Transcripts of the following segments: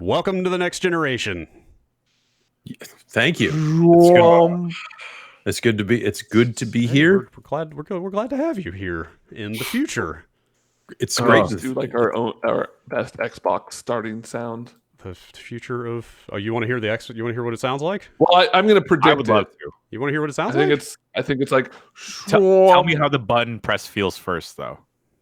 welcome to the next generation. Thank you. It's good to be here. We're glad to have you here in the future. It's great to do like our best Xbox starting sound. The future of you want to hear you want to hear what it sounds like? Well, I'm going to predict it. You want to hear what it sounds like? I think it's like. Tell me how the button press feels first, though.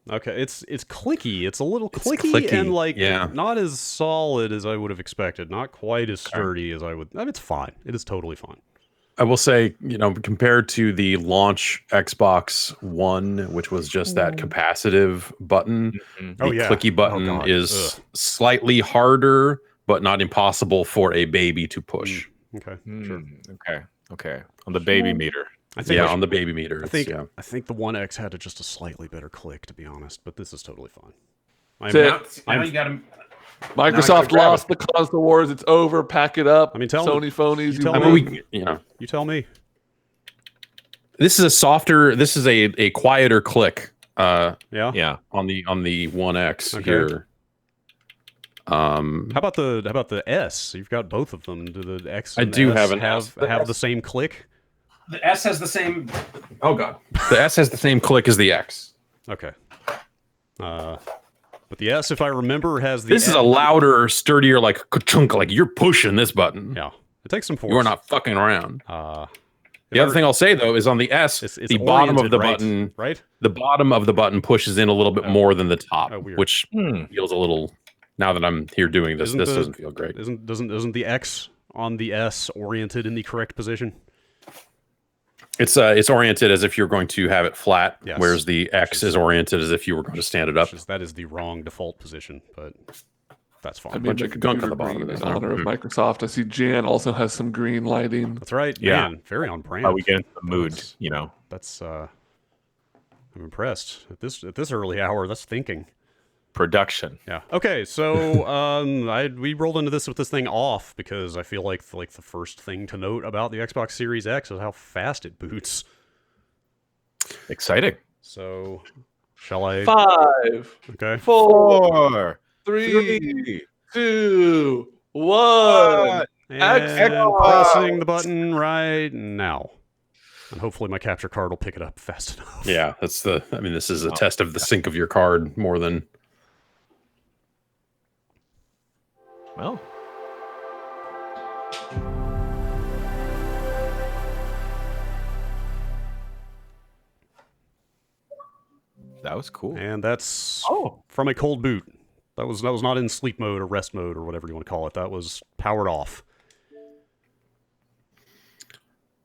Okay, it's clicky. It's a little clicky and like not as solid as I would have expected. Not quite as sturdy as I would. I mean, it's fine. It is totally fine. I will say, compared to the launch Xbox One, which was just that capacitive button, the clicky button is slightly harder, but not impossible for a baby to push. Okay, sure. Okay. On the baby meter. On the baby meter. I think the One X had just a slightly better click, to be honest, but this is totally fine. Microsoft lost the console wars. It's over. Pack it up. I mean, Sony phonies. You tell me. This is a quieter click. On the One X here. How about the S? You've got both of them. Do the X? I do have the same click. The S has the same. Oh god. The S has the same click as the X. Okay. But the S, if I remember, has the. This is a louder, sturdier, like ka-chunk, like you're pushing this button. Yeah, it takes some force. You are not fucking around. The other thing I'll say though is on the S, it's the bottom of the button, right? The bottom of the button pushes in a little bit more than the top, which feels a little. Now that I'm here doing this, doesn't feel great. Doesn't the X on the S oriented in the correct position? It's oriented as if you're going to have it flat, whereas the X is oriented as if you were going to stand it up. That is the wrong default position, but that's fine. I mean, the gunk on the bottom in honor of Microsoft. I see Jan also has some green lighting. That's right. Yeah, man, very on brand. How we get into the mood, That's I'm impressed at this early hour. That's thinking. Production. Yeah. Okay. So we rolled into this with this thing off because I feel like the first thing to note about the Xbox Series X is how fast it boots. Exciting. So, shall I? 5. Okay. 4. 3. 2. 1. And pressing the button right now. And hopefully my capture card will pick it up fast enough. Yeah, this is a test of the sync of your card more than. Well, that was cool. And that's from a cold boot. That was not in sleep mode or rest mode or whatever you want to call it. That was powered off.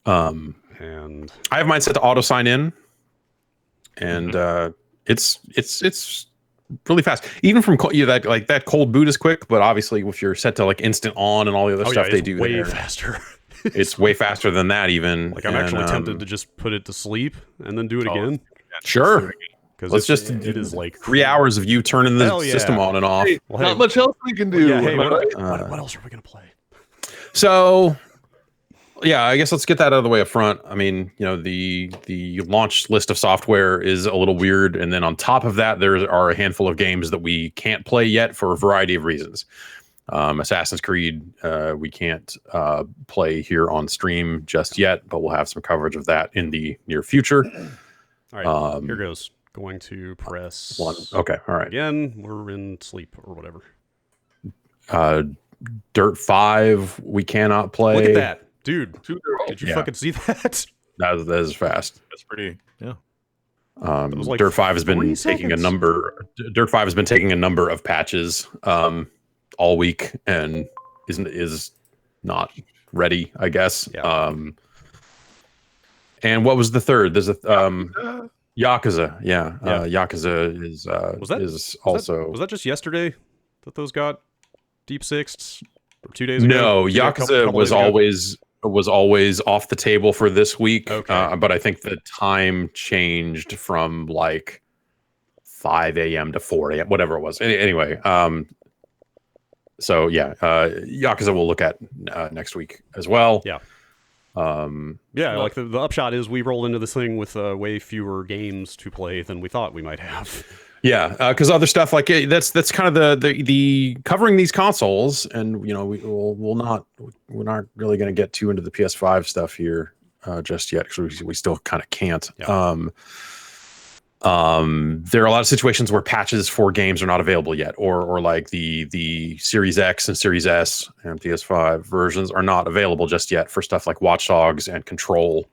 And I have mine set to auto sign in, and it's really fast. Even from that cold boot is quick, but obviously if you're set to like instant on and all the other stuff they do, way faster. It's way faster than that even. Like I'm actually tempted to just put it to sleep and then do it again. Sure. Because it is like 3 hours of you turning the system on and off. Hey, not much else we can do. What else are we gonna play? So. Yeah, I guess let's get that out of the way up front. I mean, the launch list of software is a little weird, and then on top of that, there are a handful of games that we can't play yet for a variety of reasons. Assassin's Creed, we can't play here on stream just yet, but we'll have some coverage of that in the near future. All right, here goes. Going to press 1. Okay, all right. Again, we're in sleep or whatever. Dirt 5, we cannot play. Look at that. Dude, did you fucking see that? That is fast. That's pretty, like Dirt 5 has been taking a number. Dirt 5 has been taking a number of patches all week and is not ready, I guess. Yeah. And what was the third? There's a Yakuza. Yakuza is also. Was that just yesterday that those got deep sixed? Or 2 days ago? No, Yakuza was always off the table for this week. Okay. But I think the time changed from like 5 a.m. to 4 a.m. whatever it was. Anyway, so Yakuza we'll look at next week as well. Yeah. Like the upshot is we rolled into this thing with way fewer games to play than we thought we might have. Yeah, because other stuff like that's kind of the covering these consoles, and we're not really going to get too into the PS5 stuff here just yet, because we still kind of can't. Yeah. There are a lot of situations where patches for games are not available yet, or like the Series X and Series S and PS5 versions are not available just yet for stuff like Watchdogs and Control,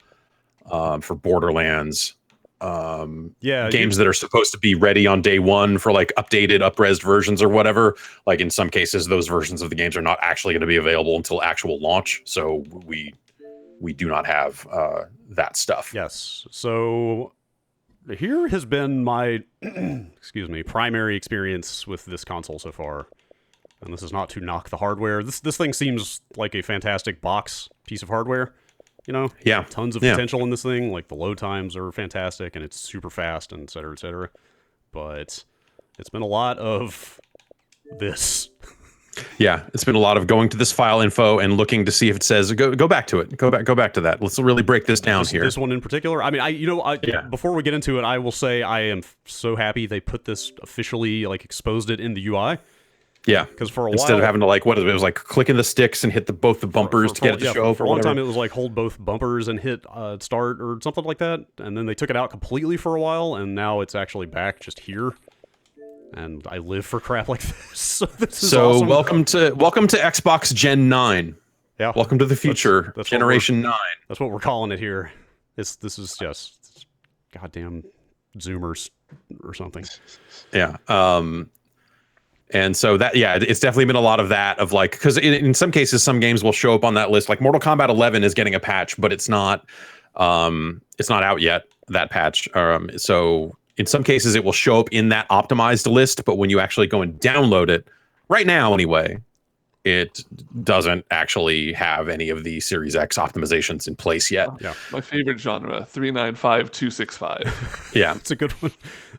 for Borderlands. Games that are supposed to be ready on day one for like updated, up-resed versions or whatever. Like in some cases, those versions of the games are not actually going to be available until actual launch. So we do not have that stuff. Yes. So here has been my excuse me, primary experience with this console so far. And this is not to knock the hardware. This thing seems like a fantastic box piece of hardware. Yeah, tons of potential in this thing. Like the load times are fantastic, and it's super fast, and et cetera, et cetera. But it's been a lot of this. Yeah, it's been a lot of going to this file info and looking to see if it says go back to it. Go back to that. Let's really break this down here. This one in particular. I mean, before we get into it, I will say I am so happy they put this officially, like, exposed it in the UI. Yeah, because for a while, instead of having to it was like clicking the sticks and hit both the bumpers to get it to show up. For a long time, it was like hold both bumpers and hit start or something like that, and then they took it out completely for a while, and now it's actually back just here. And I live for crap like this. So this is awesome. welcome to Xbox Gen 9. Yeah, welcome to the future, that's Generation 9. That's what we're calling it here. This is just goddamn Zoomers or something. Yeah. And so it's definitely been a lot of that, of like, because in some cases, some games will show up on that list. Like Mortal Kombat 11 is getting a patch, but it's not out yet, that patch. So in some cases, it will show up in that optimized list, but when you actually go and download it, right now anyway, it doesn't actually have any of the Series X optimizations in place yet. Yeah, my favorite genre, 395-265. Yeah, it's a good one.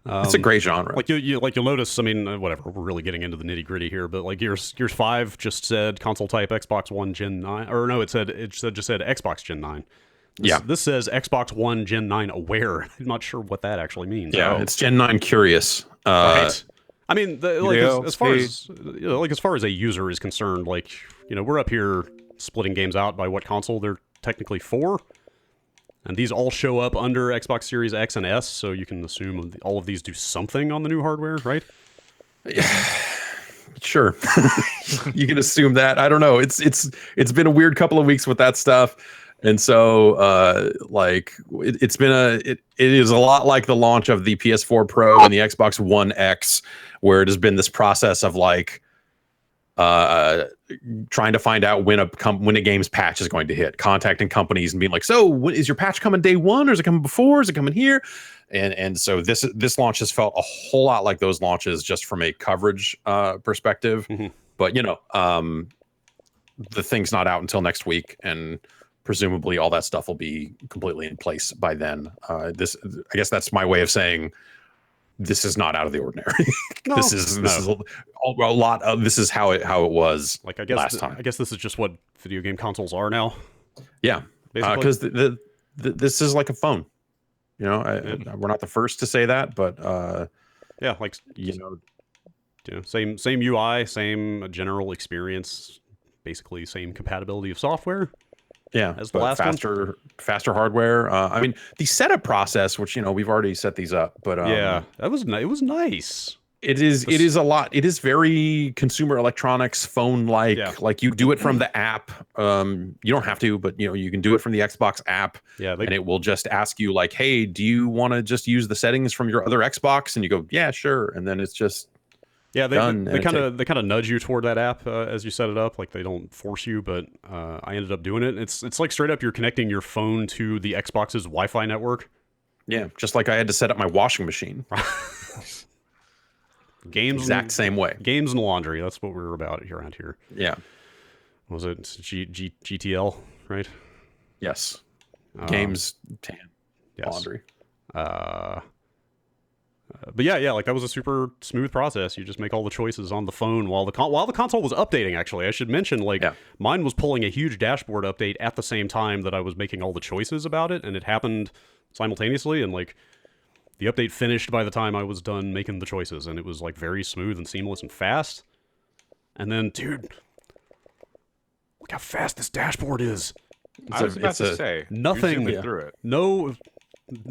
It's a great genre. Like you'll notice. I mean, whatever. We're really getting into the nitty gritty here, but like Gears 5 just said console type Xbox One Gen 9, or no, it just said Xbox Gen 9. This says Xbox One Gen 9 aware. I'm not sure what that actually means. Yeah, it's Gen 9 curious. Right. I mean, as far as a user is concerned, like, we're up here splitting games out by what console they're technically for, and these all show up under Xbox Series X and S, so you can assume all of these do something on the new hardware, right? Sure. You can assume that. I don't know. It's been a weird couple of weeks with that stuff. And so, it is a lot like the launch of the PS4 Pro and the Xbox One X, where it has been this process of like trying to find out when a game's patch is going to hit, contacting companies and being like, so is your patch coming day one, or is it coming before? Is it coming here? And so this launch has felt a whole lot like those launches, just from a coverage perspective. Mm-hmm. But the thing's not out until next week, and presumably all that stuff will be completely in place by then. I guess that's my way of saying this is not out of the ordinary. No, this is a lot of, this is how it was, like, last time. I guess this is just what video game consoles are now. Yeah, because this is like a phone. We're not the first to say that, but same UI, same general experience, basically same compatibility of software. Yeah, as the last faster hardware. I mean, the setup process, which we've already set these up, but it was nice. It is a lot. It is very consumer electronics phone like. Yeah. Like you do it from the app. You don't have to, but you can do it from the Xbox app. Yeah, and it will just ask you like, hey, do you want to just use the settings from your other Xbox? And you go, yeah, sure. And then it's just they kind of nudge you toward that app as you set it up. Like, they don't force you, but I ended up doing it. It's like straight up you're connecting your phone to the Xbox's Wi-Fi network. Yeah, just like I had to set up my washing machine. Games, exact same way. Games and laundry. That's what we're about around here. Yeah. Was it GTL, right? Yes. Games, tan, yes. Laundry. But like that was a super smooth process. You just make all the choices on the phone while the console was updating. Actually, I should mention, mine was pulling a huge dashboard update at the same time that I was making all the choices about it, and it happened simultaneously. And the update finished by the time I was done making the choices, and it was like very smooth and seamless and fast. And then, dude, look how fast this dashboard is. I was about to say nothing through it. No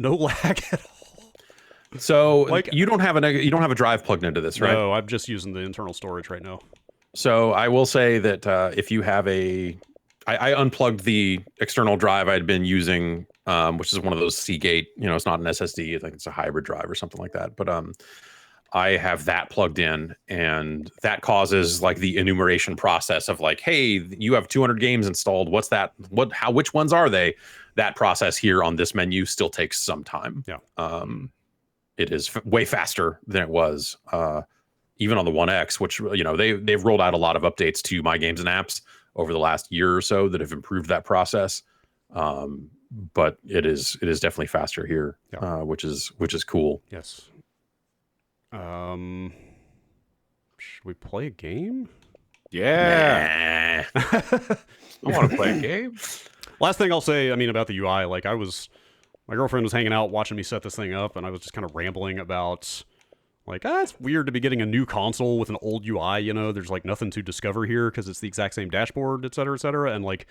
lag at all. So like you don't have a drive plugged into this, right? No, I'm just using the internal storage right now. So I will say that if you have I unplugged the external drive I'd been using, which is one of those Seagate. It's not an SSD. I think it's a hybrid drive or something like that. But I have that plugged in, and that causes like the enumeration process of like, hey, you have 200 games installed. What's that? Which ones are they? That process here on this menu still takes some time. Yeah. It is way faster than it was even on the One X, which they've rolled out a lot of updates to My Games and Apps over the last year or so that have improved that process. But it is definitely faster here, which is cool. Yes. Should we play a game? Yeah. Nah. I want to play a game. Last thing I'll say, about the UI, like my girlfriend was hanging out watching me set this thing up, and I was just kind of rambling about, like, it's weird to be getting a new console with an old UI, there's like nothing to discover here because it's the exact same dashboard, et cetera, and like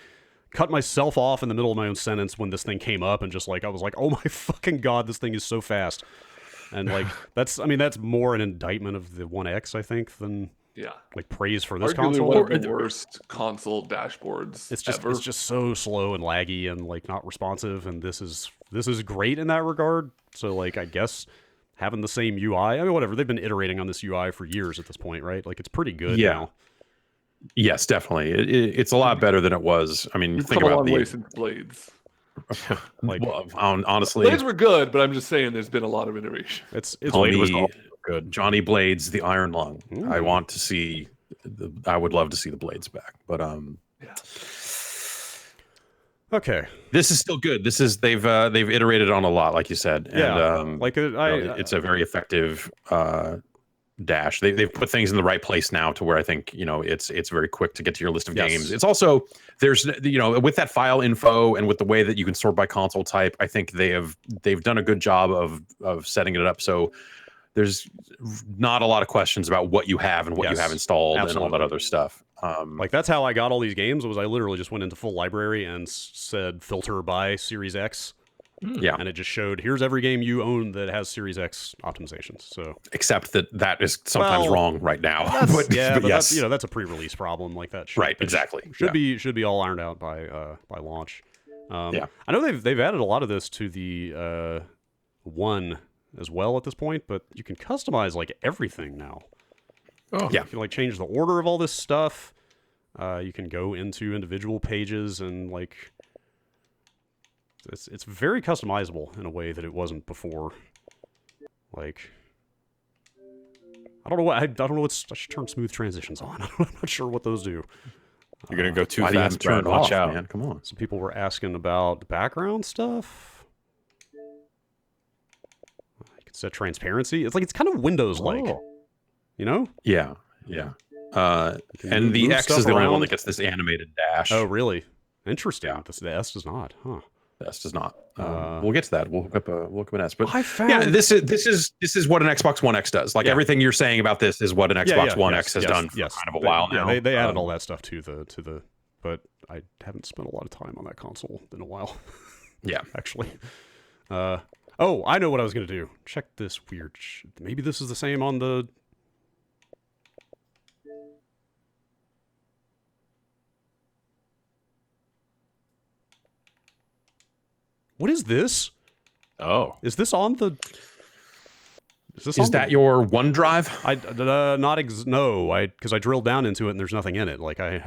cut myself off in the middle of my own sentence when this thing came up, and just like, I was like, oh my fucking God, this thing is so fast. And like, that's more an indictment of the One X, I think, than like praise for this console. One of the worst console dashboards it's just ever. It's just so slow and laggy and like not responsive, and this is great in that regard. So like, I guess having the same UI, whatever, they've been iterating on this UI for years at this point, right? Like, it's pretty good now. Yes, definitely. It's a lot better than it was. You've think come about a long way since Blades. Like, honestly, Blades were good, but I'm just saying there's been a lot of iteration. It's Blade was good. Johnny Blades, the Iron Lung. Ooh. I want to see. I would love to see the Blades back, but Okay. This is still good. They've iterated on a lot, like you said, and it's a very effective dash. They've put things in the right place now to where I think it's very quick to get to your list of games. It's also there's with that file info and with the way that you can sort by console type, I think they've done a good job of setting it up so there's not a lot of questions about what you have and what you have installed and all that other stuff. Like, that's how I got all these games, was I literally just went into full library and said filter by Series X. Yeah. And it just showed, here's every game you own that has Series X optimizations. So except that is sometimes wrong right now. But yes, that's a pre-release problem. Like that should be all ironed out by launch. I know they've added a lot of this to the One as well at this point, but you can customize like everything now. Oh yeah, you can like change the order of all this stuff. You can go into individual pages and like it's very customizable in a way that it wasn't before. Like, I don't know what I should turn smooth transitions on. I'm not sure what those do. You're gonna go too fast, Brad. Watch out, man. Come on. Some people were asking about the background stuff. You can set transparency. It's like it's kind of Windows-like. Yeah. And the X is the only one that gets this animated dash. Oh, really? Interesting. Yeah. The S does not, huh? The S does not. We'll get to that. We'll hook up an S. But I found... yeah, this is what an Xbox One X does. Like everything you're saying about this is what an Xbox One X has done for kind of a while now. They added all that stuff to the. But I haven't spent a lot of time on that console in a while. Yeah, actually. Oh, I know what I was gonna do. Check this weird. Maybe this is the same on the. What is this? Oh, is this on the? Is that your OneDrive? No, because I drilled down into it and there's nothing in it. Like I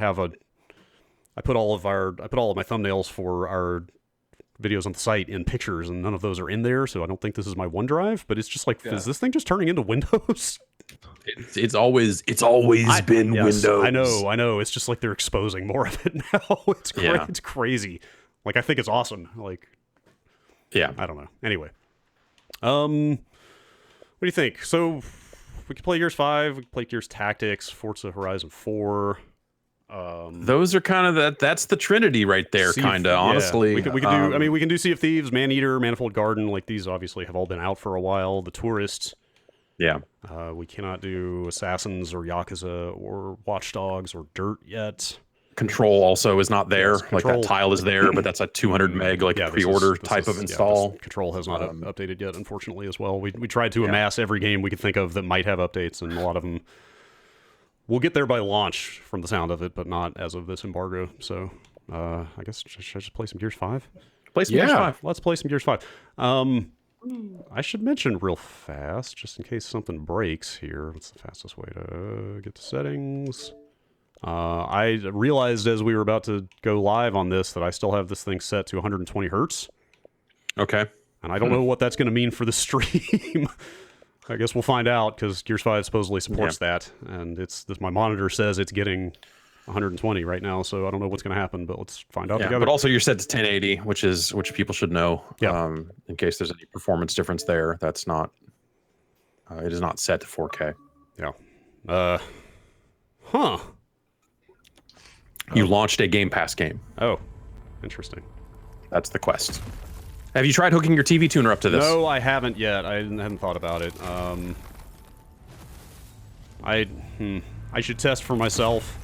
put all of my thumbnails for our videos on the site in pictures, and none of those are in there. So I don't think this is my OneDrive. But it's just like, is this thing just turning into Windows? It's always been Windows. I know. It's just like they're exposing more of it now. It's crazy. Like, I think it's awesome. Like. Yeah, I don't know. Anyway, what do you think? So we could play Gears 5, we could play Gears Tactics, Forza Horizon 4. Those are kind of that's the Trinity right there, kind of. Honestly, we could do. I mean, we can do Sea of Thieves, Maneater, Manifold Garden. Like these, obviously, have all been out for a while. The Tourist. Yeah. We cannot do Assassins or Yakuza or Watchdogs or Dirt yet. Control also is not there. Yes, like that tile is there, but that's a 200 meg pre-order type of install. Control has not updated yet, unfortunately, as well. We tried to amass every game we could think of that might have updates, and a lot of them will get there by launch from the sound of it, but not as of this embargo. So I guess should I just play some Gears 5? Play some Gears 5. Let's play some Gears 5. I should mention real fast, just in case something breaks here. What's the fastest way to get to settings? I realized as we were about to go live on this that I still have this thing set to 120 hertz. Okay. And I don't know what that's going to mean for the stream. I guess we'll find out, because Gears 5 supposedly supports that, and my monitor says it's getting 120 right now, so I don't know what's going to happen, but let's find out together. But also you're set to 1080, which people should know. Yeah. In case there's any performance difference there, that's not. It is not set to 4K. Yeah. You launched a Game Pass game. Oh, interesting. That's the quest. Have you tried hooking your TV tuner up to this? No, I haven't yet. I hadn't thought about it. I should test for myself.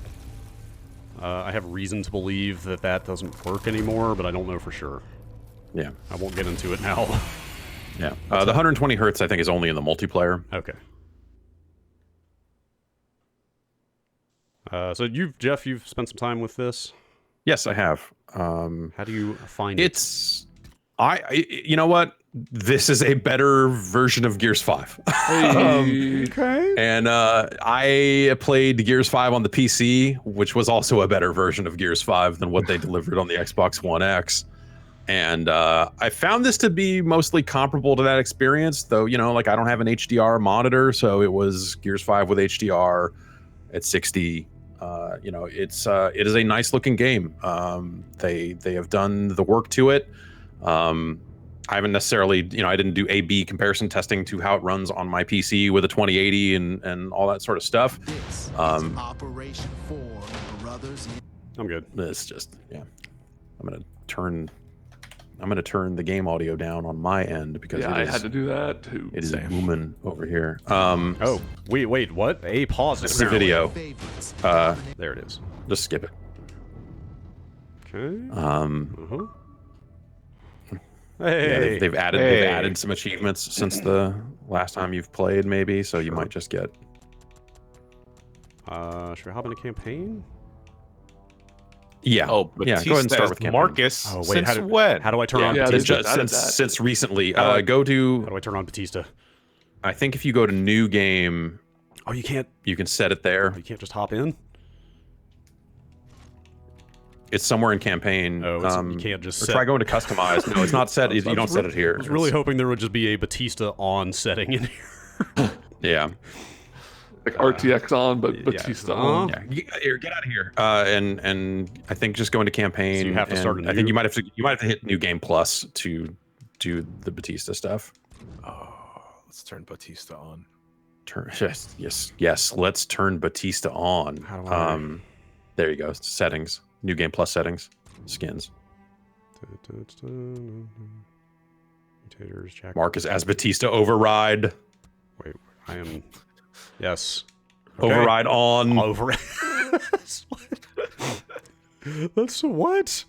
I have reason to believe that doesn't work anymore, but I don't know for sure. Yeah. I won't get into it now. Yeah. The 120 hertz, I think, is only in the multiplayer. Okay. So Jeff, you've spent some time with this? Yes, I have. How do you find it? You know what? This is a better version of Gears 5. Okay. And I played Gears 5 on the PC, which was also a better version of Gears 5 than what they delivered on the Xbox One X. And I found this to be mostly comparable to that experience, though, like I don't have an HDR monitor, so it was Gears 5 with HDR at 60. It is a nice looking game. They have done the work to it. I haven't necessarily, I didn't do A/B comparison testing to how it runs on my PC with a 2080 and all that sort of stuff. Operation 4, brothers. I'm good. It's just, I'm gonna turn the game audio down on my end because I had to do that too. It is booming over here. Oh, wait, what? Pause this video. There it is. Just skip it. Okay. Hey, yeah, they've added some achievements since the last time you've played, maybe. So you might just get. Should we hop into campaign? Yeah. Oh, yeah. Go ahead and start with campaign. Marcus. Oh, wait, since when? How do I turn on Batista? Since recently. Go to. How do I turn on Batista? I think if you go to new game. Oh, you can't. You can set it there. Oh, you can't just hop in. It's somewhere in campaign. Oh, you can't just try going to customize. No, it's not set. You don't set it here. I was really hoping there would just be a Batista on setting in here. Yeah. Like RTX on, but Batista on. Yeah. Get out of here. And I think just go into campaign. So you have to start a new... I think you might have to hit New Game Plus to do the Batista stuff. Oh, let's turn Batista on. Yes. Let's turn Batista on. How do I... There you go. Settings. New Game Plus settings. Skins. Marcus as Batista override. Wait, I am... Yes. Okay. Override on. Override. That's what?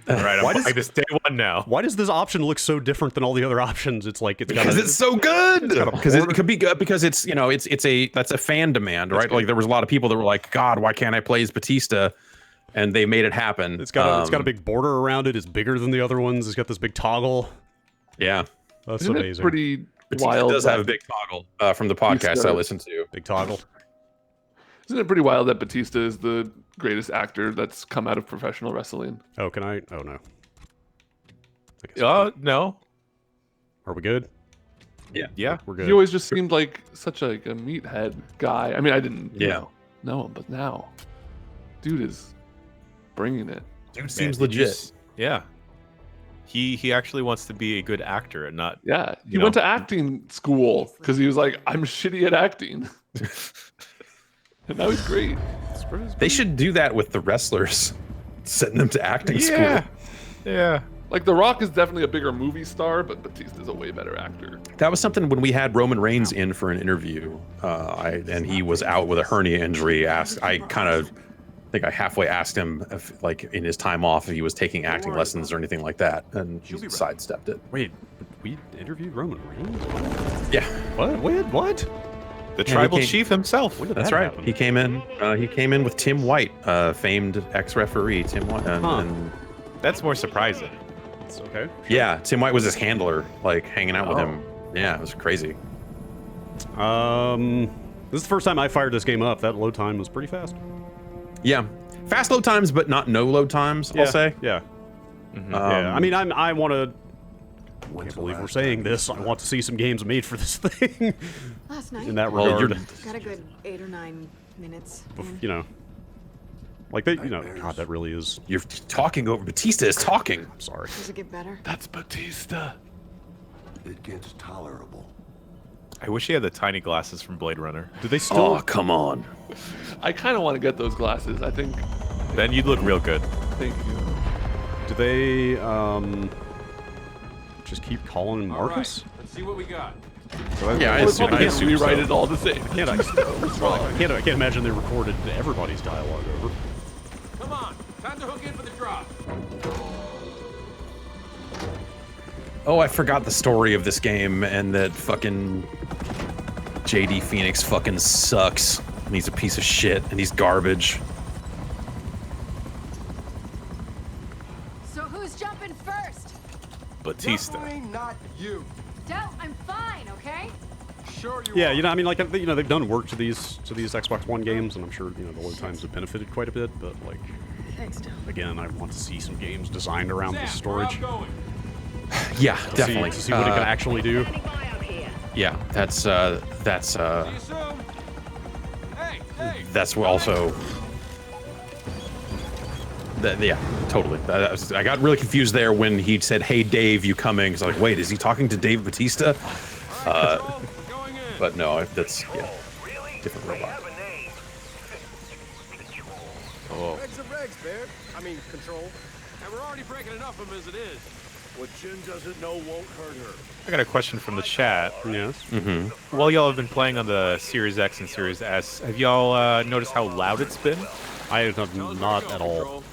All right, I'm playing this day one now. Why does this option look so different than all the other options? It's like because it's so good. Because it could be good because it's that's a fan demand, right? Like there was a lot of people that were like, God, why can't I play as Batista? And they made it happen. It's got a big border around it. It's bigger than the other ones. It's got this big toggle. Yeah, that's Isn't amazing. It pretty Batista wild. Does have a big toggle from the podcast I listened to. Big toggle. Isn't it pretty wild that Batista is the greatest actor that's come out of professional wrestling? Oh, can I? Oh no. No. Are we good? Yeah, we're good. He always just seemed like such a meathead guy. I mean, I didn't know him, but now, dude is bringing it. Dude seems legit. Yeah. He actually wants to be a good actor and not. Yeah, he went to acting school because he was like, I'm shitty at acting. And now he's great. They should do that with the wrestlers, send them to acting school. Yeah. Like The Rock is definitely a bigger movie star, but Batista's a way better actor. That was something when we had Roman Reigns in for an interview, and he was out with a hernia injury. I think I halfway asked him if, like, in his time off, if he was taking acting lessons or anything like that, and he sidestepped it. Wait, we interviewed Roman Reigns? Yeah. What? Wait, what? The tribal chief himself. That's right. Happen? He came in. He came in with Tim White, famed ex-referee Tim White. And that's more surprising. It's okay. Yeah, Tim White was his handler, like hanging out with him. Yeah, it was crazy. This is the first time I fired this game up. That load time was pretty fast. Yeah, fast load times, but not no load times. I'll say. Yeah. Yeah. I mean, I want to. I can't believe we're saying this. I want to see some games made for this thing. Last night. In that regard. Got a good 8 or 9 minutes. You know. Like they, God, that really is. You're talking over. Batista is talking. I'm sorry. Does it get better? That's Batista. It gets tolerable. I wish he had the tiny glasses from Blade Runner. Do they still? Oh, come on. I kind of want to get those glasses. I think. Then you'd look real good. Thank you. Do they just keep calling him Marcus? Right, let's see what we got. Yeah, I Well, assume, probably I can't assume rewrite so. it all the same. I can't imagine they recorded everybody's dialogue over. Come on, time to hook in for the drop. Oh, I forgot the story of this game and that fucking JD Phoenix fucking sucks. And he's a piece of shit and he's garbage. So who's jumping first? Batista. Definitely not you. Del, I'm fine, okay? Sure you Yeah, are. I mean, like, they've done work to these Xbox One games, and I'm sure the load times have benefited quite a bit. But like, Thanks, Del. again, I want to see some games designed around this Sam, storage. we're outgoing. Yeah, To definitely. see what it can actually do. Yeah, that's See you soon. Hey, that's also. Yeah, totally. I got really confused there when he said, "Hey, Dave, you coming?" So I was like, wait, is he talking to Dave Batista? we're going in. But no, that's different robot. Oh. Regs are regs, Bear. I mean, control. And we're already breaking enough of them as it is. What Jin doesn't know won't hurt her. I got a question from the chat. Yes. While y'all have been playing on the Series X and Series S, have y'all noticed how loud it's been? I have not at all.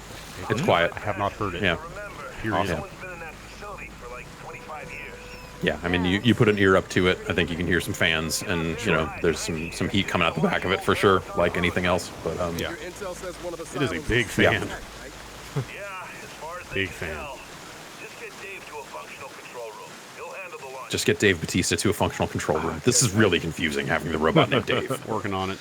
It's quiet. I have not heard it. Yeah. Period. Awesome. Yeah, I mean, you put an ear up to it, I think you can hear some fans, and there's some heat coming out the back of it for sure, like anything else. But Yeah. Your intel says one of the It is a silos big fan. right? Big fan. just get Dave Batista to a functional control room. This is really confusing having the robot named Dave. Working on it.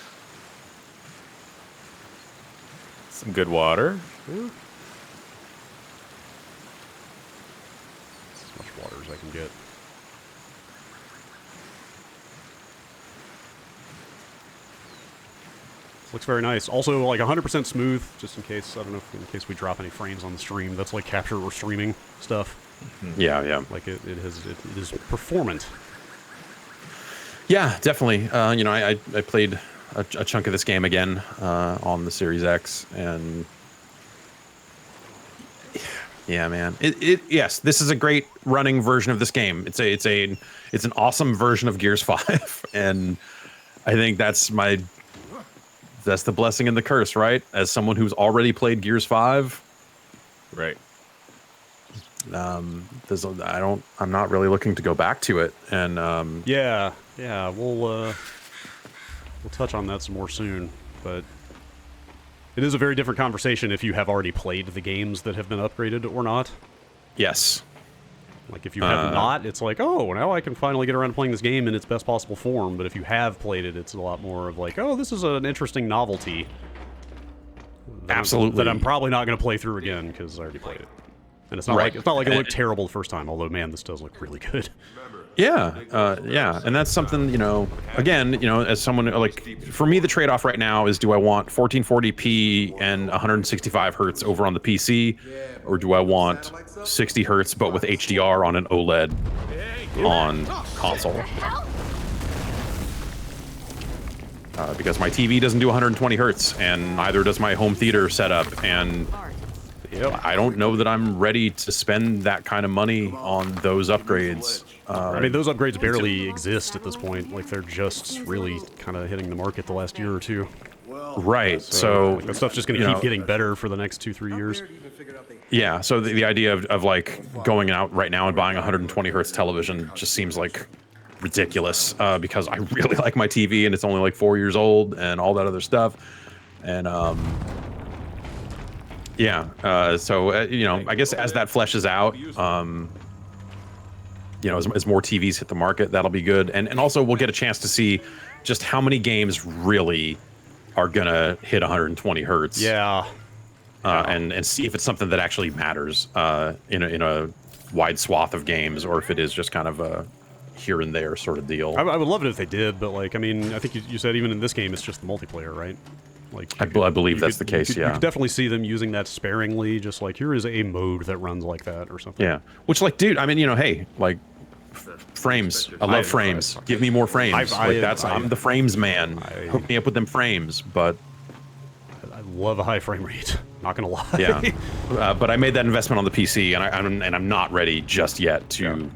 Some good water. As much water as I can get. Looks very nice. Also, like 100% smooth, just in case, I don't know, if, in case we drop any frames on the stream. That's like capture or streaming stuff. Yeah, yeah. Like it is performant. Yeah, definitely. I played a chunk of this game again on the Series X, and yeah, man. Yes, this is a great running version of this game. It's an awesome version of Gears 5, and I think that's the blessing and the curse, right? As someone who's already played Gears 5, Right. I'm not really looking to go back to it, and Yeah, we'll touch on that some more soon, but it is a very different conversation if you have already played the games that have been upgraded or not. yes. Like, if you have not, it's like, oh, now I can finally get around to playing this game in its best possible form. But if you have played it, it's a lot more of like, oh, this is an interesting novelty. Absolutely. That I'm probably not going to play through again because I already played it. And it's not Right. like it looked terrible the first time. Although, man, this does look really good. Yeah, and that's something, again, as someone, like, for me, the trade-off right now is, do I want 1440p and 165 hertz over on the PC, or do I want 60 hertz but with HDR on an OLED on console? because my TV doesn't do 120 hertz, and neither does my home theater setup, and I don't know that I'm ready to spend that kind of money on those upgrades. I mean, those upgrades barely exist at this point. Like, they're just really kind of hitting the market the last year or two. Right. So like, that stuff's just going to keep getting better for the next 2-3 years. Yeah. So the idea of like going out right now and buying a 120 hertz television just seems like ridiculous, because I really like my TV and it's only like 4 years old and all that other stuff. And so you know, I guess as that fleshes out, you know, as more TVs hit the market, that'll be good. And also we'll get a chance to see just how many games really are gonna hit 120 hertz. Yeah. And see if it's something that actually matters in a wide swath of games, or if it is just kind of a here and there sort of deal. I would love it if they did, but like, I mean, I think you said even in this game, it's just the multiplayer, right? Like, I believe that's the case. You Yeah, could definitely see them using that sparingly. Just like, here is a mode that runs like that or something. yeah. Which, like, dude, I mean, you know, hey, like, frames. I love frames. Give me more frames. I'm the frames man. Hook me up with them frames. But I love a high frame rate. Not gonna lie. Yeah. But I made that investment on the PC, and I'm not ready just yet to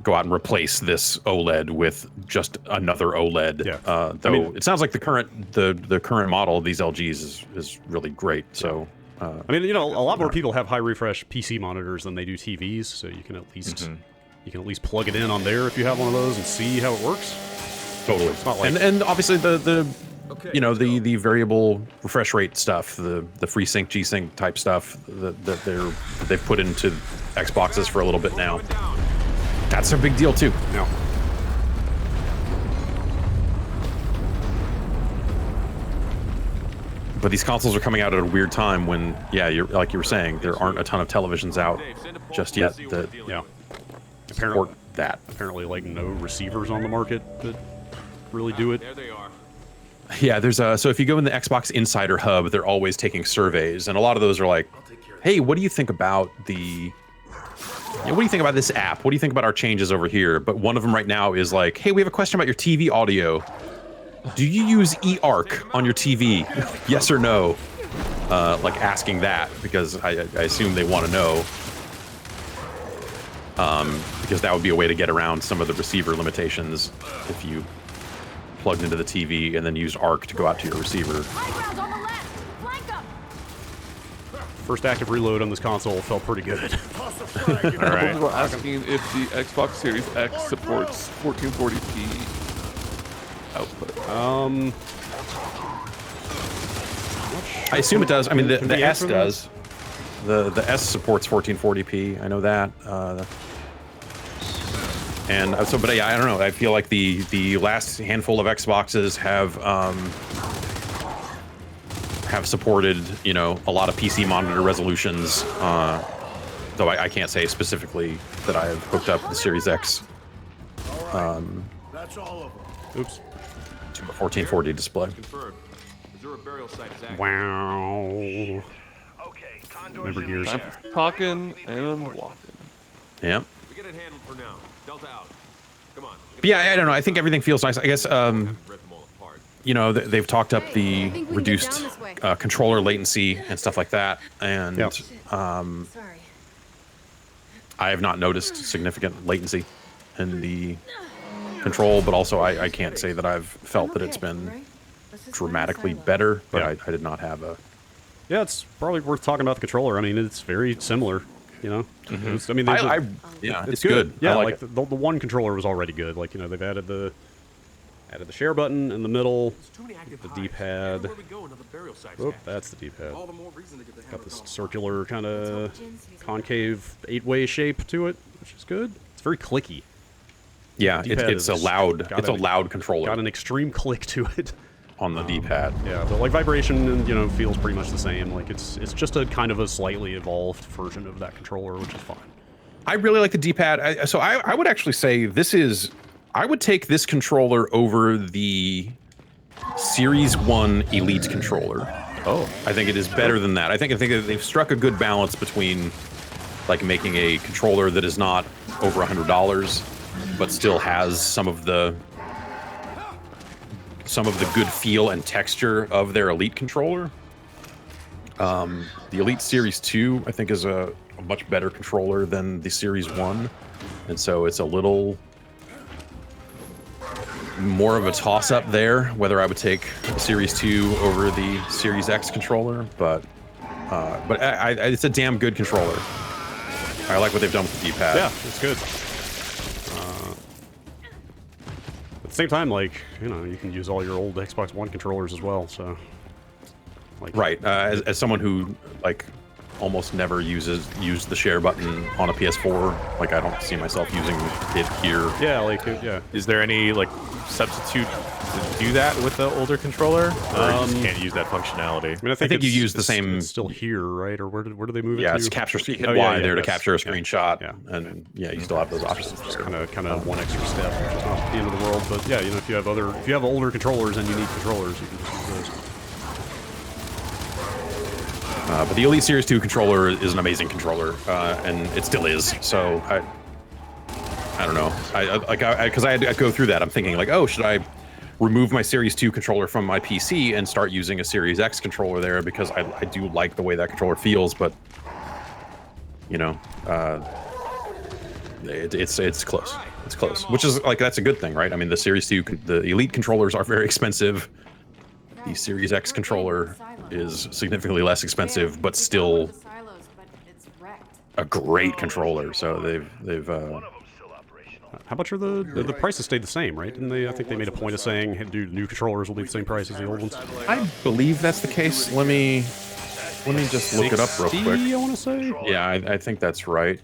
go out and replace this OLED with just another OLED. Yeah. Though I mean, it sounds like the current model of these LGs is really great. So. I mean, you know, a lot more people have high refresh PC monitors than they do TVs, so you can at least plug it in on there if you have one of those and see how it works. Totally. It's not like, and obviously the you know, the variable refresh rate stuff, the FreeSync, G-Sync type stuff that they've put into Xboxes for a little bit now. That's a big deal too. no. But these consoles are coming out at a weird time when, yeah, you're like you were saying, there aren't a ton of televisions out just yet that support that. Apparently, like, no receivers on the market that really do it. There they are. Yeah, there's so if you go in the Xbox Insider Hub, they're always taking surveys, and a lot of those are like, hey, what do you think about what do you think about this app? What do you think about our changes over here? But one of them right now is like, hey, we have a question about your TV audio. Do you use eARC on your TV? Yes or no? Like asking that, because I assume they want to know. Because that would be a way to get around some of the receiver limitations if you plugged into the TV and then used ARC to go out to your receiver. High ground on the left. Flank 'em. First active reload on this console felt pretty good. All right. We're asking if the Xbox Series X supports 1440p output. I assume it does. I mean, Can the we S answer does. The S supports 1440p. I know that. And so, but yeah, I don't know. I feel like the last handful of Xboxes have supported, you know, a lot of PC monitor resolutions. Though I can't say specifically that I have hooked up the Series X. That's all of them. Oops. To a 1440 display. Confirmed. Reserve burial site is active. Wow. Okay, Remember Gears. I'm talking and walking. Yeah. We get it handled for now. Delta out. Come on. But yeah, I don't know. I think everything feels nice. I guess, Rip them all apart. you know, they've talked up the I think we can get reduced down this way. controller latency and stuff like that. And Yep. Sorry. I have not noticed significant latency in the control, but also I can't say that I've felt that it's been dramatically better, but Yeah. I did not have a... Yeah, it's probably worth talking about the controller. I mean, it's very similar, you know? It's- I mean, yeah, it's good. Yeah, I like, like it. the one controller was already good. Like, you know, they've added the share button in the middle, Too many active the hives. D-pad. Where we go, another burial site's Oh, active. that's the D-pad. All the more reason to get the Got hammer this going. circular kind of concave 8-way shape to it, which is good. It's very clicky. Yeah, D-pad it's a is- loud got controller Got an extreme click to it. on the D-pad. Yeah, but like vibration, you know, feels pretty much the same. Like it's just a kind of a slightly evolved version of that controller, which is fine. I really like the D-pad. So I would actually say I would take this controller over the Series 1 Elite controller. Oh, I think it is better than that. I think that they've struck a good balance between like making a controller that is not over $100, but still has some of the some of the good feel and texture of their Elite controller. The Elite Series 2, I think, is a much better controller than the Series 1, and so it's a little more of a toss-up there, whether I would take the Series 2 over the Series X controller, but it's a damn good controller. I like what they've done with the D-pad. Yeah, it's good. At the same time, like, you know, you can use all your old Xbox One controllers as well, so... Like, right, as someone who, like, almost never used the share button on a PS4, like, I don't see myself using it here. Yeah, like, yeah. Is there any like substitute to do that with the older controller, or you just can't use that functionality? I mean, I think you use the same. It's still here, right? Or where do they move it to? Yeah, it's capture. You hit Oh, Y yeah, there to that's- capture a screenshot, yeah. and yeah, you still have those options. Just kind of one extra step, which is not the end of the world. But yeah, you know, if you have older controllers and you need controllers, you can just use those. But the Elite Series 2 controller is an amazing controller, and it still is. So I don't know. Because I had to go through that. I'm thinking like, oh, should I remove my Series 2 controller from my PC and start using a Series X controller there, because I do like the way that controller feels, but you know, it's close. It's close, which is like, that's a good thing, right? I mean, the Series 2, the Elite controllers are very expensive. The Series X controller is significantly less expensive, but still a great controller. So they've How much are the prices stayed the same, right? Didn't they? I think they made a point of saying, hey, dude, new controllers will be the same price as the old ones. I believe that's the case. Let me just look it up real quick. I want to say. Yeah, I think that's right.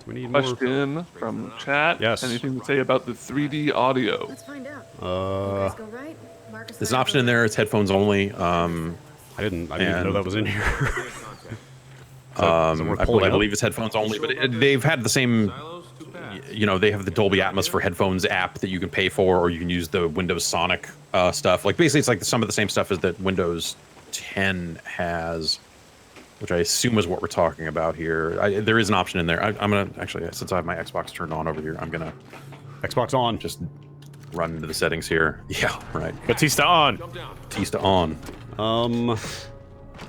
Do we need more? Question from chat. Yes. Anything to say about the 3D audio? Let's find out. Let's go right. Marcus There's an option in there. It's headphones only. I didn't even know that was in here. I believe it's headphones only, but they've had the same. You know, they have the Dolby Atmos for headphones app that you can pay for, or you can use the Windows Sonic stuff. Like basically, it's like some of the same stuff as that Windows 10 has, which I assume is what we're talking about here. There is an option in there. I'm gonna actually, since I have my Xbox turned on over here, I'm gonna Xbox on. just run into the settings here. Yeah, right. Batista on. Batista on.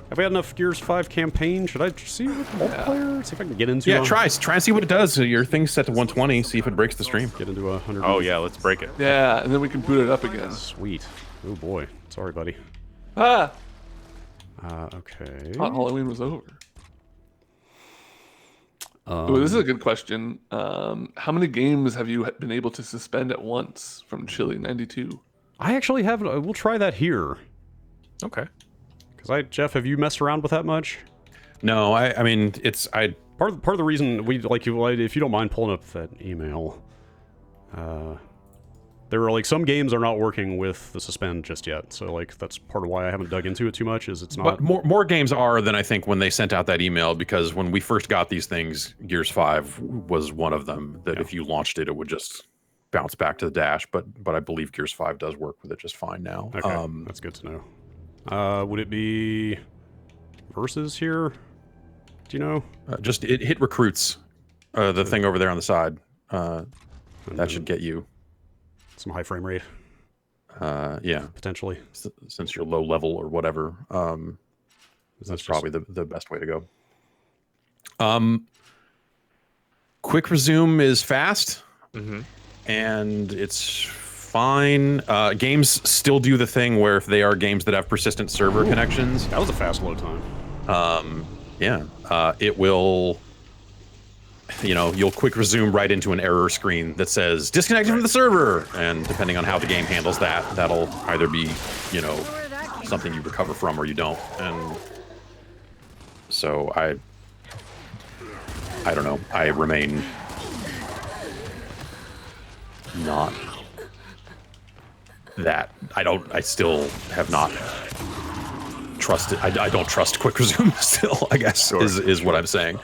Have we had enough Gears 5 campaign? Should I see with multiplayer? See if I can get into. Yeah, try and see what it does. Your thing's set to 120. See if it breaks the stream. Get into 100. Oh yeah, let's break it. Yeah, and then we can boot it up again. Sweet. Oh boy. Sorry, buddy. Ah! Okay. Thought Halloween was over. Ooh, this is a good question. How many games have you been able to suspend at once from Chili 92? I actually haven't. We'll try that here. Okay. Because Jeff, have you messed around with that much? No, I mean, it's Part of the reason we like you, if you don't mind pulling up that email, there are like some games are not working with the suspend just yet. So like that's part of why I haven't dug into it too much. Is it's not. But more games are than I think when they sent out that email, because when we first got these things, Gears 5 was one of them that if you launched it, it would just bounce back to the dash. But I believe Gears 5 does work with it just fine now. Okay, that's good to know. Would it be versus here? Do you know? Just hit recruits, the thing over there on the side. That should get you some high frame rate. Yeah, potentially. Since you're low level or whatever, that's probably the best way to go. Quick resume is fast, and it's fine. Games still do the thing where if they are games that have persistent server connections, that was a fast load time. It will. You'll quick resume right into an error screen that says disconnected from the server, and depending on how the game handles that, that'll either be, something you recover from or you don't. And so I don't know. I remain not that. I still have not trusted. I don't trust quick resume still, I guess, is what I'm saying.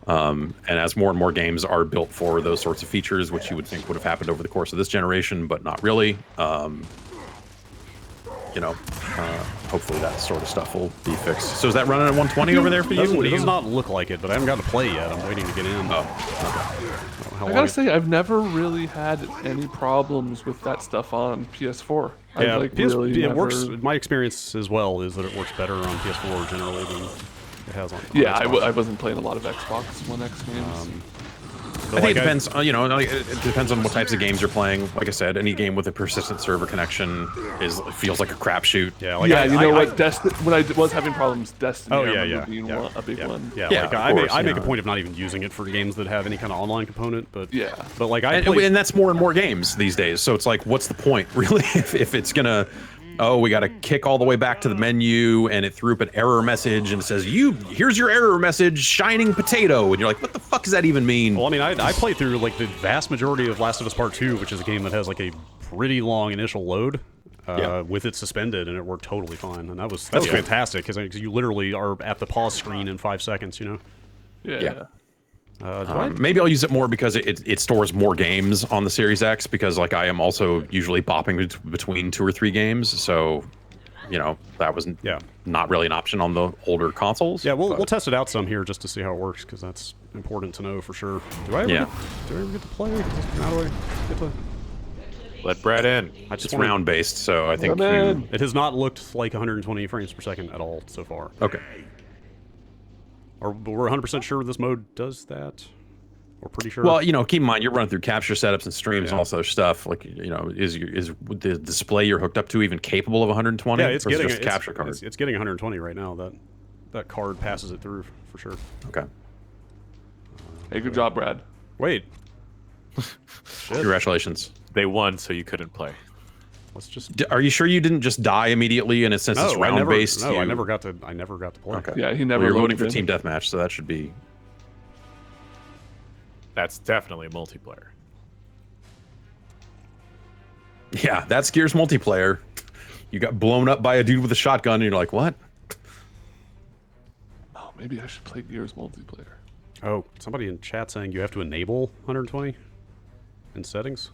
And as more and more games are built for those sorts of features, which you would think would have happened over the course of this generation, but not really, you know, hopefully that sort of stuff will be fixed. So is that running at 120 over there for you? It does not look like it, but I haven't gotten to play yet. I'm waiting to get in. I gotta say, I've never really had any problems with that stuff on PS4. Yeah, I've, like, it works. My experience as well is that it works better on PS4 generally than it has on. Yeah, Xbox. I wasn't playing a lot of Xbox One X games. I think it depends. You know, like, it depends on what types of games you're playing. Like I said, any game with a persistent server connection feels like a crapshoot. Yeah, like yeah, what? When I was having problems, Destiny. Oh I yeah, remember being a big one. Yeah, Yeah, like, of I course, make a point of not even using it for games that have any kind of online component. But like and that's more and more games these days. So it's like, what's the point, really? if it's gonna, we got to kick all the way back to the menu, and it threw up an error message, and it says, here's your error message, shining potato, and you're like, what the fuck does that even mean? Well, I mean, I played through like the vast majority of Last of Us Part 2, which is a game that has like a pretty long initial load. With it suspended, and it worked totally fine, and that's fantastic because you literally are at the pause screen in 5 seconds, you know. Yeah. Maybe I'll use it more because it stores more games on the Series X, because like I am also usually bopping between 2 or 3 games, so you know that was not really an option on the older consoles. Yeah, we'll test it out some here just to see how it works, because that's important to know for sure. Do I ever get to play? How do I get to? Let Brad in. It's round based, so I think it has not looked like 120 frames per second at all so far. Okay. We're 100% sure this mode does that. We're pretty sure. Well, you know, keep in mind you're running through capture setups and streams and all such stuff. Like, you know, is the display you're hooked up to even capable of 120? Yeah, it's getting just a capture card. It's getting 120 right now. That card passes it through for sure. Okay. Hey, good job, Brad. Wait. Congratulations. They won, so you couldn't play. Let's just. Are you sure you didn't just die immediately? And since it's round based, no, I never got to play. Okay. Yeah, he never. Well, you're voting for Team Deathmatch, so that should be. That's definitely multiplayer. Yeah, that's Gears multiplayer. You got blown up by a dude with a shotgun, and you're like, what? Oh, maybe I should play Gears multiplayer. Oh, somebody in chat saying you have to enable 120 in settings.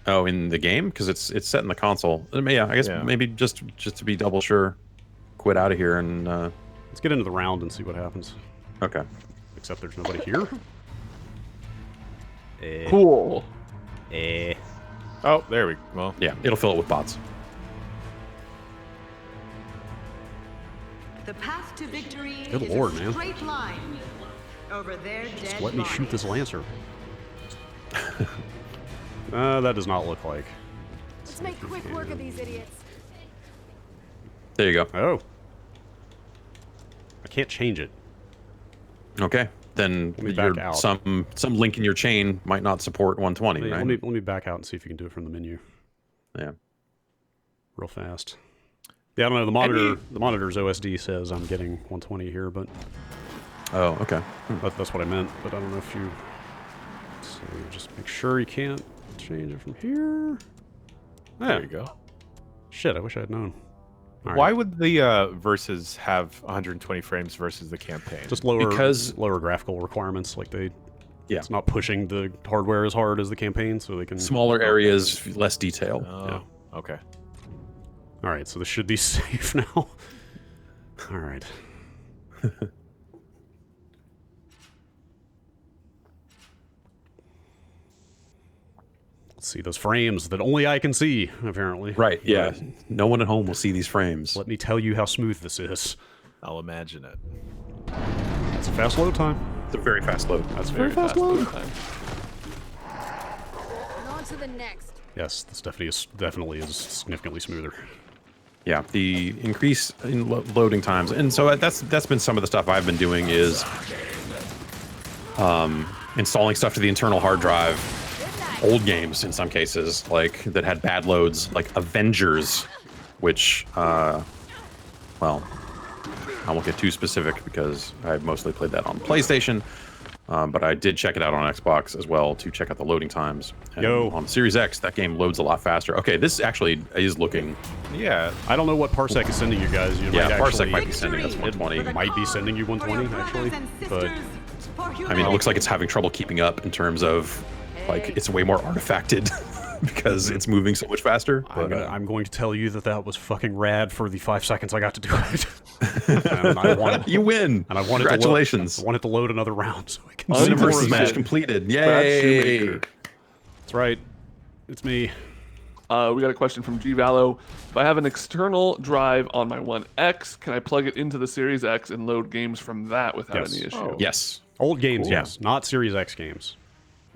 Oh, in the game? Because it's set in the console. Yeah, I guess maybe just to be double sure, quit out of here and... Let's get into the round and see what happens. Okay. Except there's nobody here. Cool. Oh, there we go. Well, yeah, it'll fill it with bots. The path to victory Good is lord, a man. straight line. Over there, Just let me shoot this Lancer. That does not look like. Let's make quick work of these idiots. There you go. Oh. I can't change it. Okay. Then back out. some link in your chain might not support 120, right? Let me back out and see if you can do it from the menu. Yeah. Real fast. Yeah, I don't know. The monitor's OSD says I'm getting 120 here, but. Oh, okay. That's what I meant, but I don't know if you. So just make sure you can't change it from here. there you go. Shit, I wish I had known. All Why right. would the versus have 120 frames versus the campaign? Just lower graphical requirements, like it's not pushing the hardware as hard as the campaign, so they can smaller areas, less detail. Oh, okay. All right, so this should be safe now. All right. Let's see those frames that only I can see, apparently. Right, yeah. No one at home will see these frames. Let me tell you how smooth this is. I'll imagine it. It's a fast load time. It's a very fast load. That's very fast load. Time. And on to the next. Yes, this definitely is significantly smoother. Yeah, the increase in loading times, and so that's been some of the stuff I've been doing is installing stuff to the internal hard drive. Old games in some cases, like that had bad loads, like Avengers, which, well, I won't get too specific because I've mostly played that on PlayStation, but I did check it out on Xbox as well to check out the loading times. And on Series X, that game loads a lot faster. Okay, this actually is looking... Yeah. I don't know what Parsec is sending you guys. Parsec might be sending us 120. It might be sending you 120, actually, but... I mean, it looks like it's having trouble keeping up in terms of, like, it's way more artifacted. because it's moving so much faster. But, I'm going to tell you that was fucking rad for the 5 seconds I got to do it. And I wanted, you win. And I wanted Congratulations. I wanted to load another round so I can Universe see more. match completed. Brad Yay! Shoemaker. That's right. It's me. We got a question from G Vallo. If I have an external drive on my One X, can I plug it into the Series X and load games from that without any issue? Yes. Old games, yes. Not Series X games.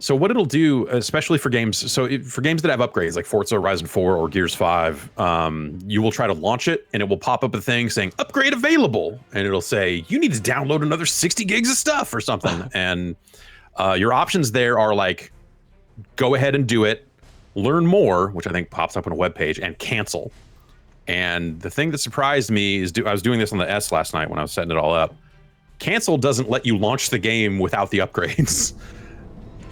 So what it'll do, especially for games, for games that have upgrades like Forza Horizon 4 or Gears 5, you will try to launch it and it will pop up a thing saying upgrade available, and it'll say you need to download another 60 gigs of stuff or something. And your options there are like, go ahead and do it, learn more, which I think pops up on a web page, and cancel. And the thing that surprised me is I was doing this on the S last night when I was setting it all up. Cancel doesn't let you launch the game without the upgrades.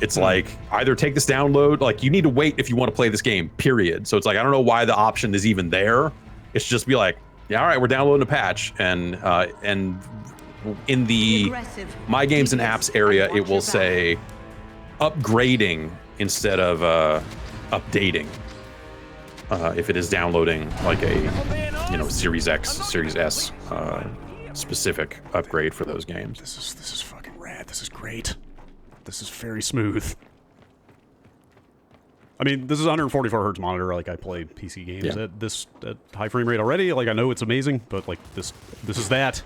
It's like, either take this download, like you need to wait if you want to play this game, period. So it's like, I don't know why the option is even there. It's just be like, yeah, all right, we're downloading a patch. And in the My Games and Apps area, it will say upgrading instead of updating. If it is downloading like a, Series X, Series S specific upgrade for those games. This is fucking rad. This is great. This is very smooth. I mean, this is 144 hertz monitor. Like, I play PC games at high frame rate already. Like, I know it's amazing, but like this is that.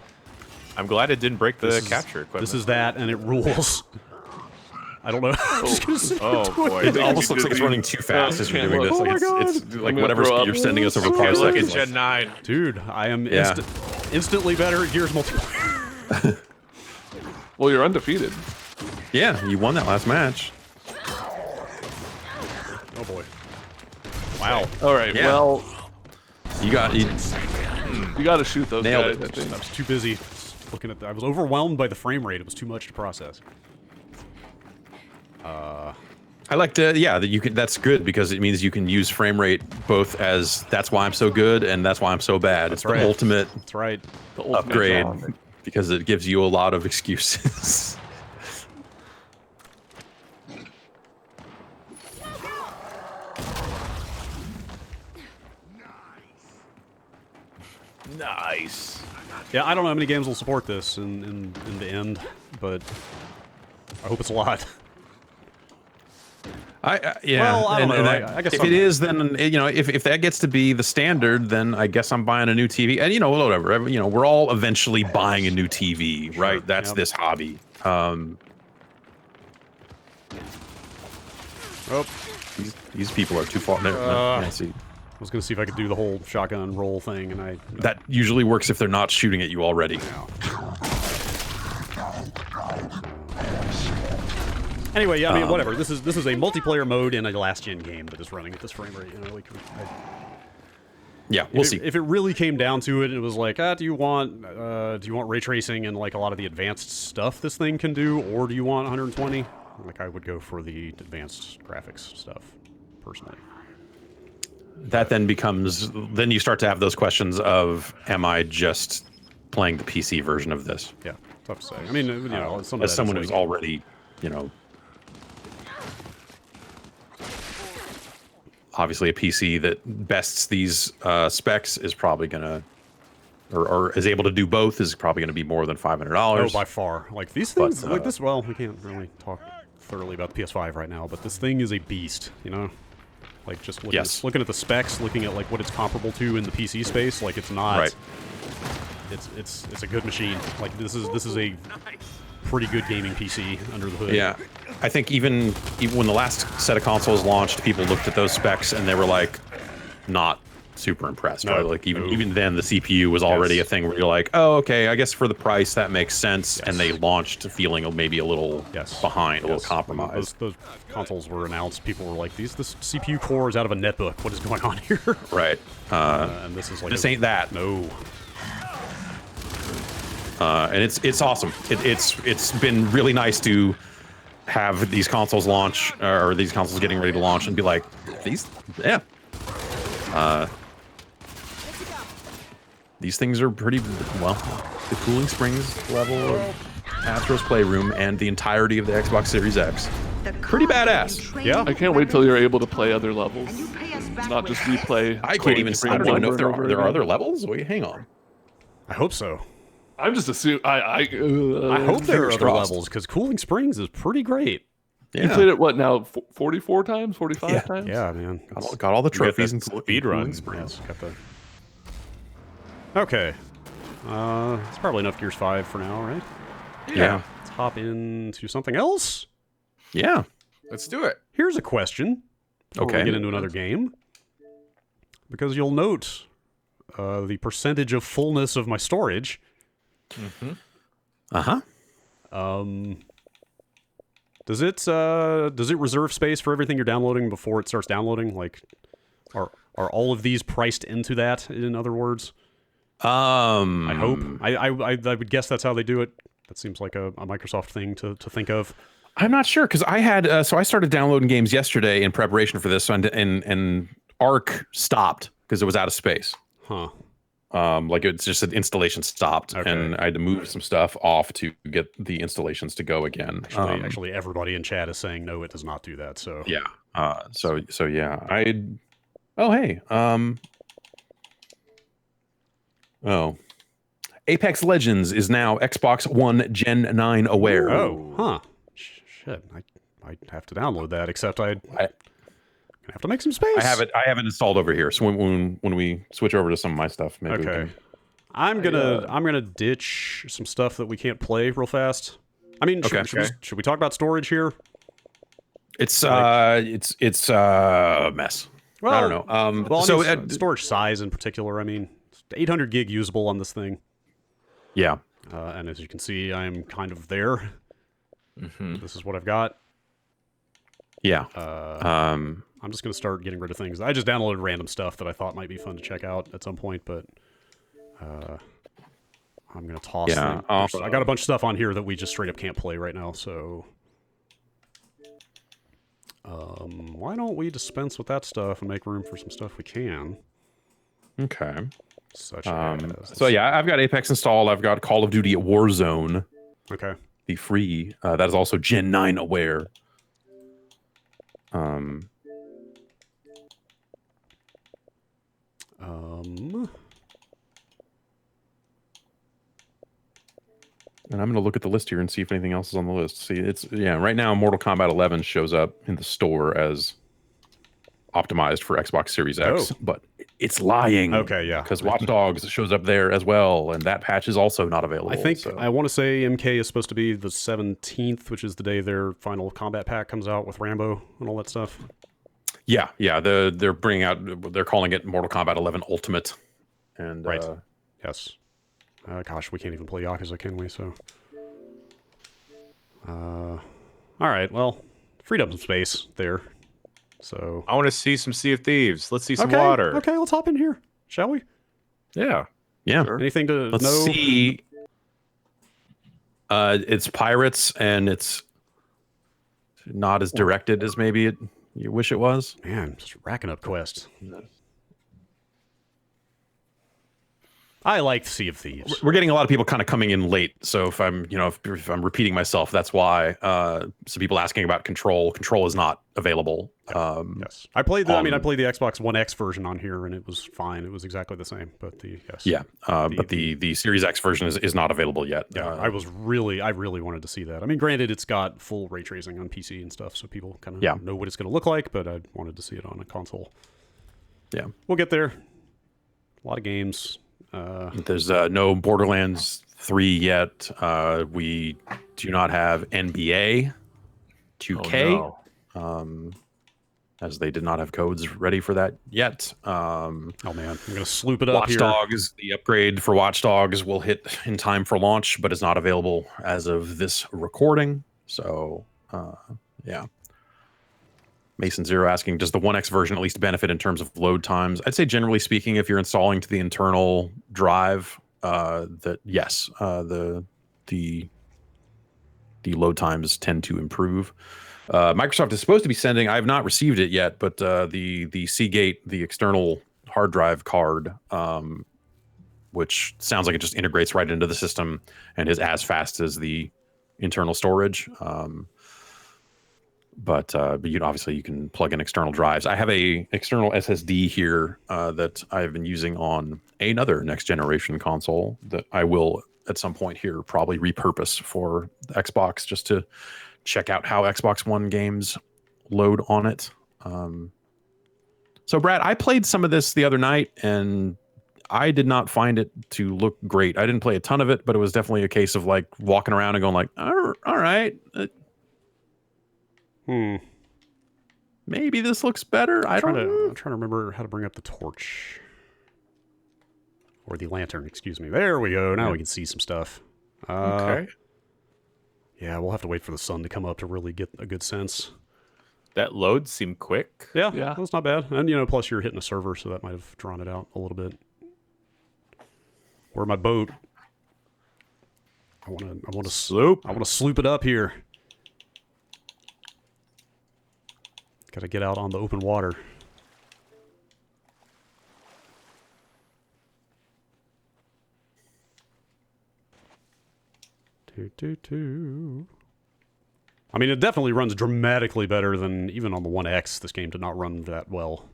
I'm glad it didn't break the capture equipment. This is that, and it rules. I don't know. Oh boy! It almost looks like it's running too fast as you're doing this. Like it's like whatever speed you're sending us over Look parsec. at Gen 9. Dude, I am instantly better at Gears multiplayer. Well, you're undefeated. Yeah, you won that last match. Oh boy! Wow. All right. Yeah. Well, You got you got to shoot those Nailed guys. it. I think. I was too busy looking at. I was overwhelmed by the frame rate. It was too much to process. I like to, that you can. That's good because it means you can use frame rate both as that's why I'm so good and that's why I'm so bad. It's right. the ultimate That's right. The ultimate upgrade challenge. because it gives you a lot of excuses. Nice. Yeah, I don't know how many games will support this in the end, but I hope it's a lot. Well, I don't know. I guess if I'm- it is, then if that gets to be the standard, then I guess I'm buying a new TV. And whatever. We're all eventually buying a new TV, right? That's this hobby. These people are too far. I see. I was gonna see if I could do the whole shotgun roll thing, and That usually works if they're not shooting at you already. Anyway, yeah, I mean, whatever. This is a multiplayer mode in a last-gen game that is running at this frame rate. Yeah, we'll see. If it really came down to it, it was like, do you want ray tracing and like a lot of the advanced stuff this thing can do, or do you want 120? Like, I would go for the advanced graphics stuff, personally. That then becomes, then you start to have those questions of, am I just playing the PC version of this? Yeah, tough to say. I mean, As someone who's already, obviously a PC that bests these specs is probably gonna, or is able to do both, is probably gonna be more than $500. Oh, by far. Like, these things, like this, well, we can't really talk thoroughly about the PS5 right now, but this thing is a beast, Like, just looking at the specs, looking at like what it's comparable to in the PC space, like it's not. Right. It's a good machine. Like, this is a pretty good gaming PC under the hood. Yeah, I think even when the last set of consoles launched, people looked at those specs and they were like, not super impressed. No, right? Like even then, the CPU was already a thing where you're like, oh, okay, I guess for the price that makes sense. And they launched feeling maybe a little behind, a little compromised. Those consoles were announced. People were like, this CPU core is out of a netbook. What is going on here? Right. And this is like this ain't that. No. And it's awesome. It's been really nice to have these consoles launch, or these consoles getting ready to launch, and be like, these things are pretty well. The Cooling Springs level of Astro's Playroom and the entirety of the Xbox Series X pretty badass. Yeah. I can't wait till you're able to play other levels. And you pay us back Not with just replay. I can't even. I don't even know if there are again. other levels. Wait, hang on. I hope so. I'm just assuming. I hope there are fingers other crossed. levels because Cooling Springs is pretty great. You played it what now? 44 times? 45 times? Yeah, man. Got all the trophies and speed run. Yes, got the... Okay. It's probably enough Gears 5 for now, right? Yeah. Let's hop into something else. Yeah. Let's do it. Here's a question. Before we get into another game. Because you'll note the percentage of fullness of my storage. Uh-huh. Does it reserve space for everything you're downloading before it starts downloading? Like, are all of these priced into that? In other words, I hope. I would guess that's how they do it. That seems like a Microsoft thing to think of. I'm not sure because I had so I started downloading games yesterday in preparation for this, and Arc stopped because it was out of space. Huh. Like it's just an installation stopped, and I had to move some stuff off to get the installations to go again. Actually, everybody in chat is saying no, it does not do that. So yeah. So yeah. Oh hey. Oh. Apex Legends is now Xbox One Gen 9 aware. Oh, huh. Shit, I might have to download that. Except I'm gonna have to make some space. I have it installed over here. So when we switch over to some of my stuff, maybe. Okay. We can... I'm gonna ditch some stuff that we can't play real fast. I mean, should we talk about storage here? It's a mess. Well, I don't know. Well, so storage size in particular. I mean, 800 gig usable on this thing. Yeah. And as you can see, I'm kind of there. This is what I've got. Yeah. I'm just going to start getting rid of things. I just downloaded random stuff that I thought might be fun to check out at some point, but I'm going to toss them. I got a bunch of stuff on here that we just straight up can't play right now, so... why don't we dispense with that stuff and make room for some stuff we can? Okay. Such as... So yeah, I've got Apex installed. I've got Call of Duty at Warzone. Okay. The free. That is also Gen 9 aware. And I'm going to look at the list here and see if anything else is on the list. See, right now Mortal Kombat 11 shows up in the store as optimized for Xbox Series X, but it's lying. Okay, yeah. Because Watchdogs shows up there as well, and that patch is also not available. I think, I want to say MK is supposed to be the 17th, which is the day their final combat pack comes out with Rambo and all that stuff. Yeah. They're bringing out, they're calling it Mortal Kombat 11 Ultimate. And right. Yes. Gosh, we can't even play Yakuza, can we? So, all right. Well, freed up some space there. So I want to see some Sea of Thieves. Let's see some water. Okay, let's hop in here, shall we? Yeah. Sure. Anything to Let's know? see. It's pirates, and it's not as directed as maybe you wish it was. Man, just racking up quests. I like Sea of Thieves. We're getting a lot of people kind of coming in late, so if I'm repeating myself, that's why. Some people asking about Control. Control is not available. Yes, I played the. I played the Xbox One X version on here, and it was fine. It was exactly the same. But but the Series X version is not available yet. Yeah, I really wanted to see that. I mean, granted, it's got full ray tracing on PC and stuff, so people kind of know what it's going to look like. But I wanted to see it on a console. Yeah, we'll get there. A lot of games. There's no Borderlands 3 yet. We do not have NBA 2K, as they did not have codes ready for that yet. Oh man, I'm gonna sloop it up. Watchdogs, the upgrade for Watchdogs will hit in time for launch, but it's not available as of this recording. So, yeah. Mason Zero asking, does the 1X version at least benefit in terms of load times? I'd say generally speaking, if you're installing to the internal drive, that yes, the load times tend to improve. Microsoft is supposed to be sending, I have not received it yet, but the Seagate, the external hard drive card, which sounds like it just integrates right into the system and is as fast as the internal storage. but obviously you can plug in external drives. I have a external SSD here that I've been using on another next generation console that I will at some point here probably repurpose for the Xbox just to check out how Xbox One games load on it. So Brad, I played some of this the other night and I did not find it to look great. I didn't play a ton of it, but it was definitely a case of like walking around and going like, all right. Maybe this looks better. I'm trying to remember how to bring up the torch. Or the lantern, excuse me. There we go. Now we can see some stuff. Okay. Yeah, we'll have to wait for the sun to come up to really get a good sense. That load seemed quick. Yeah, that's not bad. And, plus you're hitting a server, so that might have drawn it out a little bit. Where my boat? I want to sloop. I want to sloop it up here. Got to get out on the open water. I mean, it definitely runs dramatically better than even on the One X. This game did not run that well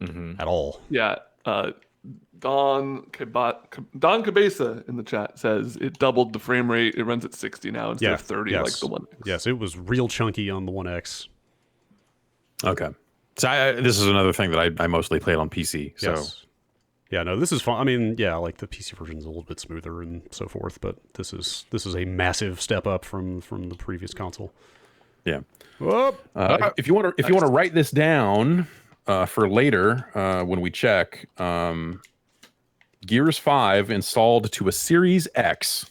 at all. Yeah. Don Cabeza in the chat says it doubled the frame rate. It runs at 60 now instead of 30 like the One X. Yes, it was real chunky on the One X. Okay. So this is another thing that I mostly played on PC. So. Yes. Yeah, no, this is fun. I mean, yeah, like the PC version is a little bit smoother and so forth, but this is a massive step up from the previous console. Yeah. If you want to write this down for later when we check, Gears 5 installed to a Series X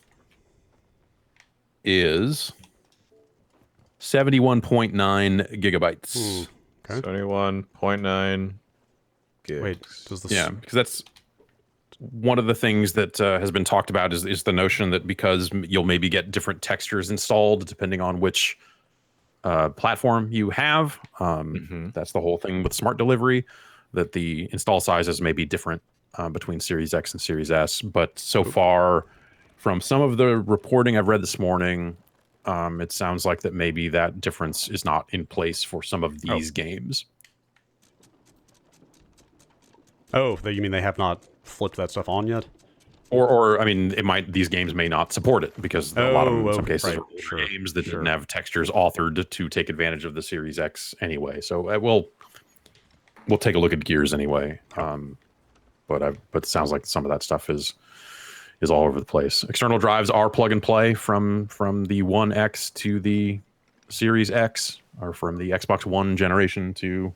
is 71.9 gigabytes. Okay. 71.9 gigs. Wait, does this... Yeah, because that's one of the things that has been talked about is the notion that because you'll maybe get different textures installed depending on which platform you have. That's the whole thing with smart delivery, that the install sizes may be different between Series X and Series S. But so far, from some of the reporting I've read this morning, it sounds like that maybe that difference is not in place for some of these games. Oh, you mean they have not flipped that stuff on yet? Or I mean, these games may not support it because a lot of them, in some cases, right. are games that didn't have textures authored to take advantage of the Series X anyway. So we'll take a look at Gears anyway. But it sounds like some of that stuff is all over the place. External drives are plug and play from the One X to the Series X, or from the Xbox One generation to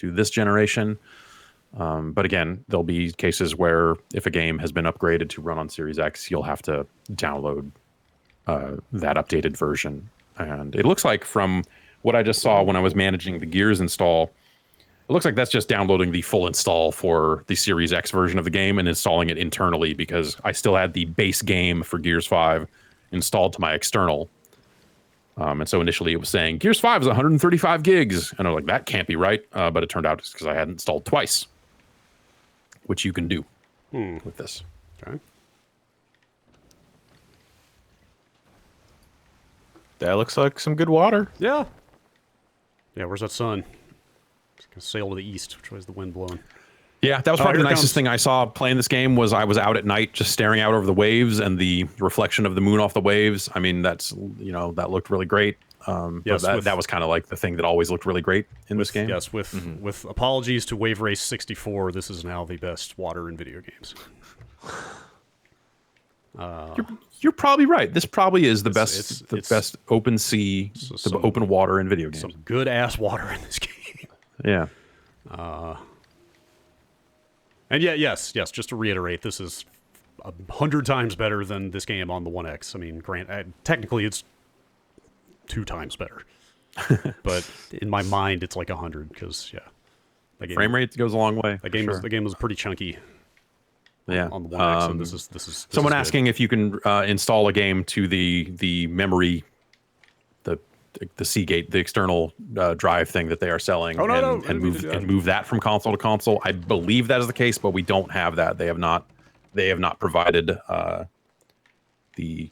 this generation. But again, there'll be cases where if a game has been upgraded to run on Series X, you'll have to download that updated version. And it looks like from what I just saw when I was managing the Gears install, it looks like that's just downloading the full install for the Series X version of the game and installing it internally, because I still had the base game for Gears 5 installed to my external. And so initially it was saying Gears 5 is 135 gigs. And I was like, that can't be right. But it turned out it's because I had installed twice, which you can do with this. Okay. That looks like some good water. Yeah. Yeah, where's that sun? It's going to sail to the east, which way is the wind blowing? Yeah, that was probably the nicest thing I saw playing this game. Was I was out at night just staring out over the waves and the reflection of the moon off the waves. I mean, that looked really great. Yes, that was kind of like the thing that always looked really great in this game. Yes, with apologies to Wave Race 64, this is now the best water in video games. You're probably right. This probably is the best open sea, open water in video games. Some good ass water in this game. Yeah. And yes, just to reiterate, this is 100 times better than this game on the One X. I mean, technically it's 2 times better, but in my mind it's like 100 because frame rate goes a long way. The game was pretty chunky. Yeah, on the One X, and this is someone asking if you can install a game to the memory, the Seagate, the external drive thing that they are selling, and move that from console to console. I believe that is the case, but we don't have that. They have not provided the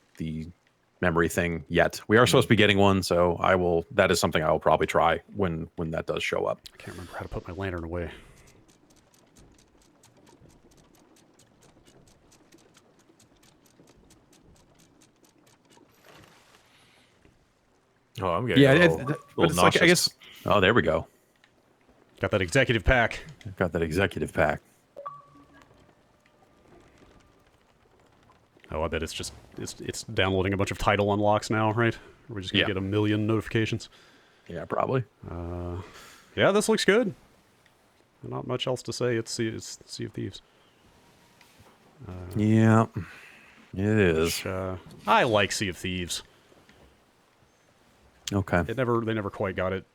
memory thing yet. We are supposed to be getting one, so I will. That is something I will probably try when that does show up. I can't remember how to put my lantern away. Oh, I'm getting Yeah, a little, but little it's like, I nauseous. guess. Oh, there we go. Got that executive pack. Got that executive pack. Oh, I bet it's just it's downloading a bunch of title unlocks now, right? We're just gonna get a million notifications. Yeah, probably. Yeah, this looks good. Not much else to say. It's Sea of Thieves. Yeah, it is. Which, I like Sea of Thieves. Okay. They never quite got it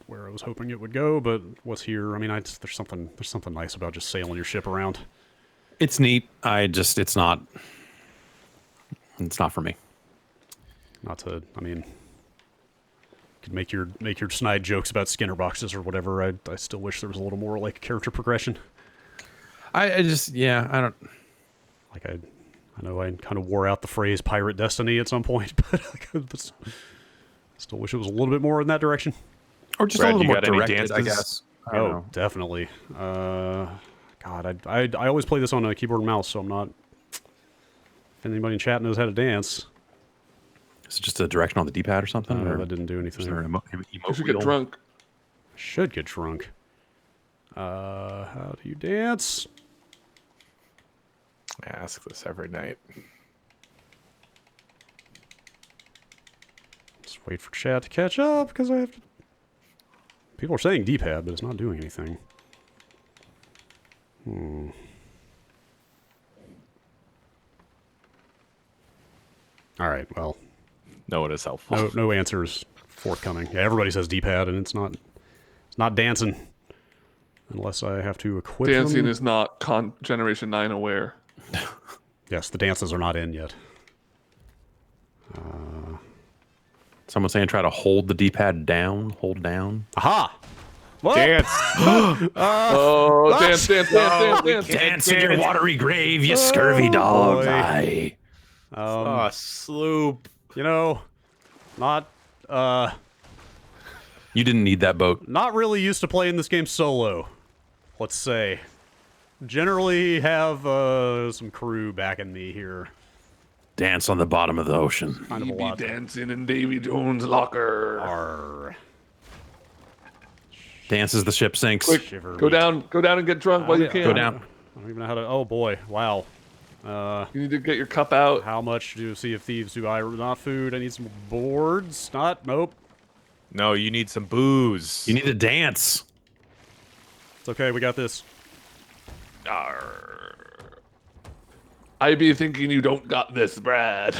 where I was hoping it would go, but what's here? I mean, there's something nice about just sailing your ship around. It's neat. It's not for me. Not to, I mean, could make your snide jokes about Skinner boxes or whatever. I still wish there was a little more like character progression. I don't. Like I know I kind of wore out the phrase pirate destiny at some point, but I still wish it was a little bit more in that direction. Or just Brad, a little you more got any directed, I dances? guess. I don't know. Definitely. God, I always play this on a keyboard and mouse, so I'm not. If anybody in chat knows how to dance, Is it just a direction on the D-pad or something? Or that didn't do anything. is there an You should get drunk. Should get drunk. How do you dance? I ask this every night. Just wait for chat to catch up because I have to. People are saying D-pad, but it's not doing anything. All right, well. No one is helpful. No answers forthcoming. Yeah, everybody says D-pad, and it's not dancing. Unless I have to equip Dancing them. is not Generation 9 aware. Yes, the dances are not in yet. Someone saying try to hold the D-pad down. Hold down. Aha! What? Dance. Oh, dance. Dance in your watery grave, you scurvy dog. boy. Aye. Oh, sloop. You know, not You didn't need that boat. not really used to playing this game solo. Let's say. Generally have some crew backing me here. Dance on the bottom of the ocean. Kind of a He be lot. dancing in Davy Jones' locker. Arr. Dance as the ship sinks. Quick, Shiver go me. down and get drunk while you can. Go down. I don't even know how to. Oh boy! Wow. You need to get your cup out. How much do Sea of Thieves do I? Not food. I need some boards. Not. Nope. No, you need some booze. You need to dance. It's okay. We got this. I be thinking you don't got this, Brad.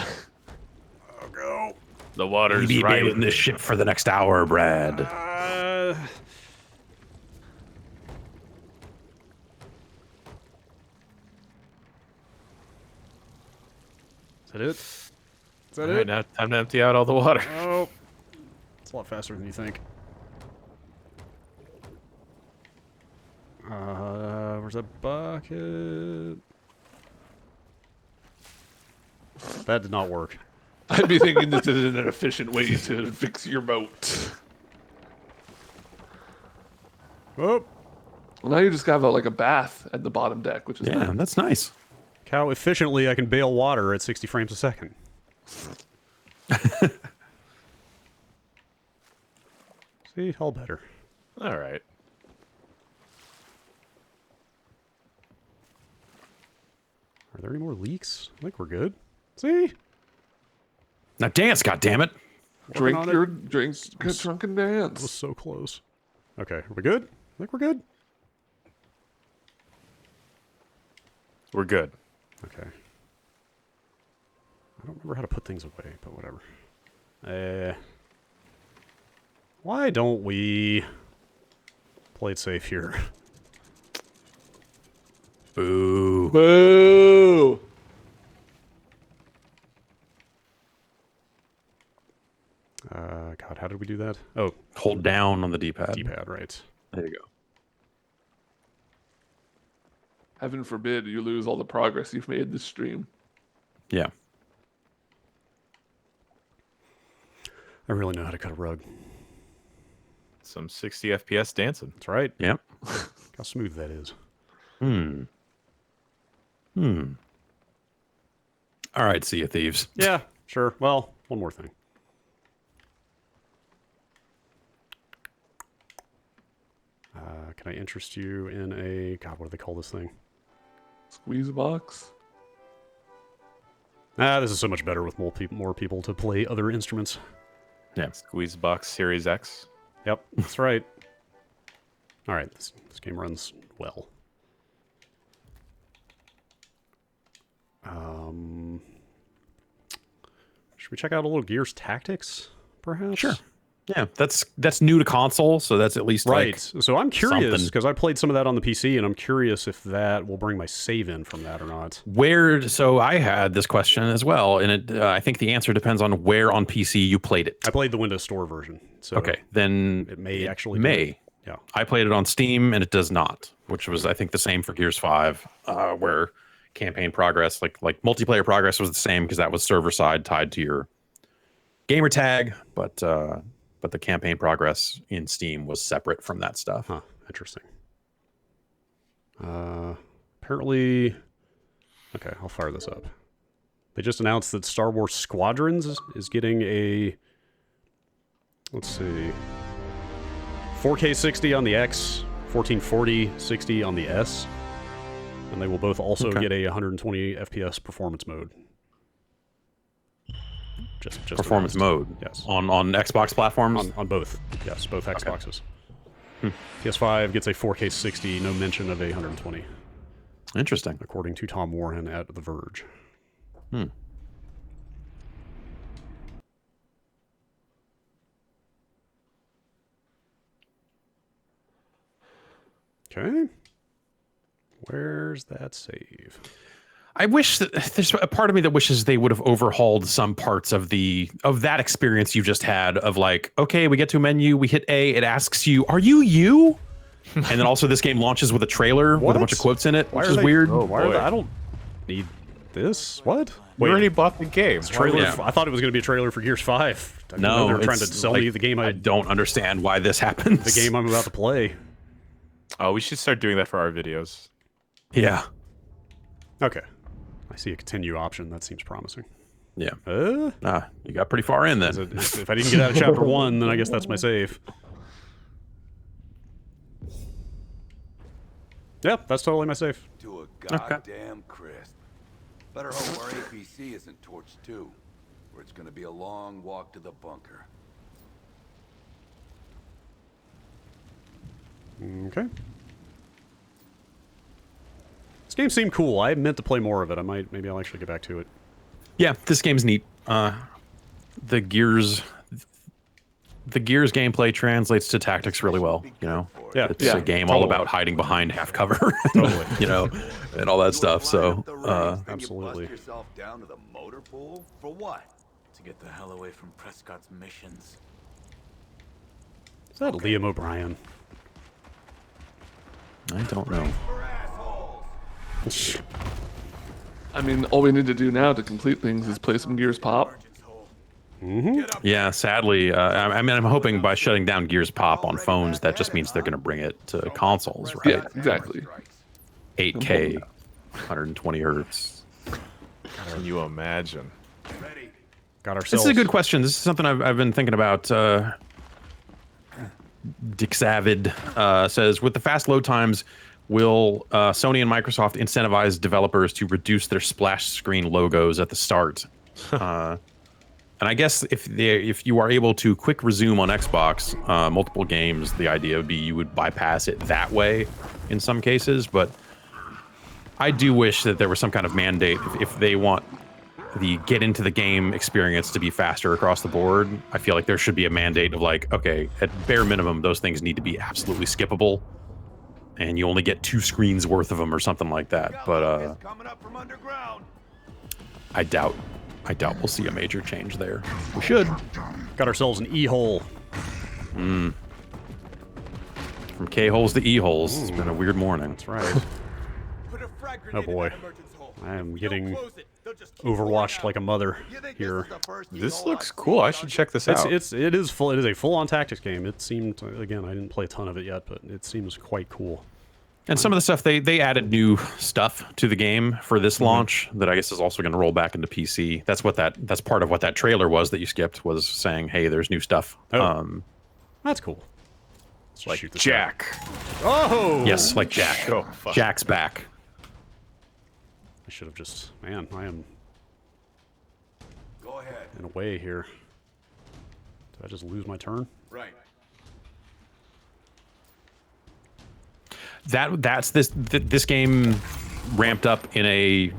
Oh go. The You water's be right. in this ship for the next hour, Brad. Is that it? Is that All right, it? now time to empty out all the water. Oh. It's a lot faster than you think. Where's that bucket? That did not work. I'd be thinking this is an efficient way to fix your boat. Oh. Well, now you just have like a bath at the bottom deck, which is Yeah, nice. that's nice. Look how efficiently I can bail water at 60 frames a second. See, all better. All right. Are there any more leaks? I think we're good. See? Now dance, goddammit. Drink on it. your drinks, get drunk and That was dance. so close. Okay, are we good? I think we're good. We're good. Okay. I don't remember how to put things away, but whatever. Why don't we play it safe here? Boo. Boo! God, how did we do that? Oh, Hold down on the D-pad. D-pad, right. There you go. Heaven forbid you lose all the progress you've made this stream. Yeah. I really know how to cut a rug. Some 60 FPS dancing. That's right. Yep. How smooth that is. All right, see you, Thieves. Yeah, sure. Well, one more thing. Can I interest you in a... God, what do they call this thing? Squeeze box. This is so much better with more people to play other instruments. Yeah. Squeezebox Series X. Yep, that's right. All right, this game runs well. Should we check out a little Gears Tactics, perhaps? Sure. Yeah, that's new to console, so that's at least right. Like so I'm curious something. because I played some of that on the PC, and I'm curious if that will bring my save in from that or not. So I had this question as well, and I think the answer depends on where on PC you played it. I played the Windows Store version. So okay, then it may actually may. Yeah, I played it on Steam, and it does not, which was I think the same for Gears 5, where campaign progress, like multiplayer progress, was the same because that was server side tied to your gamer tag, but the campaign progress in Steam was separate from that stuff. Huh, interesting. Apparently, okay, I'll fire this up. They just announced that Star Wars Squadrons is getting a, let's see, 4K 60 on the X, 1440 60 on the S, and they will both also get a 120 FPS performance mode. Just performance mode. Yes. On Xbox platforms? On both. Yes, both Xboxes. PS5 gets a 4K 60, no mention of a 120. Interesting. According to Tom Warren at The Verge. Okay. Where's that save? I wish that there's a part of me that wishes they would have overhauled some parts of that experience you just had of like, okay, we get to a menu, we hit A, it asks you, are you? And then also this game launches with a trailer with a bunch of quotes in it, which is weird. Oh, I don't need this. What? We already bought the game. Trailer. I thought it was going to be a trailer for Gears 5. No, they're trying to sell me the game. I don't understand why this happens. The game I'm about to play. Oh, we should start doing that for our videos. Yeah. Okay. I see a continue option. That seems promising. Yeah. You got pretty far in then. If I didn't get out of chapter 1, then I guess that's my save. Yep, that's totally my save. To a goddamn crisp. Better hope our APC isn't torched too, or it's gonna be a long walk to the bunker. Okay. This game seemed cool. I meant to play more of it. Maybe I'll actually get back to it. Yeah, this game's neat. The Gears gameplay translates to tactics really well, you know? Yeah. It's a game all about hiding behind half cover, Totally. you know, and all that stuff. So, absolutely. You bust yourself down to the motor pool for what? To get the hell away from Prescott's missions. Is that Liam O'Brien? I don't know. I mean, all we need to do now to complete things is play some Gears Pop. Yeah, sadly, I mean, I'm hoping by shutting down Gears Pop on phones, that just means they're going to bring it to consoles, right? Yeah, exactly. 8K, 120 hertz. Can you imagine? Got ourselves. This is a good question. This is something I've been thinking about. Dixavid says, with the fast load times, will Sony and Microsoft incentivize developers to reduce their splash screen logos at the start? And I guess if you are able to quick resume on Xbox multiple games, the idea would be you would bypass it that way in some cases. But I do wish that there was some kind of mandate if they want the get into the game experience to be faster across the board. I feel like there should be a mandate of like, okay, at bare minimum, those things need to be absolutely skippable, and you only get 2 screens worth of them or something like that. But I doubt we'll see a major change there. We should. Got ourselves an E-hole. From K-holes to E-holes. It's been a weird morning. That's right. Oh boy. I am getting overwatched like a mother here. This looks cool. I should check this out. It is a full-on tactics game. It seemed, again, I didn't play a ton of it yet, but it seems quite cool. And some of the stuff, they added new stuff to the game for this launch that I guess is also going to roll back into PC. That's part of what that trailer was that you skipped, was saying, hey, there's new stuff. Oh. That's cool. Let's like shoot this Jack. guy. Oh! Yes, like Jack. Oh, fuck. Jack's back. I should have just... Man, I am Go ahead. in a way here. Did I just lose my turn? Right. That's this game ramped up in a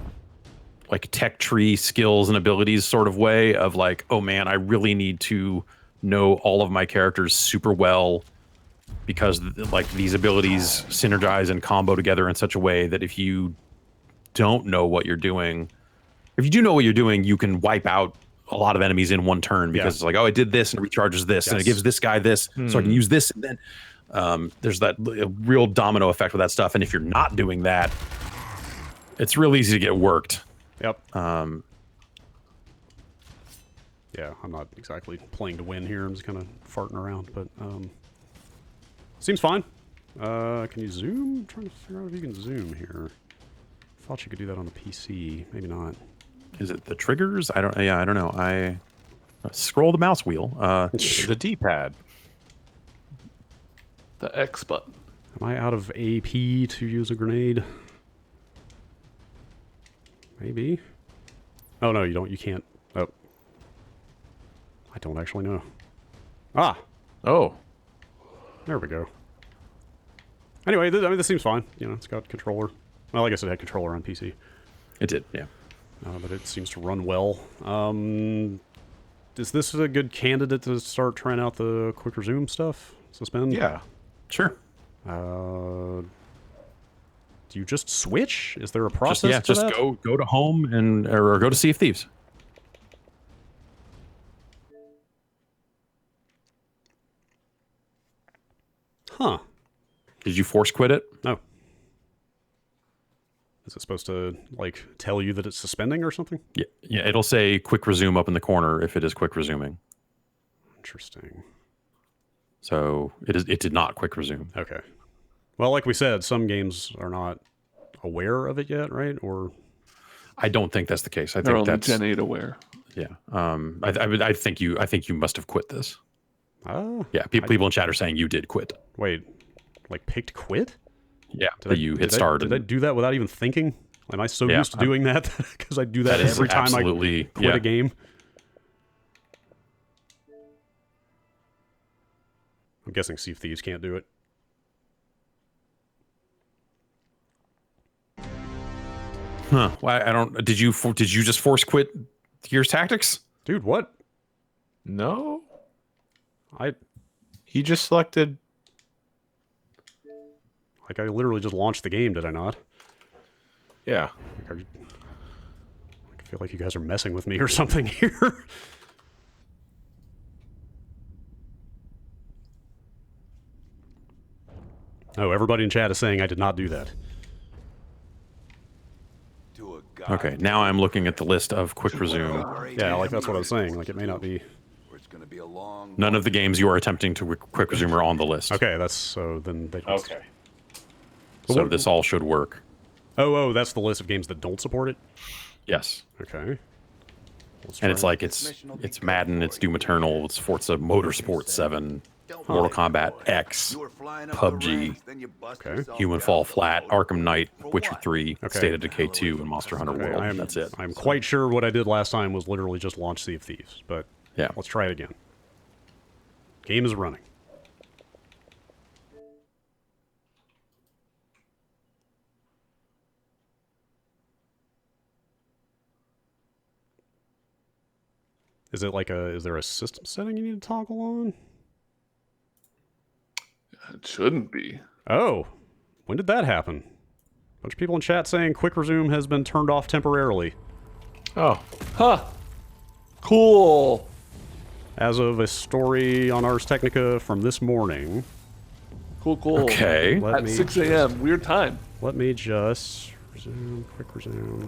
like tech tree skills and abilities sort of way of like, oh man, I really need to know all of my characters super well because like these abilities synergize and combo together in such a way that if you don't know what you're doing, if you do know what you're doing, you can wipe out a lot of enemies in one turn because it's like, oh, I did this and it recharges this and it gives this guy this, so I can use this and then. There's that real domino effect with that stuff, and if you're not doing that, it's real easy to get worked. Yep. Yeah, I'm not exactly playing to win here. I'm just kind of farting around, but seems fine. Can you zoom? I'm trying to figure out if you can zoom here. Thought you could do that on the PC. Maybe not. Is it the triggers? I don't know. I scroll the mouse wheel. The D-pad. The X button. Am I out of AP to use a grenade? Maybe. Oh no, you don't. You can't. Oh. I don't actually know. Ah. Oh. There we go. Anyway, I mean, this seems fine. You know, it's got controller. Well, I guess it had controller on PC. It did, yeah. But it seems to run well. Is this a good candidate to start trying out the quick resume stuff? Suspend? Yeah. Sure. Do you just switch? Is there a process? Just go to home or go to Sea of Thieves. Huh. Did you force quit it? No. Is it supposed to like tell you that it's suspending or something? Yeah. It'll say quick resume up in the corner if it is quick resuming. Interesting. So it did not quick resume. Okay. Well, like we said, some games are not aware of it yet, right? Or I don't think that's the case. I They're think only that's Gen 8 aware. Yeah. I think you must have quit this. Ah. Yeah. People in chat are saying you did quit. Wait, like picked quit? Yeah. You hit start. Did I do that without even thinking? Am I so used to doing that because I do that every time I quit a game? I'm guessing Sea of Thieves can't do it. Huh. Well, I don't. Did you just force quit Gears Tactics? Dude, what? No. He just selected. Like, I literally just launched the game, did I not? Yeah. Like, I feel like you guys are messing with me or something here. Oh, everybody in chat is saying I did not do that. Okay, now I'm looking at the list of quick resume. Yeah, like that's what I was saying. Like, it may not be. None of the games you are attempting to quick resume are on the list. Okay, that's so then they don't. Okay. So this all should work. Oh, that's the list of games that don't support it? Yes. Okay. And it's like it's Madden, it's Doom Eternal, it's Forza Motorsport 7, Mortal Kombat X, PUBG, Human Fall Flat, Arkham Knight, Witcher 3, State of Decay 2, and Monster Hunter World. That's it. I'm quite sure what I did last time was literally just launch Sea of Thieves, but yeah, let's try it again. Game is running. Is it like is there a system setting you need to toggle on? It shouldn't be. Oh, when did that happen? A bunch of people in chat saying quick resume has been turned off temporarily. Oh. Huh. Cool. As of a story on Ars Technica from this morning. Cool. Okay. At 6 a.m. Weird time. Let me just Resume, quick resume.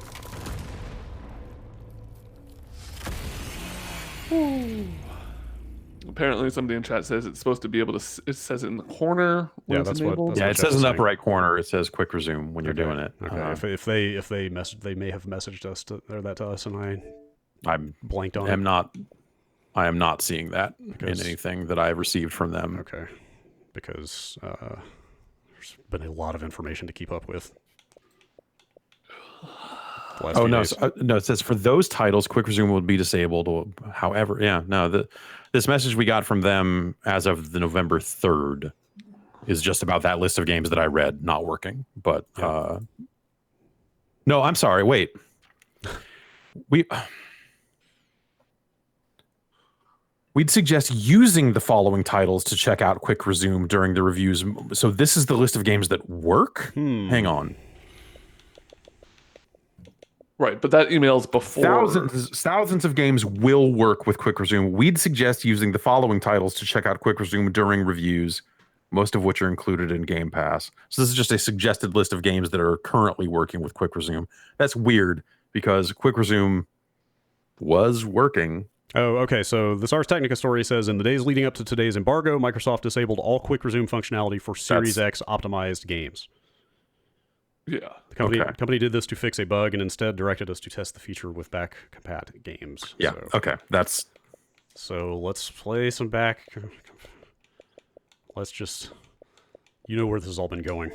Apparently, somebody in chat says it's supposed to be able to. It says it in the corner when it's enabled. Yeah, it Jeff says in is the saying. upper right corner. It says quick resume when you're doing it. Okay. If they may have messaged us or that to us, and I'm blanked on. I am not seeing that in anything that I've received from them. Okay, because there's been a lot of information to keep up with. Oh no, no! It says for those titles, quick resume will be disabled. However, yeah, no. This message we got from them as of the November 3rd is just about that list of games that I read not working. But no, I'm sorry. Wait, we'd suggest using the following titles to check out quick resume during the reviews. So this is the list of games that work. Hang on. Right, but that email's before. Thousands of games will work with quick resume. We'd suggest using the following titles to check out quick resume during reviews, most of which are included in Game Pass. So this is just a suggested list of games that are currently working with quick resume. That's weird because quick resume was working. Oh, okay. So the Ars Technica story says, in the days leading up to today's embargo, Microsoft disabled all quick resume functionality for Series X optimized games. Yeah. The company did this to fix a bug and instead directed us to test the feature with back compat games. Yeah. So, okay. So let's play some back. Let's just, where this has all been going.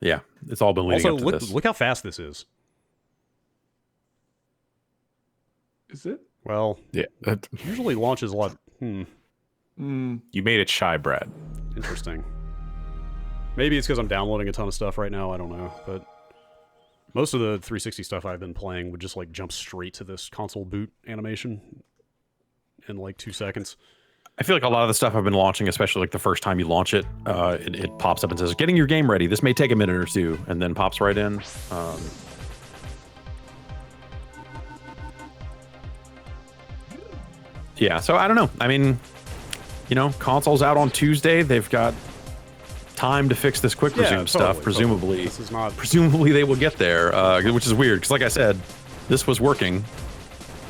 Yeah, it's all been leading up to this. Look how fast this is. Is it? Well, yeah. Usually launches a lot. You made it shy, Brad. Interesting. Maybe it's because I'm downloading a ton of stuff right now. I don't know, but most of the 360 stuff I've been playing would just like jump straight to this console boot animation in like 2 seconds. I feel like a lot of the stuff I've been launching, especially like the first time you launch it, it pops up and says, "Getting your game ready. This may take a minute or two," and then pops right in. Yeah, so I don't know. I mean, console's out on Tuesday. They've got time to fix this quick resume stuff. Presumably, this is not. Presumably, they will get there, which is weird because, like I said, this was working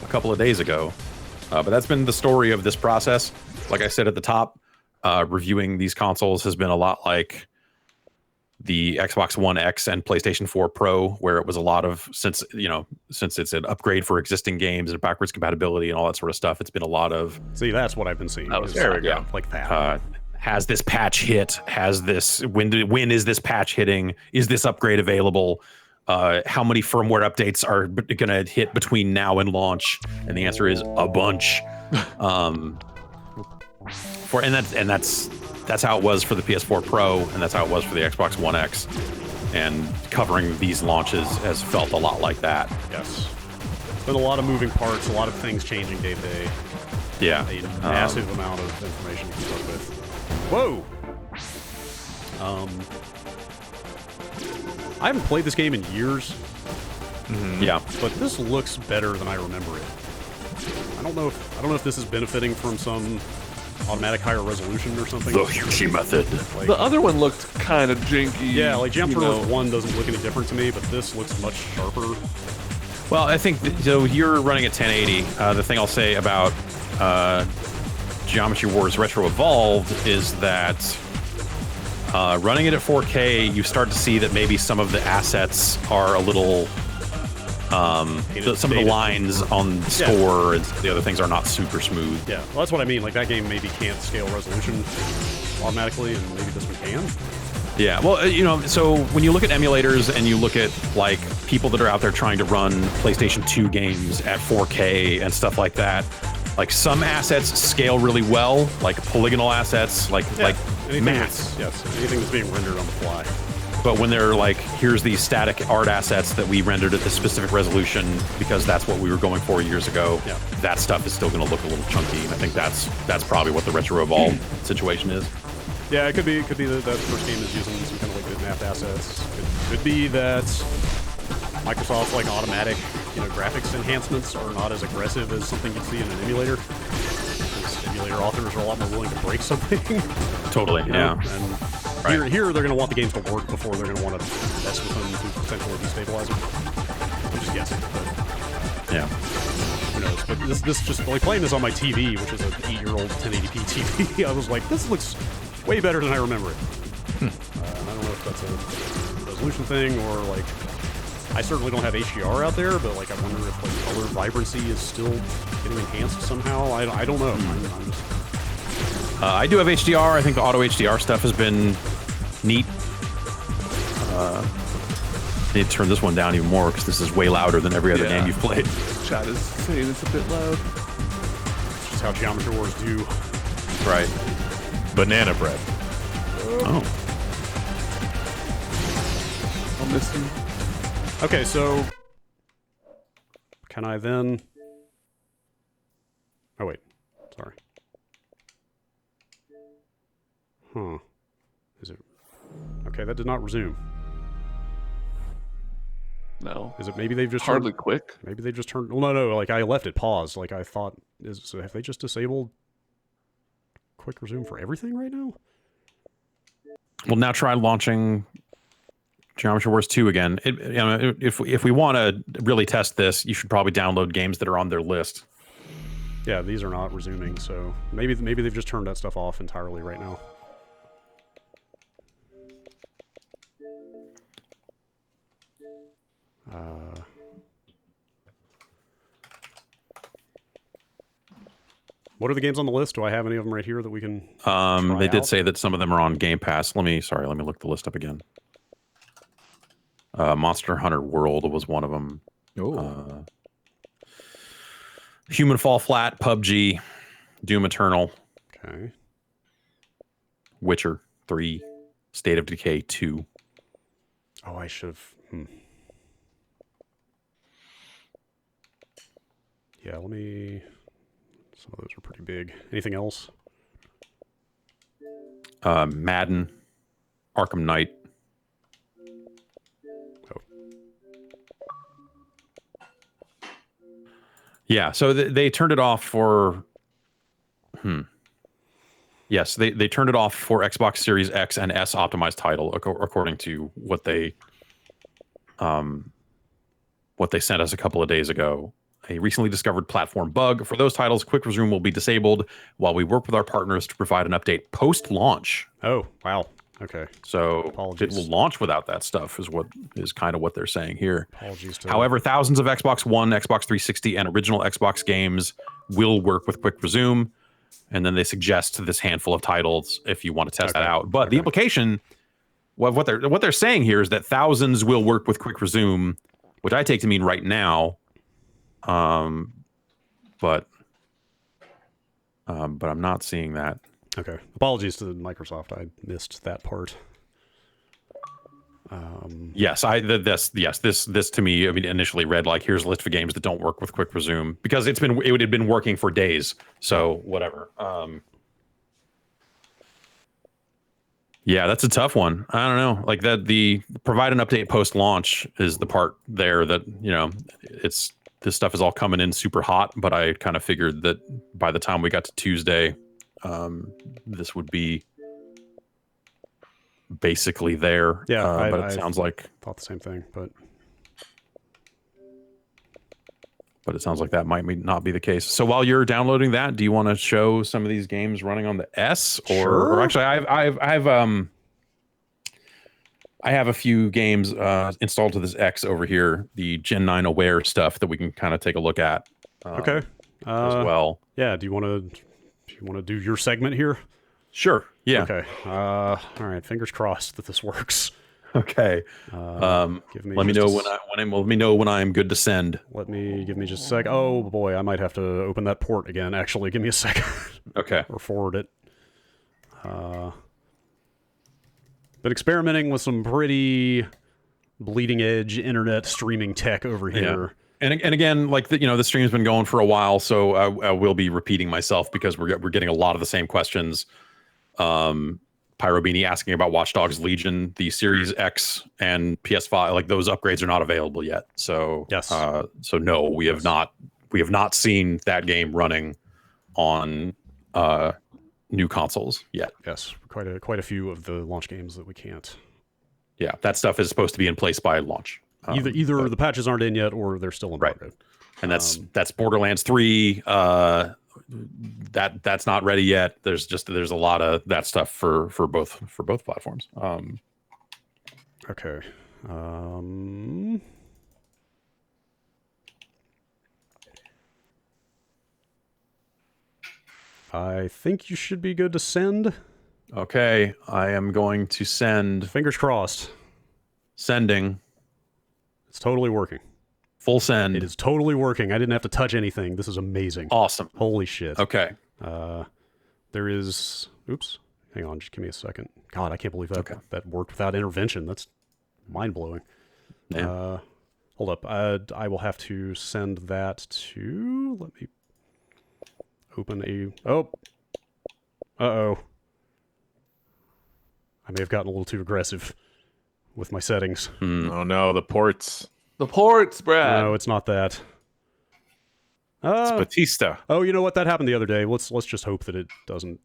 a couple of days ago. But that's been the story of this process. Like I said at the top, reviewing these consoles has been a lot like the Xbox One X and PlayStation 4 Pro, where it was a lot of, since it's an upgrade for existing games and backwards compatibility and all that sort of stuff, it's been a lot of... See, that's what I've been seeing. There we go. Yeah, like that. Has this patch hit? Has this... When is this patch hitting? Is this upgrade available? How many firmware updates are going to hit between now and launch? And the answer is a bunch. That's how it was for the PS4 Pro, and that's how it was for the Xbox One X. And covering these launches has felt a lot like that. Yes. Been a lot of moving parts, a lot of things changing day to day. Yeah. A massive amount of information to keep up with. Whoa! I haven't played this game in years. Yeah. But this looks better than I remember it. I don't know if this is benefiting from some automatic higher resolution or something. The Hyuchi method. Like, the other one looked kind of janky. Yeah, like Jam Turtles 1 doesn't look any different to me, but this looks much sharper. Well, I think, so you're running at 1080. The thing I'll say about Geometry Wars Retro Evolved is that running it at 4K, you start to see that maybe some of the assets are a little... some of the lines on the score and the other things are not super smooth. Yeah, well, that's what I mean. Like, that game maybe can't scale resolution automatically, and maybe this one can. Yeah, well, so when you look at emulators and you look at, like, people that are out there trying to run PlayStation 2 games at 4K and stuff like that, like, some assets scale really well, like polygonal assets, like maths. Yes, anything that's being rendered on the fly. But when they're like, here's these static art assets that we rendered at this specific resolution because that's what we were going for years ago, that stuff is still going to look a little chunky. And I think that's probably what the Retro Evolved situation is. Yeah, it could be that the first game is using some kind of like good math assets. Could be that Microsoft's like automatic, graphics enhancements are not as aggressive as something you'd see in an emulator. Because emulator authors are a lot more willing to break something. Totally, yeah. And Here they're going to want the games to work before they're going to want to mess with them to potentially destabilize them. I'm just guessing. But, yeah. Who knows? But this just like playing this on my TV, which is an 8-year-old 1080p TV. I was like, this looks way better than I remember it. I don't know if that's a resolution thing or like. I certainly don't have HDR out there, but like I wonder if like color vibrancy is still getting enhanced somehow. I don't know. I'm just... I do have HDR. I think the auto HDR stuff has been neat. Need to turn this one down even more because this is way louder than every other game you've played. Chat is saying it's a bit loud. It's just how Geometry Wars do. Right. Banana bread. Oh. I'll miss you. Okay, so can I then... Oh, wait. Sorry. Huh. Is it... Okay, that did not resume. No. Is it maybe they've just... Hardly quick. Maybe they just turned... Well, no, like I left it paused. Like I thought... So have they just disabled quick resume for everything right now? Well, now try launching... Geometry Wars 2 again. If we want to really test this, you should probably download games that are on their list. Yeah, these are not resuming, so maybe they've just turned that stuff off entirely right now. What are the games on the list? Do I have any of them right here that we can try They did out? say that some of them are on Game Pass. Let me look the list up again. Monster Hunter World was one of them. Oh. Human Fall Flat, PUBG, Doom Eternal, Okay. Witcher 3, State of Decay 2. Oh, I should have... Yeah, let me... Some of those are pretty big. Anything else? Madden, Arkham Knight. Oh. Yeah, so they turned it off for... Yes, they turned it off for Xbox Series X and S optimized title, according to what they sent us a couple of days ago. A recently discovered platform bug. For those titles, Quick Resume will be disabled while we work with our partners to provide an update post-launch. Oh, wow. Okay. So Apologies. it will launch without that stuff is kind of what they're saying here. Apologies to... However, thousands of Xbox One, Xbox 360, and original Xbox games will work with Quick Resume. And then they suggest this handful of titles if you want to test that out. But the implication, what they're saying here is that thousands will work with Quick Resume, which I take to mean right now. But I'm not seeing that. Okay. Apologies to Microsoft. I missed that part. Yes, this to me, I mean, initially read like, here's a list of games that don't work with Quick Resume because it had been working for days. So whatever. Yeah, that's a tough one. I don't know. Like that, the provide an update post launch is the part there that, this stuff is all coming in super hot, but I kind of figured that by the time we got to Tuesday, this would be basically there. Yeah, but it sounds like thought the same thing, but it sounds like that might not be the case. So while you're downloading that, do you want to show some of these games running on the S, or actually, I have a few games installed to this X over here, the Gen 9 Aware stuff that we can kind of take a look at. Okay. As well. Yeah. Do you want to do your segment here? Sure. Yeah. Okay. All right. Fingers crossed that this works. Okay. Let me know when I'm good to send. Give me just a sec. Oh boy, I might have to open that port again. Actually, give me a second. Okay. Or forward it. Been experimenting with some pretty bleeding edge internet streaming tech over here. Yeah. And again, like the stream's been going for a while, so I will be repeating myself because we're getting a lot of the same questions. Pyrobini asking about Watchdogs Legion, the Series X and PS5, like those upgrades are not available yet. So yes. So no, we have not seen that game running on new consoles yet. Yes, quite a few of the launch games that we can't. Yeah, that stuff is supposed to be in place by launch. Either the patches aren't in yet, or they're still embargoed. Right. And that's Borderlands 3. That's not ready yet. There's a lot of that stuff for both platforms. Okay. I think you should be good to send. Okay, I am going to send. Fingers crossed. Sending. It's totally working. Full send. It is totally working. I didn't have to touch anything. This is amazing. Awesome. Holy shit. Okay. There is... Oops. Hang on. Just give me a second. God, I can't believe that worked without intervention. That's mind-blowing. Yeah. Hold up. I will have to send that to... Let me open a... Oh. Uh-oh. I may have gotten a little too aggressive with my settings. Oh no, the ports. The ports, Brad. No, it's not that. It's Batista. Oh, you know what? That happened the other day. Let's just hope that it doesn't.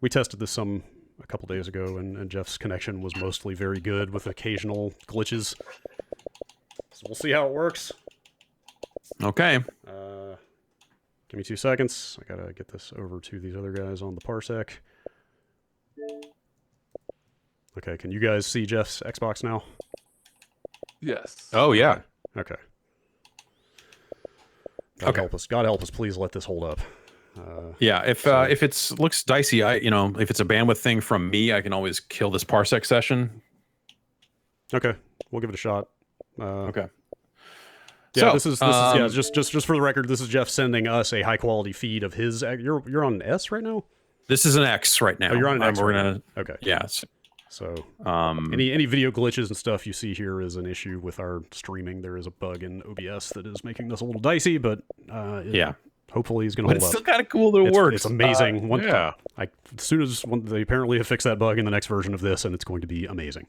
We tested this a couple days ago, and Jeff's connection was mostly very good with occasional glitches. So we'll see how it works. Okay. Give me 2 seconds. I gotta get this over to these other guys on the parsec. Okay, can you guys see Jeff's Xbox now? Yes. Oh yeah. Okay. God help us. God help us. Please let this hold up. Yeah, if it looks dicey, if it's a bandwidth thing from me, I can always kill this parsec session. Okay, we'll give it a shot. Okay. Yeah, So, this is just for the record. This is Jeff sending us a high quality feed of his. You're on S right now. This is an X right now. Oh, you're on an X. We're right gonna. now. Okay. Yes. So any video glitches and stuff you see here is an issue with our streaming. There is a bug in OBS that is making this a little dicey, but Yeah. Hopefully, he's going to But hold it's up. still kind of cool that it works. It's amazing. Yeah. As soon as they apparently have fixed that bug in the next version of this, and it's going to be amazing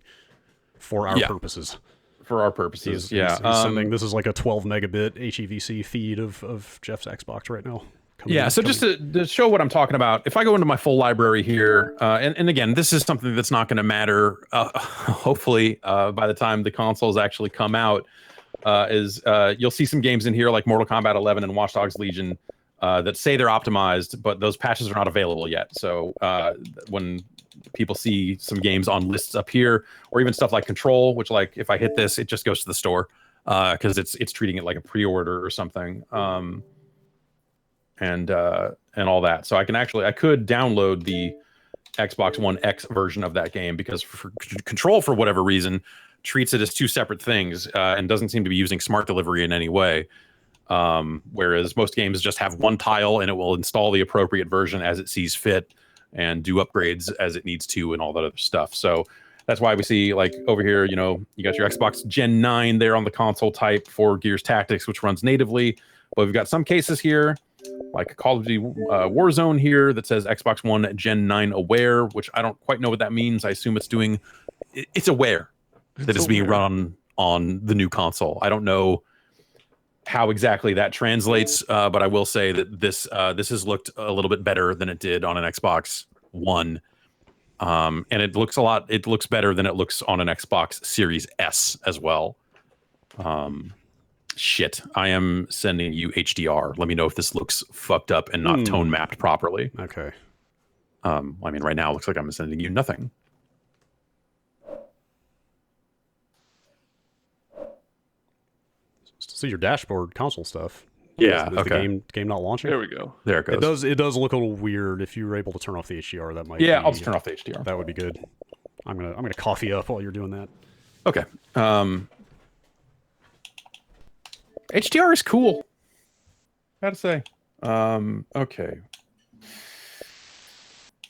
for our purposes. For our purposes, He's sending, this is like a 12 megabit HEVC feed of Jeff's Xbox right now. So just to show what I'm talking about, if I go into my full library here, and again, this is something that's not going to matter, hopefully, by the time the consoles actually come out, you'll see some games in here like Mortal Kombat 11 and Watchdogs Legion that say they're optimized, but those patches are not available yet. So when people see some games on lists up here, or even stuff like Control, which like if I hit this, it just goes to the store because it's treating it like a pre-order or something. And all that. So I could download the Xbox One X version of that game because Control, for whatever reason, treats it as two separate things and doesn't seem to be using smart delivery in any way. Whereas most games just have one tile and it will install the appropriate version as it sees fit and do upgrades as it needs to and all that other stuff. So that's why we see like over here, you got your Xbox Gen 9 there on the console type for Gears Tactics, which runs natively. But we've got some cases here, like Call of Duty Warzone here that says Xbox One Gen 9 aware, which I don't quite know what that means. I assume it's aware that it's being run on the new console. I don't know how exactly that translates, but I will say that this has looked a little bit better than it did on an Xbox One. And it looks better than it looks on an Xbox Series S as well. Shit, I am sending you HDR. Let me know if this looks fucked up and not tone mapped properly. Okay. I mean, right now it looks like I'm sending you nothing. See your dashboard console stuff. Yeah. Is Okay. the game not launching? There we go. There it goes. It does look a little weird. If you were able to turn off the HDR, that might. Yeah, I'll just turn off the HDR. That would be good. I'm gonna coffee up while you're doing that. Okay. HDR is cool. Gotta say. Okay.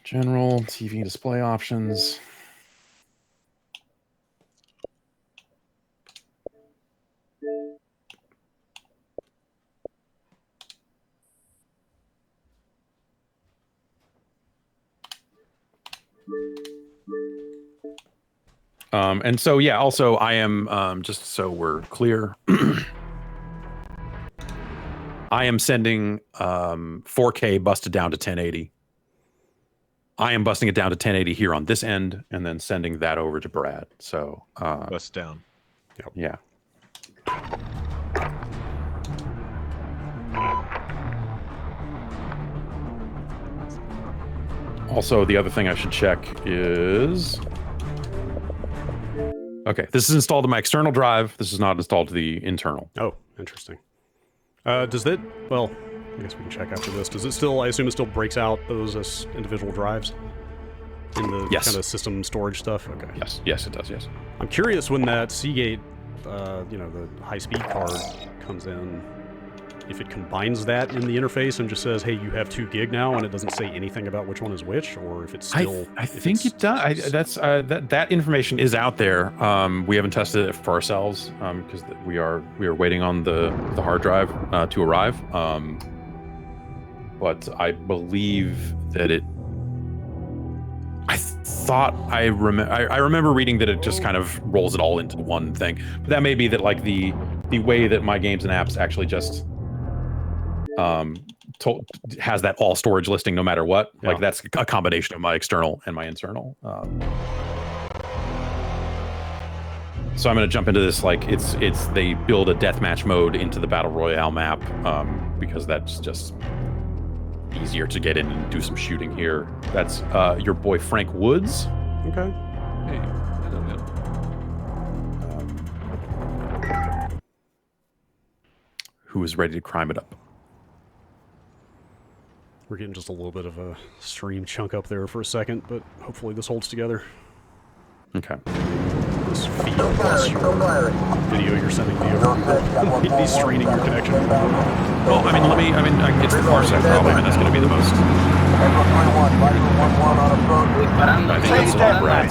General TV display options. And so, yeah, also I am, just so we're clear, I am sending 4K busted down to 1080. I am busting it down to 1080 here on this end, and then sending that over to Brad. So Bust down. yeah. Also, the other thing I should check is... Okay, this is installed to my external drive. This is not installed to the internal. Oh, interesting. Does that... Well, I guess we can check after this. Does it still... I assume it still breaks out those as individual drives? In the Yes. kind of system storage stuff? Okay. Yes, it does, yes. I'm curious when that Seagate, you know, the high-speed card comes in, if it combines that in the interface and just says, hey, you have 2 gig now, and it doesn't say anything about which one is which, or if it's still... I think it does. That information is out there. We haven't tested it for ourselves because we are waiting on the hard drive to arrive. But I believe that it... I remember reading that it just kind of rolls it all into one thing. But that may be that like the way that my games and apps actually just has that all storage listing no matter what. Yeah. Like that's a combination of my external and my internal. So I'm going to jump into this like it's they build a deathmatch mode into the Battle Royale map because that's just easier to get in and do some shooting here. That's your boy Frank Woods. Okay. Hey, I don't know. Who is ready to crime it up. We're getting just a little bit of a stream chunk up there for a second, but hopefully this holds together. Okay. This feed plus your video you're sending via people. He's straining your connection. Well, it's the Parsec problem, and that's going to be the most. I think that's all Brad.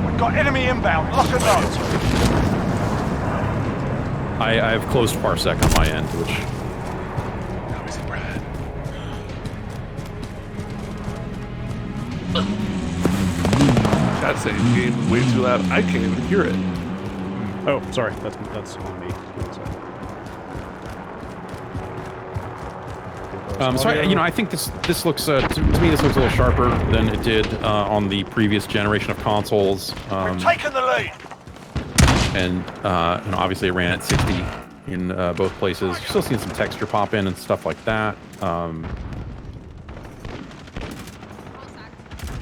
We've got enemy inbound. Lock and load. I have closed Parsec on my end, which... How is it, Brad? Chat's saying the game is way too loud. I can't even hear it. Oh, sorry. That's on me. So I think this looks to me this looks a little sharper than it did on the previous generation of consoles. We've taken the lead. And obviously it ran at 60 in both places. You're still seeing some texture pop in and stuff like that.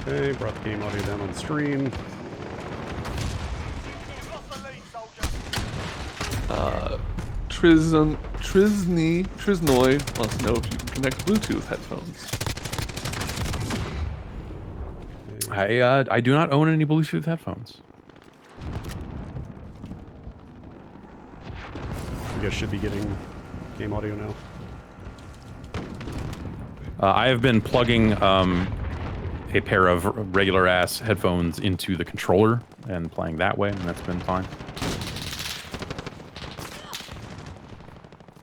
Okay, brought the game audio down on the stream. Trisnoy wants to know if you can connect Bluetooth headphones. I do not own any Bluetooth headphones. You guys should be getting game audio now. I have been plugging a pair of regular ass headphones into the controller and playing that way, and that's been fine.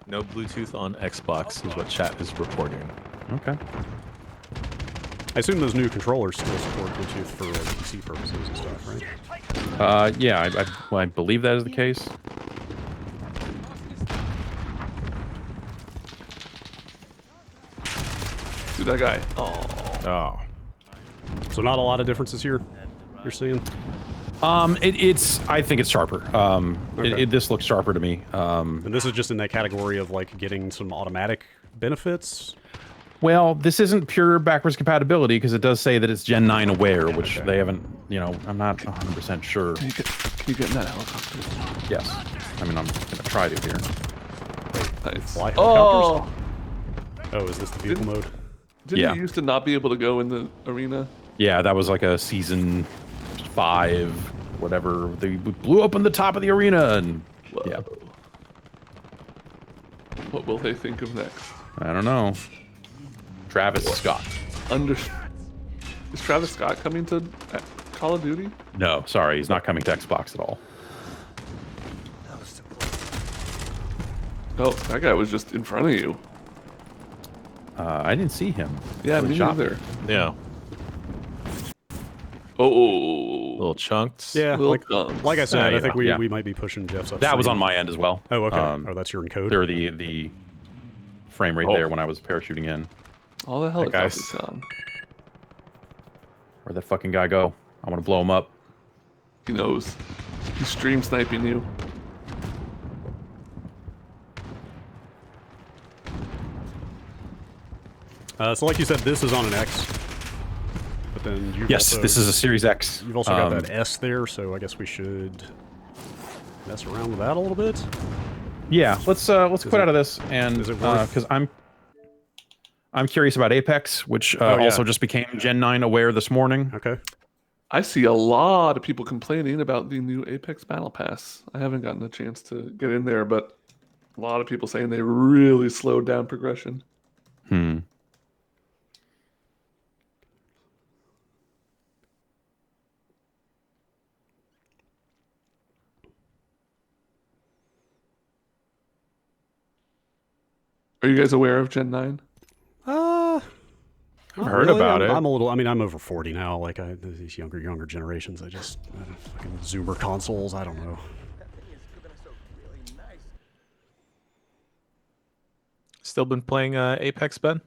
No Bluetooth on Xbox is what chat is reporting. Okay. I assume those new controllers still support Bluetooth for PC purposes and stuff, right? Yeah, I believe that is the case. Dude, that guy. Oh. So not a lot of differences here, you're seeing? I think it's sharper. Okay. This looks sharper to me. And this is just in that category of like getting some automatic benefits? Well, this isn't pure backwards compatibility because it does say that it's Gen 9 aware, which they haven't, I'm not 100% sure. Can you get in that helicopter? Yes. I mean, I'm going to try to here. Nice. Fly helicopters? Oh, is this the vehicle mode? Didn't you used to not be able to go in the arena? Yeah, that was like a season 5, whatever. They blew open the top of the arena and yeah. What will they think of next? I don't know. Travis Scott. Is Travis Scott coming to Call of Duty? No, sorry, he's not coming to Xbox at all. Oh, that guy was just in front of you. I didn't see him. Yeah, me neither. Yeah. Oh, little chunks. Yeah, like I said, I think yeah. we might be pushing Jeff's up. That was on my end as well. Oh, okay. Oh, that's your encode. There, the frame rate there when I was parachuting in. All the helicopters on. Where'd that fucking guy go? I want to blow him up. He knows. He's stream sniping you. So like you said, this is on an X. But then you've Yes, also, this is a Series X. You've also got that S there, so I guess we should mess around with that a little bit. Yeah, let's quit out of this, and because I'm curious about Apex, which also just became Gen 9 aware this morning. Okay. I see a lot of people complaining about the new Apex Battle Pass. I haven't gotten a chance to get in there, but a lot of people saying they really slowed down progression. Are you guys aware of Gen 9? I've heard about it. I'm a little. I mean, I'm over 40 now. Like these younger generations. I don't fucking Zoomer consoles. I don't know. Still been playing Apex, Ben?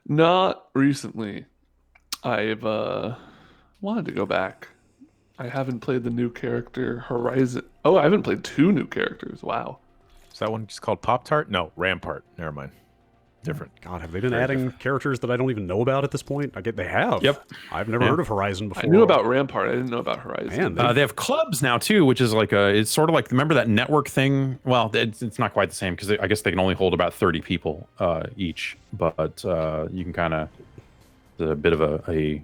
Not recently. I've wanted to go back. I haven't played the new character Horizon. Oh, I haven't played 2 new characters. Wow. Is that one just called Pop-Tart? No, Rampart. Never mind. Different. God, have they been adding characters that I don't even know about at this point? I get they have. Yep. I've never heard of Horizon before. I knew about Rampart. I didn't know about Horizon. Man, They have clubs now too, which is like it's sort of like, remember that network thing? Well, it's not quite the same because I guess they can only hold about 30 people each, but you can kind of, there's a bit of a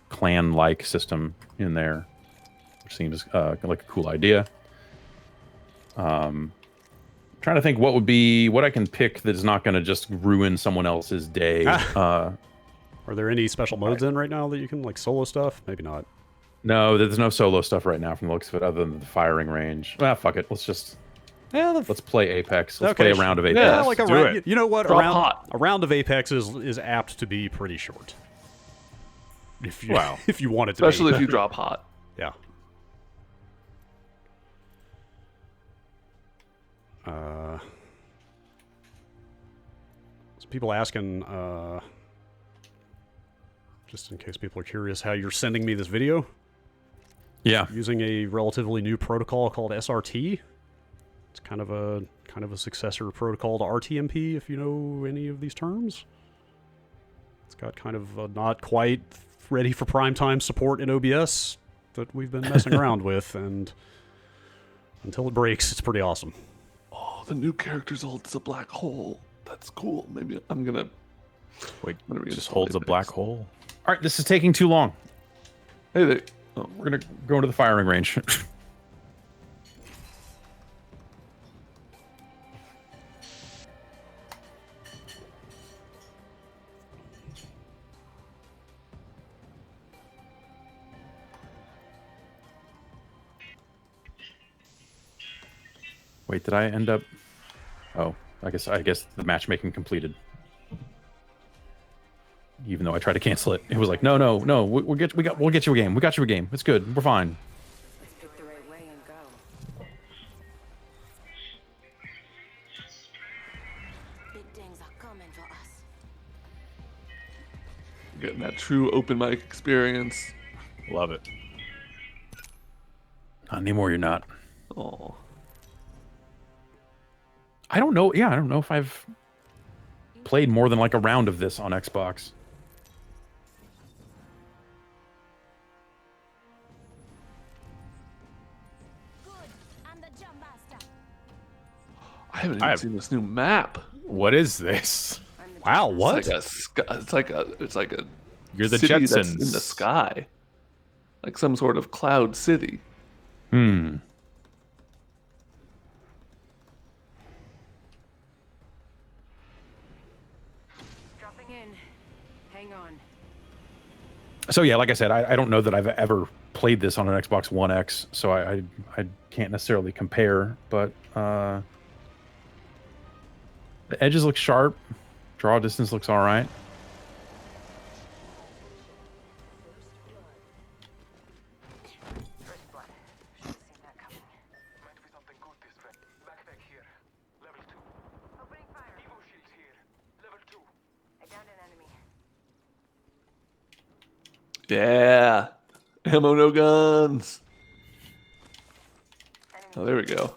clan-like system in there, which seems like a cool idea. Trying to think what I can pick that is not going to just ruin someone else's day. Are there any special modes in right now that you can, like, solo stuff? Maybe not. No, there's no solo stuff right now from the looks of it, other than the firing range. Well, fuck it. Let's just let's play Apex. Let's play a round of Apex. Yeah, like you know what? Drop a round of Apex is apt to be pretty short. If you if you want it to Especially be. if you drop hot. Yeah. So people asking, just in case people are curious, how you're sending me this video. Yeah. Using a relatively new protocol called SRT. It's kind of a successor protocol to RTMP, if you know any of these terms. It's got kind of a not quite ready for primetime support in OBS that we've been messing around with, and until it breaks, it's pretty awesome. Oh, the new character's holds a black hole. That's cool. Maybe I'm gonna wait. It just holds a black hole. All right, this is taking too long. Hey, we're gonna go into the firing range. Wait, did I end up? Oh, I guess the matchmaking completed. Even though I tried to cancel it, it was like, no, we'll get you a game. We got you a game. It's good. We're fine. Let's pick the right way and go. Big things are coming for us. Getting that true open mic experience. Love it. Not anymore. You're not. Oh. I don't know. Yeah, I don't know if I've played more than like a round of this on Xbox. I haven't even seen this new map. What is this? Wow, what? It's like a You're the city Jetsons. that's in the sky. Like some sort of cloud city. Hang on. So yeah, like I said, I don't know that I've ever played this on an Xbox One X, so I can't necessarily compare, but the edges look sharp. Draw distance looks all right. Yeah. Ammo, no guns. Oh, there we go.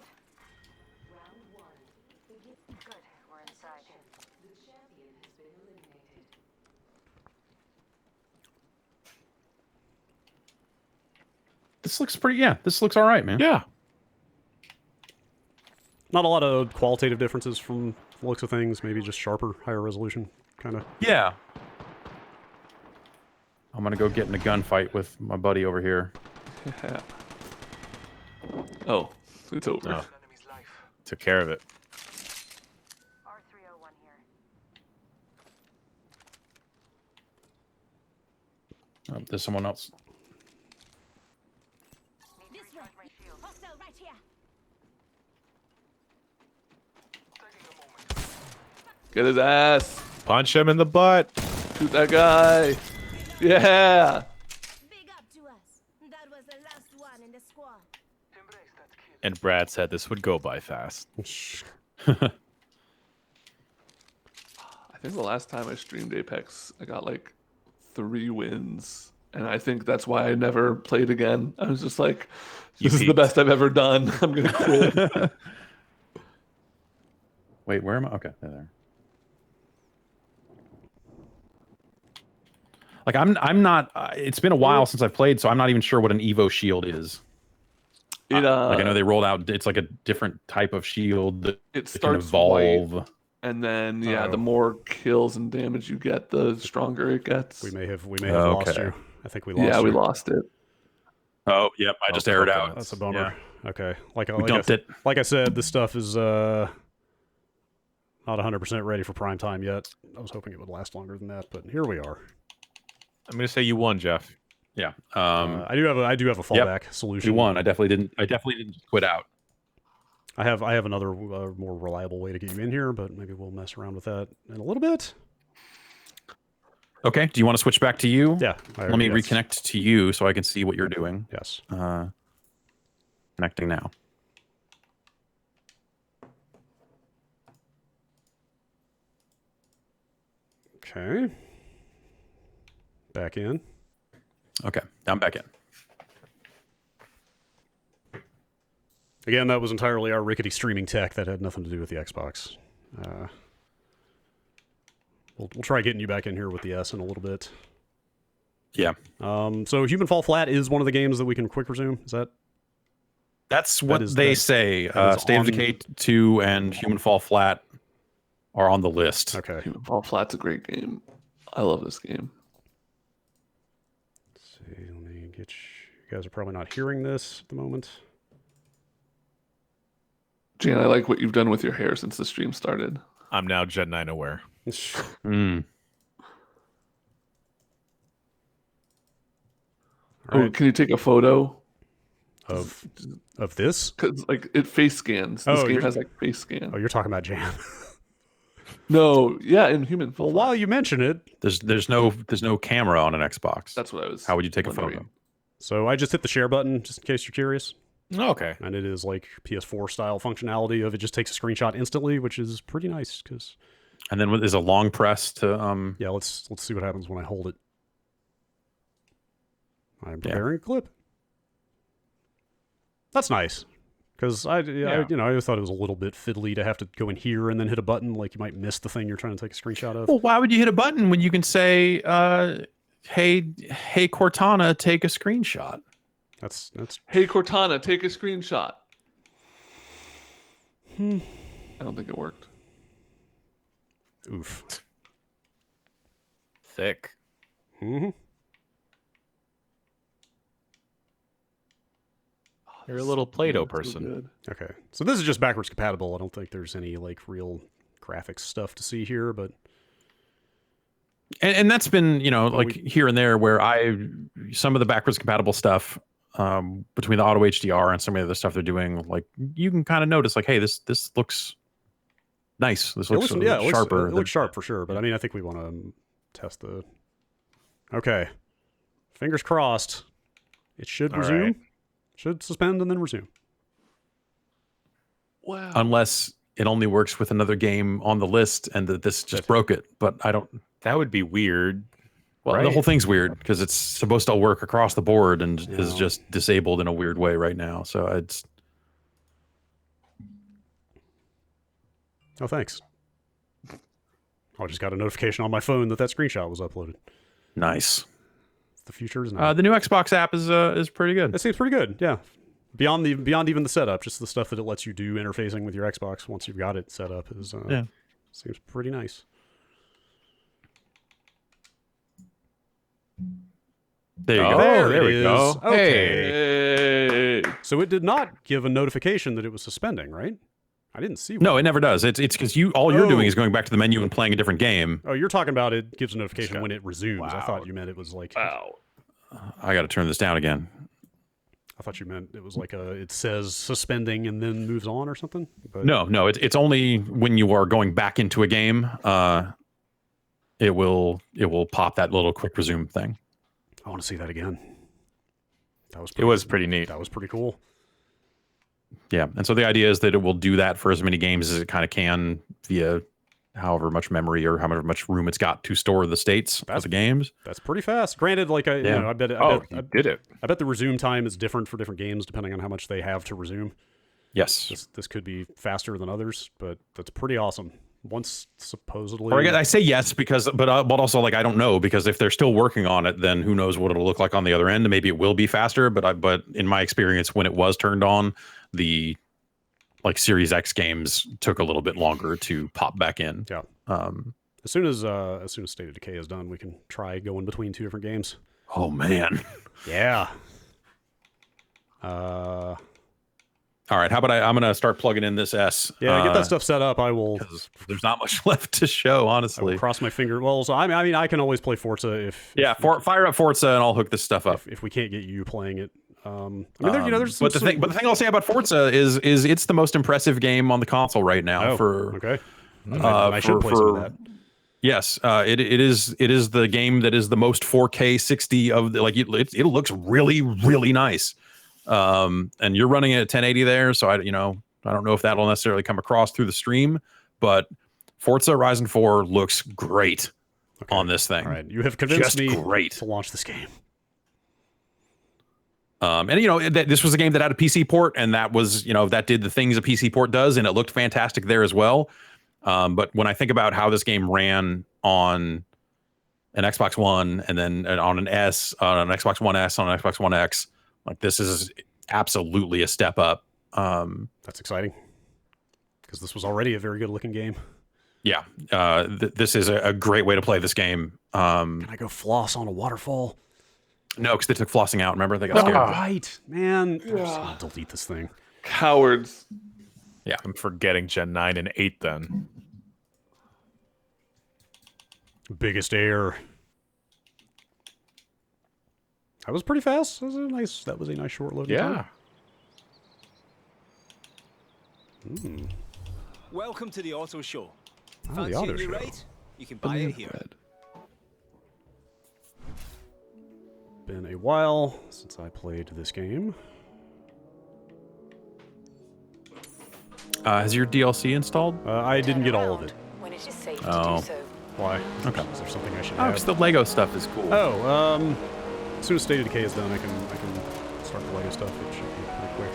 This looks pretty. Yeah, this looks all right, man. Yeah. Not a lot of qualitative differences from the looks of things. Maybe just sharper, higher resolution, kind of. Yeah. I'm gonna go get in a gunfight with my buddy over here. Yeah. Oh, it's over. No. Took care of it. Oh, there's someone else. Get his ass. Punch him in the butt. Shoot that guy. Yeah. Big up to us. That was the last one in the squad. And Brad said this would go by fast. I think the last time I streamed Apex, I got like 3 wins. And I think that's why I never played again. I was just like, this is the best I've ever done. I'm going to quit. Wait, where am I? Okay, there. Like I'm not. It's been a while since I've played, so I'm not even sure what an Evo shield is. It like I know they rolled out. It's like a different type of shield that it can starts evolve. white, and then the more kills and damage you get, the stronger it gets. We may have lost you. I think we lost. Yeah, we you. lost it. Oh, yep. I just aired out. That's a bummer. Yeah. Okay, We dumped it. Like I said, this stuff is not 100% ready for prime time yet. I was hoping it would last longer than that, but here we are. I'm gonna say you won, Jeff. Yeah. I do have a fallback solution. You won. I definitely didn't quit out. I have another more reliable way to get you in here, but maybe we'll mess around with that in a little bit. Okay. Do you want to switch back to you? Yeah. Let me reconnect to you so I can see what you're doing. Yes. Connecting now. Okay. Back in. Okay. I'm back in. Again, that was entirely our rickety streaming tech that had nothing to do with the Xbox. We'll try getting you back in here with the S in a little bit. Yeah. So Human Fall Flat is one of the games that we can quick resume. Is that? That's what they say. State of Decay 2 and Human Fall Flat are on the list. Okay. Human Fall Flat's a great game. I love this game. Let's see. Let me get you guys are probably not hearing this at the moment. Jan, I like what you've done with your hair since the stream started. I'm now Gen 9 aware. All right. Can you take a photo of this? Because like it face scans. This game has like face scan. Oh, you're talking about Jan. No, yeah, in Human Fall Flat. While you mention it, there's no camera on an Xbox. That's what I was. How would you take wondering. a photo? So I just hit the share button, just in case you're curious. Okay. And it is like PS4 style functionality of it just takes a screenshot instantly, which is pretty nice because. And then there's a long press to Yeah, let's see what happens when I hold it. I'm preparing a clip. That's nice. Because I always thought it was a little bit fiddly to have to go in here and then hit a button, like you might miss the thing you're trying to take a screenshot of. Well, why would you hit a button when you can say, hey Cortana, take a screenshot? That's Hey Cortana, take a screenshot. I don't think it worked. Oof. Thick. Mm-hmm. You're a little Play-Doh person. So okay. So this is just backwards compatible. I don't think there's any like real graphics stuff to see here, but and that's been, like here and there where some of the backwards compatible stuff between the auto HDR and some of the other stuff they're doing, like you can kind of notice like, hey, this looks nice. This looks sharper. It looks sharp for sure, but I mean, I think we want to test the. Okay, fingers crossed. It should resume. Right. Should suspend and then resume. Wow. Unless it only works with another game on the list and that this just broke it. But I don't. That would be weird. Well, the whole thing's weird because it's supposed to work across the board and is just disabled in a weird way right now. So it's. Oh, thanks. I just got a notification on my phone that screenshot was uploaded. Nice. The future is now. The new Xbox app is pretty good. It seems pretty good. Yeah. Beyond even the setup, just the stuff that it lets you do interfacing with your Xbox once you've got it set up is seems pretty nice. There you go. There we go. Hey. So it did not give a notification that it was suspending, right? I didn't see one. No, it never does. It's because all you're doing is going back to the menu and playing a different game. Oh, you're talking about it gives a notification when it resumes. Wow. I thought you meant it was like. Wow. I got to turn this down again. I thought you meant it was like it says suspending and then moves on or something. But... No, it's only when you are going back into a game. It will pop that little quick resume thing. I want to see that again. It was pretty neat. That was pretty cool. Yeah, and so the idea is that it will do that for as many games as it kind of can via however much memory or however much room it's got to store the states of the games. That's pretty fast. Granted, like I bet did it. I bet the resume time is different for different games depending on how much they have to resume. Yes, this could be faster than others, but that's pretty awesome. Once supposedly, or I say yes because, but also like I don't know because if they're still working on it, then who knows what it'll look like on the other end. Maybe it will be faster, but in my experience, when it was turned on, the like Series X games took a little bit longer to pop back in. Yeah. As soon as State of Decay is done, we can try going between two different games. Oh man. Yeah. All right, how about I'm gonna start plugging in this S. Yeah, get that stuff set up. I will. There's not much left to show, honestly. I will cross my finger. Well, so I mean, I can always play Forza if. Yeah, fire up Forza and I'll hook this stuff up. If we can't get you playing it, I mean, there's some, but the thing I'll say about Forza is it's the most impressive game on the console right now. Okay. I should play some of that. Yes, it is the game that is the most 4K 60 of the, like it looks really really nice. And you're running it at 1080 there, so I don't know if that'll necessarily come across through the stream, but Forza Horizon 4 looks great on this thing. All right, you have convinced me to launch this game. And this was a game that had a PC port, and that was that did the things a PC port does, and it looked fantastic there as well. But when I think about how this game ran on an Xbox One and then on an S, on an Xbox One S, on an Xbox One X. Like this is absolutely a step up. That's exciting because this was already a very good looking game. Yeah, this is a great way to play this game. Can I go floss on a waterfall? No, because they took flossing out. Remember, they got scared. Right, man. I'm just gonna delete this thing. Cowards. Yeah, I'm forgetting Gen 9 and 8 then. Biggest error. That was pretty fast. That was a nice short loading time. Welcome to the auto show. Oh, the auto show. Rate? You can buy it here. Been a while since I played this game. Has your DLC installed? I didn't get all of it. When it is safe to Oh. do so. Why? Okay. Is there something I should Oh, have? because the Lego stuff is cool. Oh, as soon as State of Decay is done, I can start the Lego stuff. It should be pretty quick.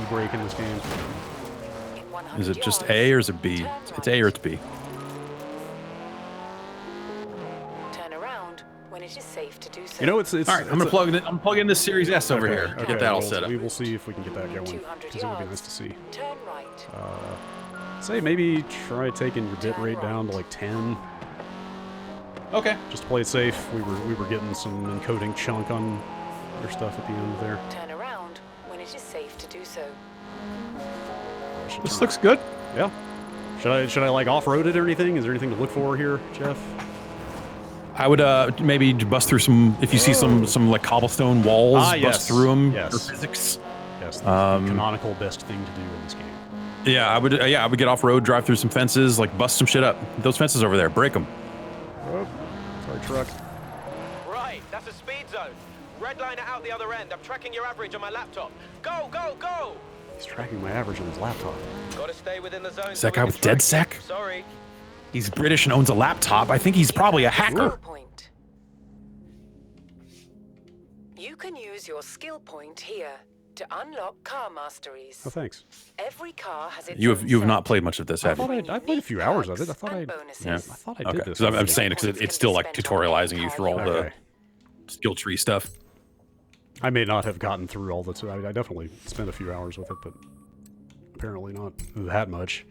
E-brake in this game. Is it just A or is it B? It's A or it's B. Turn around when it is safe to do so. You know, it's all right. I'm gonna plug in this Series S over here. Okay, Get that all set up. We will see if we can get that going because it would be nice to see. Turn right. Say maybe try taking your bit rate down to like 10. Okay. Just to play it safe. We were getting some encoding chunk on your stuff at the end there. Turn around when it is safe to do so. This looks good. Yeah. Should I like off-road it or anything? Is there anything to look for here, Jeff? I would maybe bust through some if you see some like cobblestone walls. Bust through them. Yes. For physics. Yes. The canonical best thing to do in this game. Yeah, I would get off road, drive through some fences, like bust some shit up. Those fences over there, break them. Oh, sorry, truck. Right, that's a speed zone. Red line out the other end. I'm tracking your average on my laptop. Go, go, go! He's tracking my average on his laptop. Gotta stay within the zone. Is that guy with DedSec? Sorry. He's British and owns a laptop. I think he's probably a hacker. Point. You can use your skill point here to unlock car masteries. Oh, thanks. Every car has its You have not played much of this, have you? I played a few hours of it. I thought I did this. I'm saying because it's still like tutorializing you through all the skill tree stuff. I may not have gotten through all the. I definitely spent a few hours with it, but apparently not that much.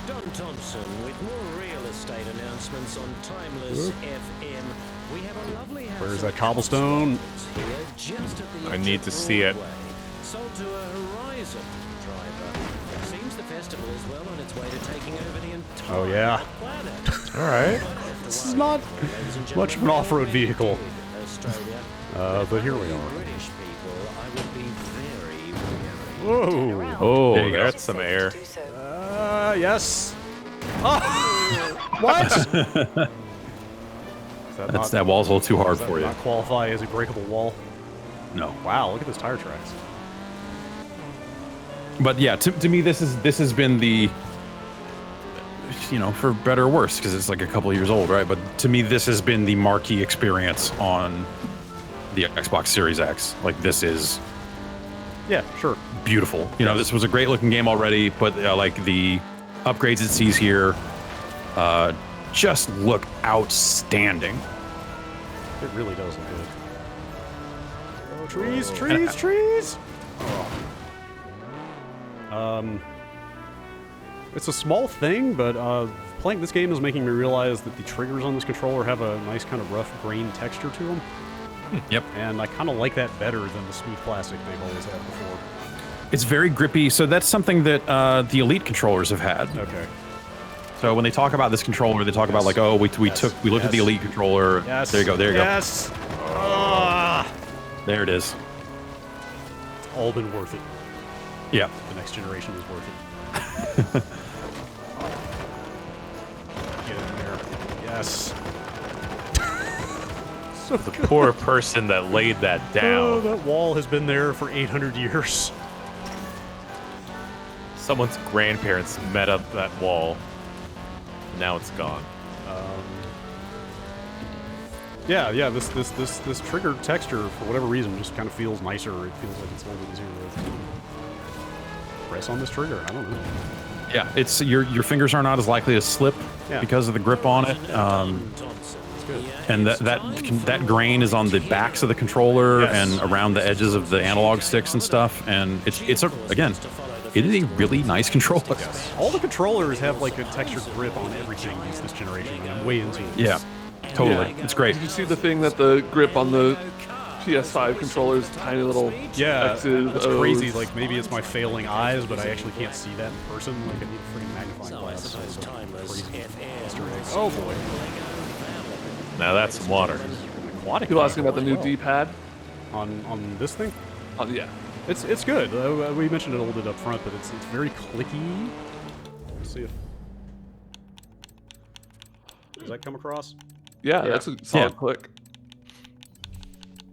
Don Thompson with more real estate announcements on Timeless FM. We have a lovely house. Where's that cobblestone? I need to see it. Sold to a Horizon driver. Seems the festival is well on its way to taking over the entire Oh yeah. planet. All right. This is not much of an off-road vehicle. But here we are. British people, I would be very wary. Whoa. Oh, There you go. that's some air. Yes. Oh. What? That wall's a little too hard Does that for you. not qualify as a breakable wall? No. Wow, look at those tire tracks. But yeah, to me, this has been the, you know, for better or worse, because it's like a couple of years old, right? But to me, this has been the marquee experience on the Xbox Series X. Like, this is, yeah, sure, beautiful. You know, this was a great looking game already, but like the upgrades it sees here, just look outstanding. It really does look good. Oh, trees, trees, trees! It's a small thing, but playing this game is making me realize that the triggers on this controller have a nice kind of rough grain texture to them. Yep. And I kind of like that better than the smooth plastic they've always had before. It's very grippy, so that's something that the Elite controllers have had. Okay. So when they talk about this controller, they talk about like, oh, we looked at the Elite controller. Yes. There you go. There you yes. go. There it is. It's all been worth it. Yeah. The next generation is worth it. Get in there. Yes. So the poor person that laid that down. Oh, that wall has been there for 800 years. Someone's grandparents met up that wall. Now it's gone. Yeah. This trigger texture, for whatever reason, just kind of feels nicer. It feels like it's a little bit easier to press on this trigger. I don't know. Yeah, it's your fingers are not as likely to slip because of the grip on it. And that grain is on the backs of the controller and around the edges of the analog sticks and stuff. And it's again, it is a really nice controller. Yes. All the controllers have like a textured grip on everything this generation, and I'm way into it. Yeah, totally. Yeah. It's great. Did you see the thing that the grip on the PS5 controllers, tiny little X's, that's O's. crazy. Like maybe it's my failing eyes, but I actually can't see that in person. Like I need a freaking magnifying glass. So crazy Easter eggs. Oh boy. Now that's some water. Aquatic. People asking about the new D-pad on this thing. Yeah. It's good. We mentioned it a little bit up front, but it's very clicky. Let's see if does that come across? Yeah, that's a solid click.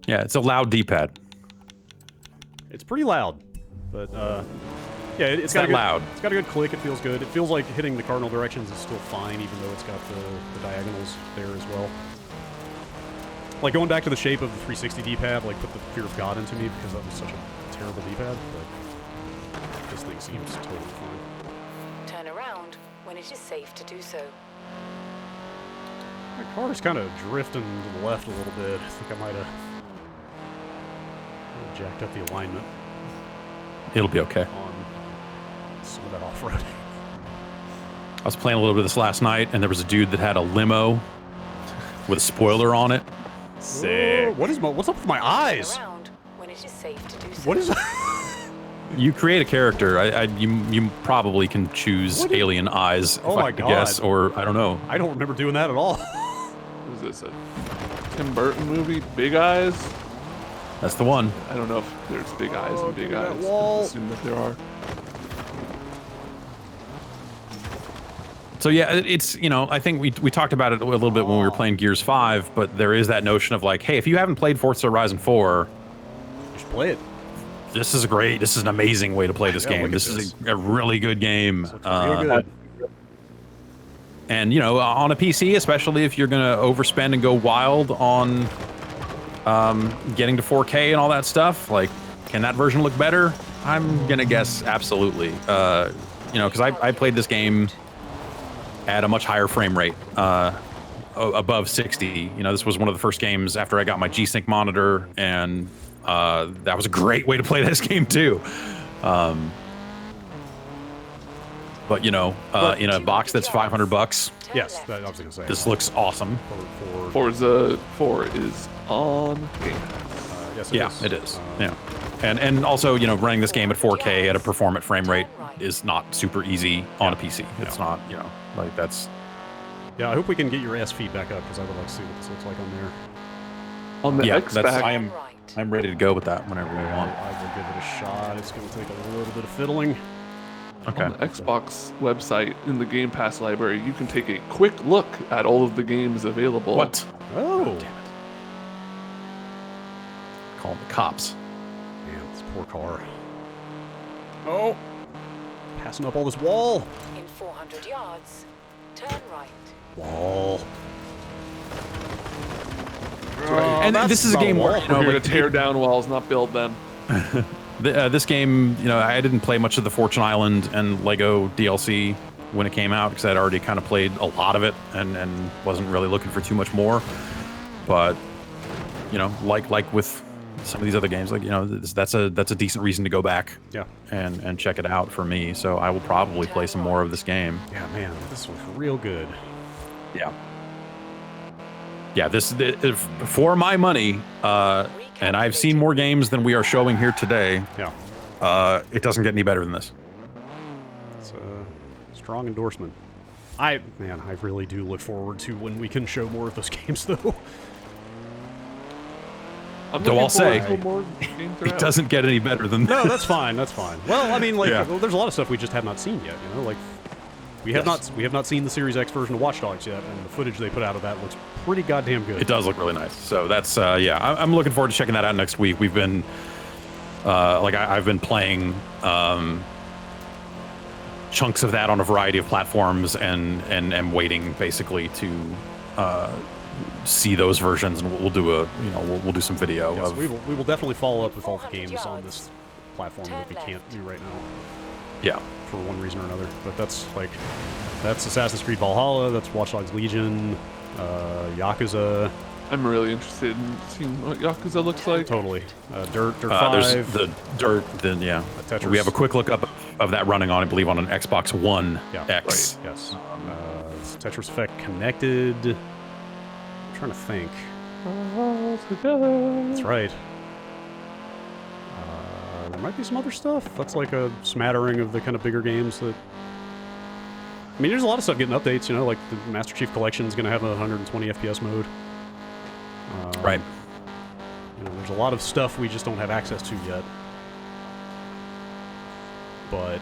Yeah, it's a loud D-pad. It's pretty loud, but yeah, it's got a good, loud. It's got a good click. It feels good. It feels like hitting the cardinal directions is still fine, even though it's got the diagonals there as well. Like going back to the shape of the 360 D-pad, like put the fear of God into me because that was such a terrible D-pad. But this thing seems totally fine. Turn around when it is safe to do so. My car's kind of drifting to the left a little bit. I think I might have jacked up the alignment. It'll be okay. On some of that off-roading. I was playing a little bit of this last night, and there was a dude that had a limo with a spoiler on it. Sick. Whoa, what's up with my eyes? When it is safe to do so. What is that? You create a character. You probably can choose alien eyes. Oh my God. Guess, or I don't know. I don't remember doing that at all. What is this? A Tim Burton movie? Big Eyes? That's the one. I don't know if there's big eyes and big eyes. Wall. I assume that there are. So yeah, it's, you know, I think we talked about it a little bit when we were playing Gears 5, but there is that notion of like, hey, if you haven't played Forza Horizon 4, you should play it. this is great. This is an amazing way to play this game. This is a really good game. Real good. And, you know, on a PC, especially if you're going to overspend and go wild on getting to 4K and all that stuff, like, can that version look better? I'm going to guess absolutely. You know, because I played this game at a much higher frame rate, above 60. You know, this was one of the first games after I got my G-Sync monitor, and that was a great way to play this game, too. But, you know, in a box that's $500, yes, I was gonna say this looks awesome. Forza 4 is on Game Pass. Yes, it is. Yeah, and also, you know, running this game at 4K at a performant frame rate is not super easy on a PC. It's not, you know, like that's. Yeah, I hope we can get your ass feed back up because I would like to see what this looks like on there. On the X-Back, I'm ready to go with that whenever we want. I will give it a shot. It's going to take a little bit of fiddling. Okay. On the Xbox website in the Game Pass library, you can take a quick look at all of the games available. What? Oh. Damn it. Call the cops. Man, this poor car. Oh. Passing up all this wall. In 400 yards, turn right. Wall. And this is a game where, you know, we're here to tear down walls, not build them. This game, you know, I didn't play much of the Fortune Island and Lego DLC when it came out because I'd already kind of played a lot of it and wasn't really looking for too much more. But, you know, like with some of these other games, like, you know, that's a decent reason to go back, and check it out for me. So I will probably play some more of this game. Yeah, man, this looks real good. Yeah. Yeah, this for my money, and I've seen more games than we are showing here today. Yeah. It doesn't get any better than this. It's a strong endorsement. I really do look forward to when we can show more of those games, though. So I'll say, it doesn't get any better than this. No, that's fine. That's fine. Well, I mean, like, well, there's a lot of stuff we just have not seen yet. You know, like we have not seen the Series X version of Watchdogs yet, and the footage they put out of that looks pretty goddamn good. It does look really nice. So that's yeah, I'm looking forward to checking that out next week. We've been like I've been playing chunks of that on a variety of platforms, and am waiting basically to see those versions, and we'll do we'll do some video. Yes, we will definitely follow up with all the games on this platform that we can't do right now. Yeah. For one reason or another. But that's Assassin's Creed Valhalla, that's Watch Dogs Legion, Yakuza. I'm really interested in seeing what Yakuza looks like. Totally. Dirt 5. There's the Dirt, then yeah. Tetris. We have a quick look up of that running on, I believe, on an Xbox One X. Right. Yes. It's Tetris Effect Connected. I'm trying to think. That's right. There might be some other stuff. That's like a smattering of the kind of bigger games that... I mean, there's a lot of stuff getting updates, you know, like the Master Chief Collection is going to have a 120 FPS mode. Right. You know, there's a lot of stuff we just don't have access to yet. But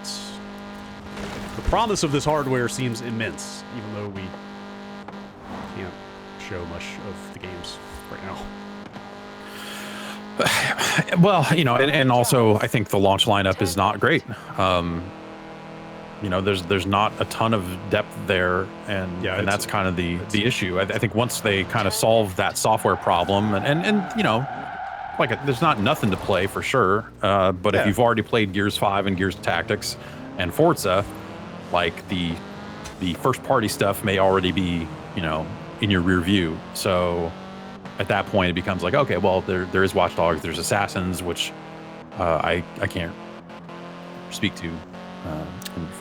the promise of this hardware seems immense, even though we can't show much of the games right now. Well, you know, and also I think the launch lineup is not great. You know, there's not a ton of depth there, and that's kind of the issue. I think once they kind of solve that software problem, and you know, like there's not nothing to play for sure. But if you've already played Gears 5 and Gears Tactics and Forza, like the first party stuff may already be, you know, in your rear view. So at that point, it becomes like, okay, well, there is Watch Dogs, there's Assassins, which I can't speak to.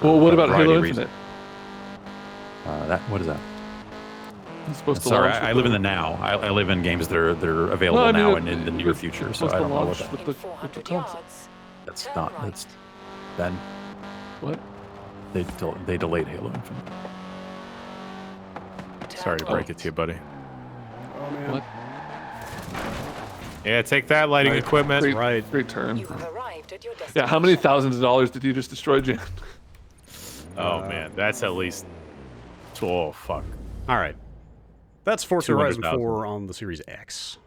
Well, what about Halo Infinite? What is that? It's supposed to Sorry, launch I live in the now. I live in games that are available now and in the near future, so I don't know what that. With the console. That's not. That's then. What? They delayed Halo Infinite. Sorry to break it to you, buddy. Oh man. What? Yeah, take that, lighting equipment. Great turn. Yeah, how many thousands of dollars did you just destroy, Jan? Oh man, that's at least. Oh fuck. All right. That's Forza Horizon 200,000. 4 on the Series X.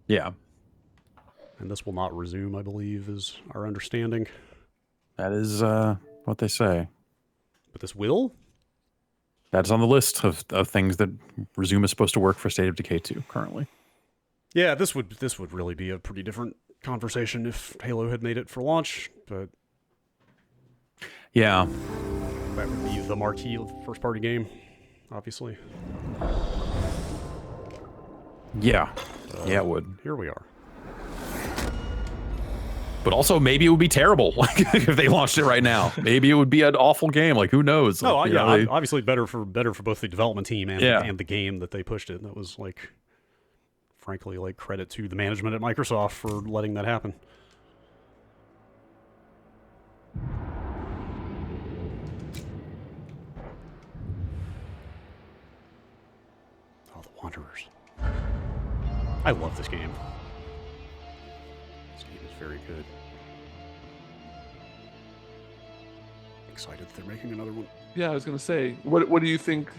Yeah. And this will not resume, I believe, is our understanding. That is what they say. But this will? That's on the list of things that Resume is supposed to work for State of Decay 2 currently. Yeah, this would really be a pretty different conversation if Halo had made it for launch, but yeah, that would be the marquee first-party game, obviously. Yeah, yeah, it would. Here we are. But also, maybe it would be terrible if they launched it right now. Maybe it would be an awful game. Like, who knows? Oh, like, yeah, know, obviously better for both the development team and the game that they pushed it. That was like, frankly, like credit to the management at Microsoft for letting that happen. Oh, the Wanderers. I love this game. This game is very good. Excited that they're making another one. Yeah, I was gonna say, what do you think?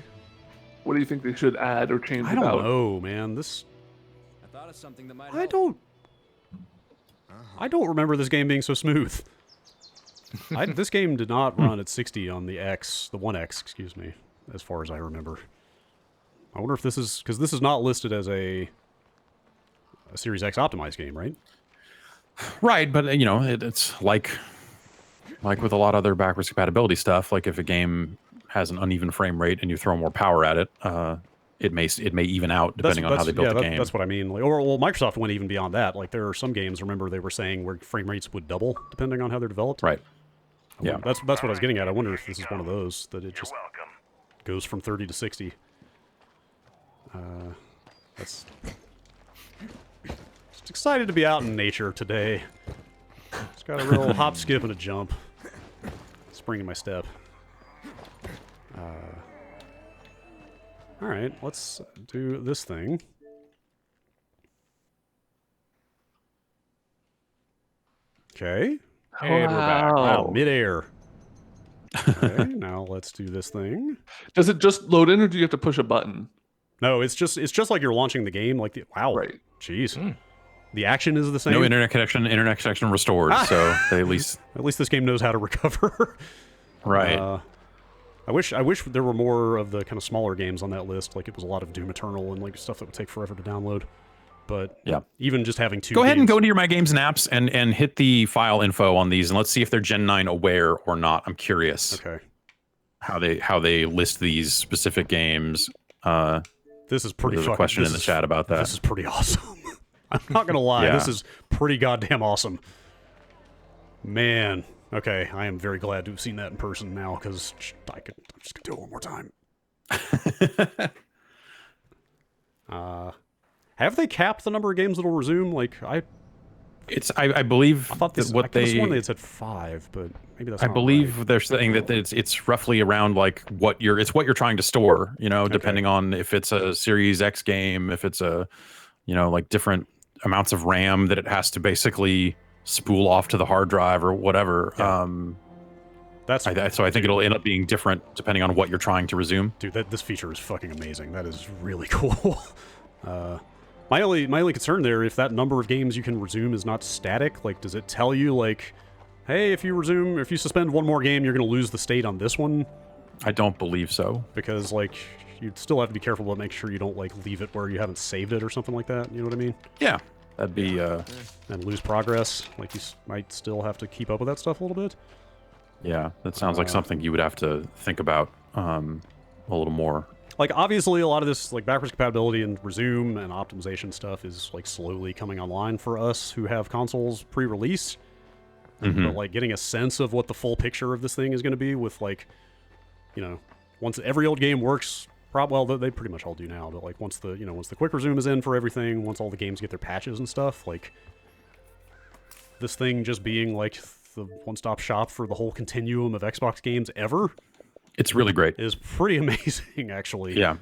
What do you think they should add or change? I don't know, man. This. I thought of something that might. I don't remember this game being so smooth. This game did not run at 60 on the One X, excuse me, as far as I remember. I wonder if this is because this is not listed as a Series X optimized game, right? Right, but it's like with a lot of other backwards compatibility stuff. Like if a game has an uneven frame rate and you throw more power at it, it may even out depending on how they built the game. That's what I mean. Like, or Microsoft went even beyond that. Like there are some games, remember they were saying where frame rates would double depending on how they're developed. Right. Yeah, that's what I was getting at. I wonder if this is one of those that it just goes from 30 to 60. That's just excited to be out in nature today. It's got a real hop, skip, and a jump. Spring in my step. All right, let's do this thing. Okay. And we're back. Wow, midair. Okay, now let's do this thing. Does it just load in, or do you have to push a button? No, it's just like you're launching the game. Like wow, right? Jeez, the action is the same. No internet connection. Internet connection restored. So they at least this game knows how to recover. Right. I wish there were more of the kind of smaller games on that list. Like it was a lot of Doom Eternal and like stuff that would take forever to download. But yeah, even just having two. Go ahead and go into your My Games and Apps and hit the file info on these, and let's see if they're Gen 9 aware or not. I'm curious. Okay. How they list these specific games. This is pretty. There's a question in the chat about that. This is pretty awesome. I'm not gonna lie. Yeah. This is pretty goddamn awesome. Man. Okay, I am very glad to have seen that in person now because I'm just gonna do it one more time. Have they capped the number of games that'll resume? Like I believe I thought this. what I could have sworn they had said 5, but maybe that's. I not believe right. they're saying that it's roughly around like what you're trying to store. Depending on if it's a Series X game, if it's a, like different amounts of RAM that it has to basically spool off to the hard drive or whatever. Yeah. So I think it'll end up being different depending on what you're trying to resume. Dude, this feature is fucking amazing. That is really cool. My only concern there, if that number of games you can resume is not static, like does it tell you like, hey, if you suspend one more game, you're gonna lose the state on this one? I don't believe so. Because like you'd still have to be careful about making sure you don't like leave it where you haven't saved it or something like that. You know what I mean? Yeah. That'd be and lose progress. Like you might still have to keep up with that stuff a little bit. Yeah, that sounds like something you would have to think about a little more. Like obviously a lot of this like backwards compatibility and resume and optimization stuff is like slowly coming online for us who have consoles pre-release. Mm-hmm. But like getting a sense of what the full picture of this thing is going to be with like, once every old game works. Well, they pretty much all do now, but like once the quick resume is in for everything, once all the games get their patches and stuff, like this thing just being like the one-stop shop for the whole continuum of Xbox games ever. It's really great. It is pretty amazing, actually. Yeah.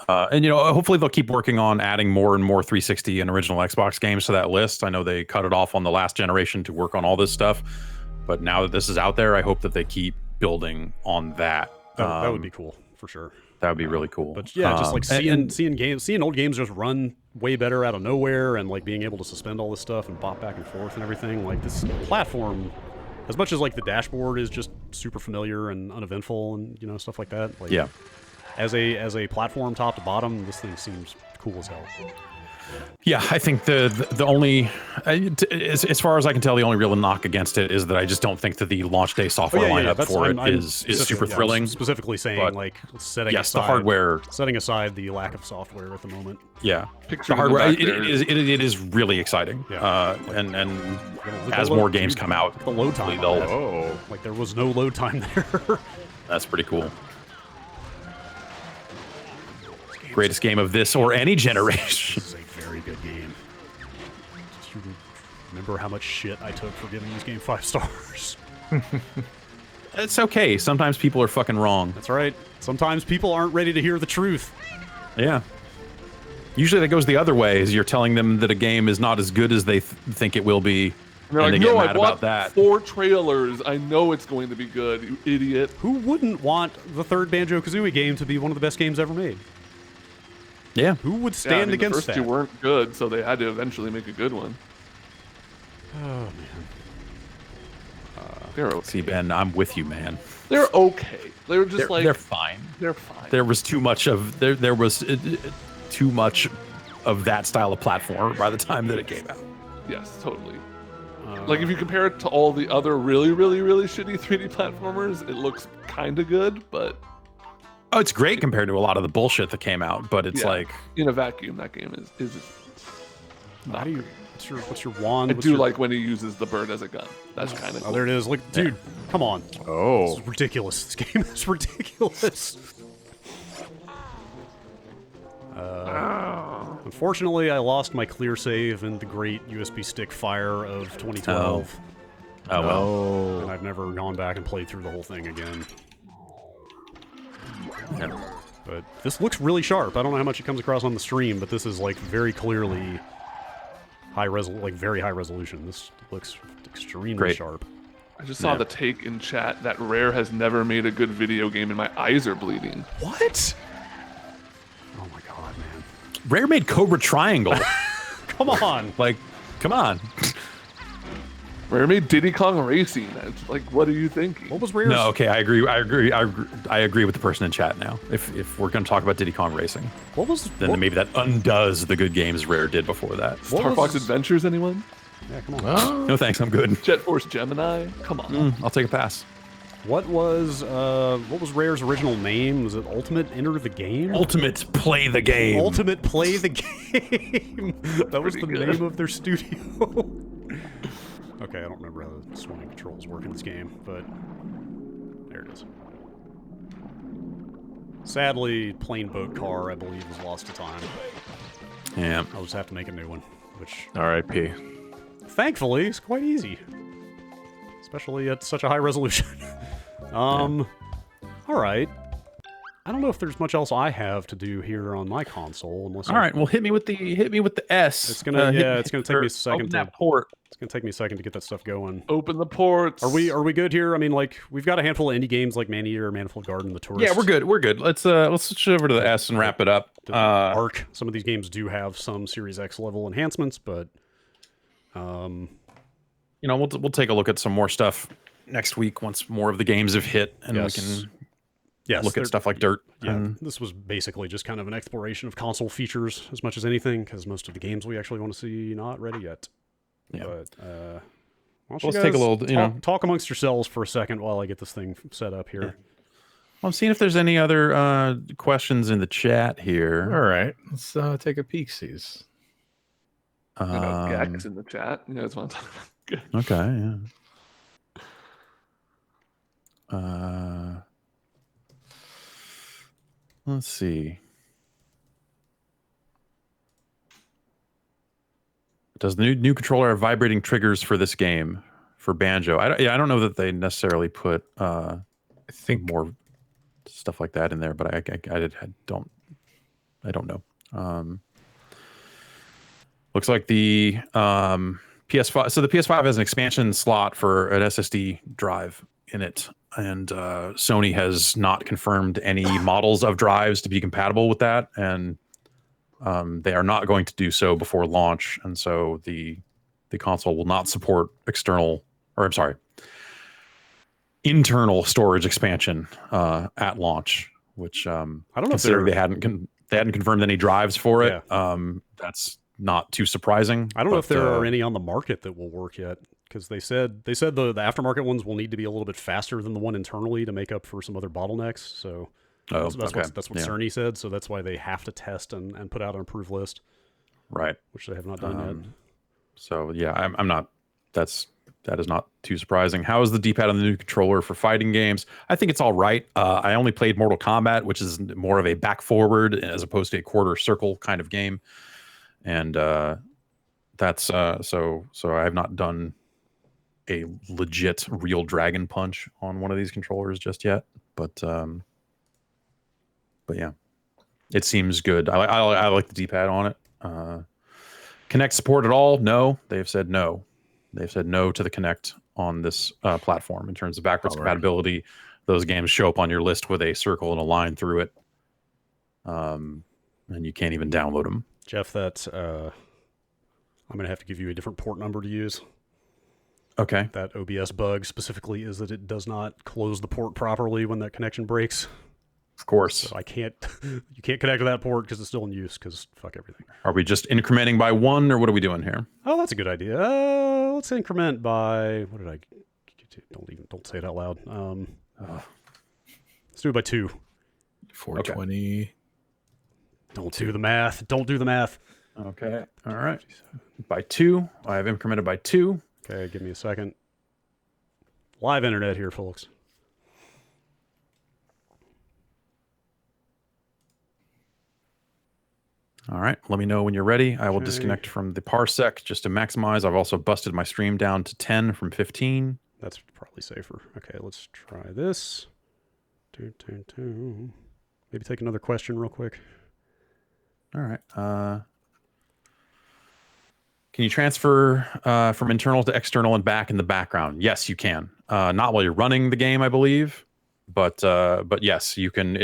And hopefully they'll keep working on adding more and more 360 and original Xbox games to that list. I know they cut it off on the last generation to work on all this stuff, but now that this is out there, I hope that they keep building on that. That would be cool, for sure. That would be really cool. But yeah, just like seeing old games just run way better out of nowhere, and like being able to suspend all this stuff and bop back and forth and everything. Like this platform, as much as like the dashboard is just super familiar and uneventful and stuff like that. Like, yeah. As a platform top to bottom, this thing seems cool as hell. Yeah, I think the only, as far as I can tell, the only real knock against it is that I just don't think that the launch day software lineup for it is super thrilling. I'm specifically saying, like, setting aside the hardware, setting aside the lack of software at the moment. Yeah, the hardware, it is really exciting. Yeah. And as more games come out, the load time. Like there was no load time there. That's pretty cool. Greatest game of this or any generation. This is a very good game. Do you remember how much shit I took for giving this game 5 stars? It's okay. Sometimes people are fucking wrong. That's right. Sometimes people aren't ready to hear the truth. Yeah. Usually that goes the other way, is you're telling them that a game is not as good as they think it will be. And like, they get mad I've about that. 4 trailers. I know it's going to be good, you idiot. Who wouldn't want the third Banjo-Kazooie game to be one of the best games ever made? Yeah. Who would stand against that? The first 2 weren't good, so they had to eventually make a good one. Oh, man. They're okay. See, Ben, I'm with you, man. They're okay. They're just they're fine. They're fine. There was too much of there was too much of that style of platform by the time that it came out. Yes, totally. Like if you compare it to all the other really, really, really shitty 3D platformers, it looks kind of good, but oh, it's great compared to a lot of the bullshit that came out. But it's like in a vacuum, that game is. How do you? What's your wand? I do like when he uses the bird as a gun. That's kind of cool. Oh, there it is. Look, dude, come on. Oh, this is ridiculous. This game is ridiculous. Unfortunately, I lost my clear save in the great USB stick fire of 2012. Oh well. And I've never gone back and played through the whole thing again. Yeah. But this looks really sharp. I don't know how much it comes across on the stream, but this is like very clearly very high resolution. This looks extremely sharp. I just saw the take in chat that Rare has never made a good video game and my eyes are bleeding. What? Oh my god, man. Rare made Cobra Triangle. Come on. Like, come on. Rare made Diddy Kong Racing. It's like, what are you thinking? What was Rare's? No, okay, I agree with the person in chat now. If we're going to talk about Diddy Kong Racing, maybe that undoes the good games Rare did before that. Star Fox Adventures, anyone? Yeah, come on. No thanks, I'm good. Jet Force Gemini? Come on. I'll take a pass. What was Rare's original name? Was it Ultimate Enter the Game? Ultimate Play the Game. Ultimate Play the Game. That was the name of their studio. Okay, I don't remember how the swinging controls work in this game, but there it is. Sadly, Plane Boat Car, I believe, is lost to time. Yeah. I'll just have to make a new one, which... R.I.P. Thankfully, is quite easy. Especially at such a high resolution. Alright. I don't know if there's much else I have to do here on my console, unless. All right, well, hit me with the S. It's gonna it's gonna take me a second. Open that port. It's gonna take me a second to get that stuff going. Open the ports. Are we good here? I mean, like we've got a handful of indie games like Maneater, Manifold Garden, The Tourist. Yeah, we're good. Let's switch over to the S and wrap it up. Arc. Some of these games do have some Series X level enhancements, but we'll take a look at some more stuff next week once more of the games have hit, and we can. Look at stuff like Dirt. Yeah, this was basically just kind of an exploration of console features as much as anything, because most of the games we actually want to see not ready yet. Yeah. But let's take a little, talk amongst yourselves for a second while I get this thing set up here. Yeah. Well, I'm seeing if there's any other questions in the chat here. All right, let's take a peek. Sees. Gax in the chat. You guys want to talk about? Okay. Yeah. Let's see. Does the new controller have vibrating triggers for this game for Banjo? I don't know that they necessarily put I think more stuff like that in there, but I don't know. Looks like the PS5. So the PS5 has an expansion slot for an SSD drive in it. and Sony has not confirmed any models of drives to be compatible with that, and they are not going to do so before launch, and so the console will not support internal storage expansion at launch, which I don't know if they hadn't confirmed any drives for it. That's not too surprising. I don't know if there are any on the market that will work yet, because they said the aftermarket ones will need to be a little bit faster than the one internally to make up for some other bottlenecks. So that's what Cerny said. So that's why they have to test and put out an approved list, right? Which they have not done yet. So yeah, I'm not. That is not too surprising. How is the D-pad on the new controller for fighting games? I think it's all right. I only played Mortal Kombat, which is more of a back forward as opposed to a quarter circle kind of game, and that's so I have not done a legit real Dragon Punch on one of these controllers just yet. But yeah, it seems good. I like the D-pad on it. Kinect support at all? No, they've said no. They've said no to the Kinect on this platform in terms of backwards compatibility. Those games show up on your list with a circle and a line through it, and you can't even download them. Jeff, that's I'm going to have to give you a different port number to use. Okay. That OBS bug specifically is that it does not close the port properly when that connection breaks. Of course. So you can't connect to that port because it's still in use, because fuck everything. Are we just incrementing by one, or what are we doing here? Oh, that's a good idea. Let's increment by, what did I get to? Don't say it out loud. Let's do it by 2. 420. Okay. Don't do the math. Don't do the math. Okay. All right. By 2. I have incremented by 2. Okay, give me a second. Live internet here, folks. All right, let me know when you're ready. I will disconnect from the parsec just to maximize. I've also busted my stream down to 10 from 15. That's probably safer. Okay, let's try this. Maybe take another question real quick. All right. Can you transfer from internal to external and back in the background? Yes, you can. Not while you're running the game, I believe. But yes, you can.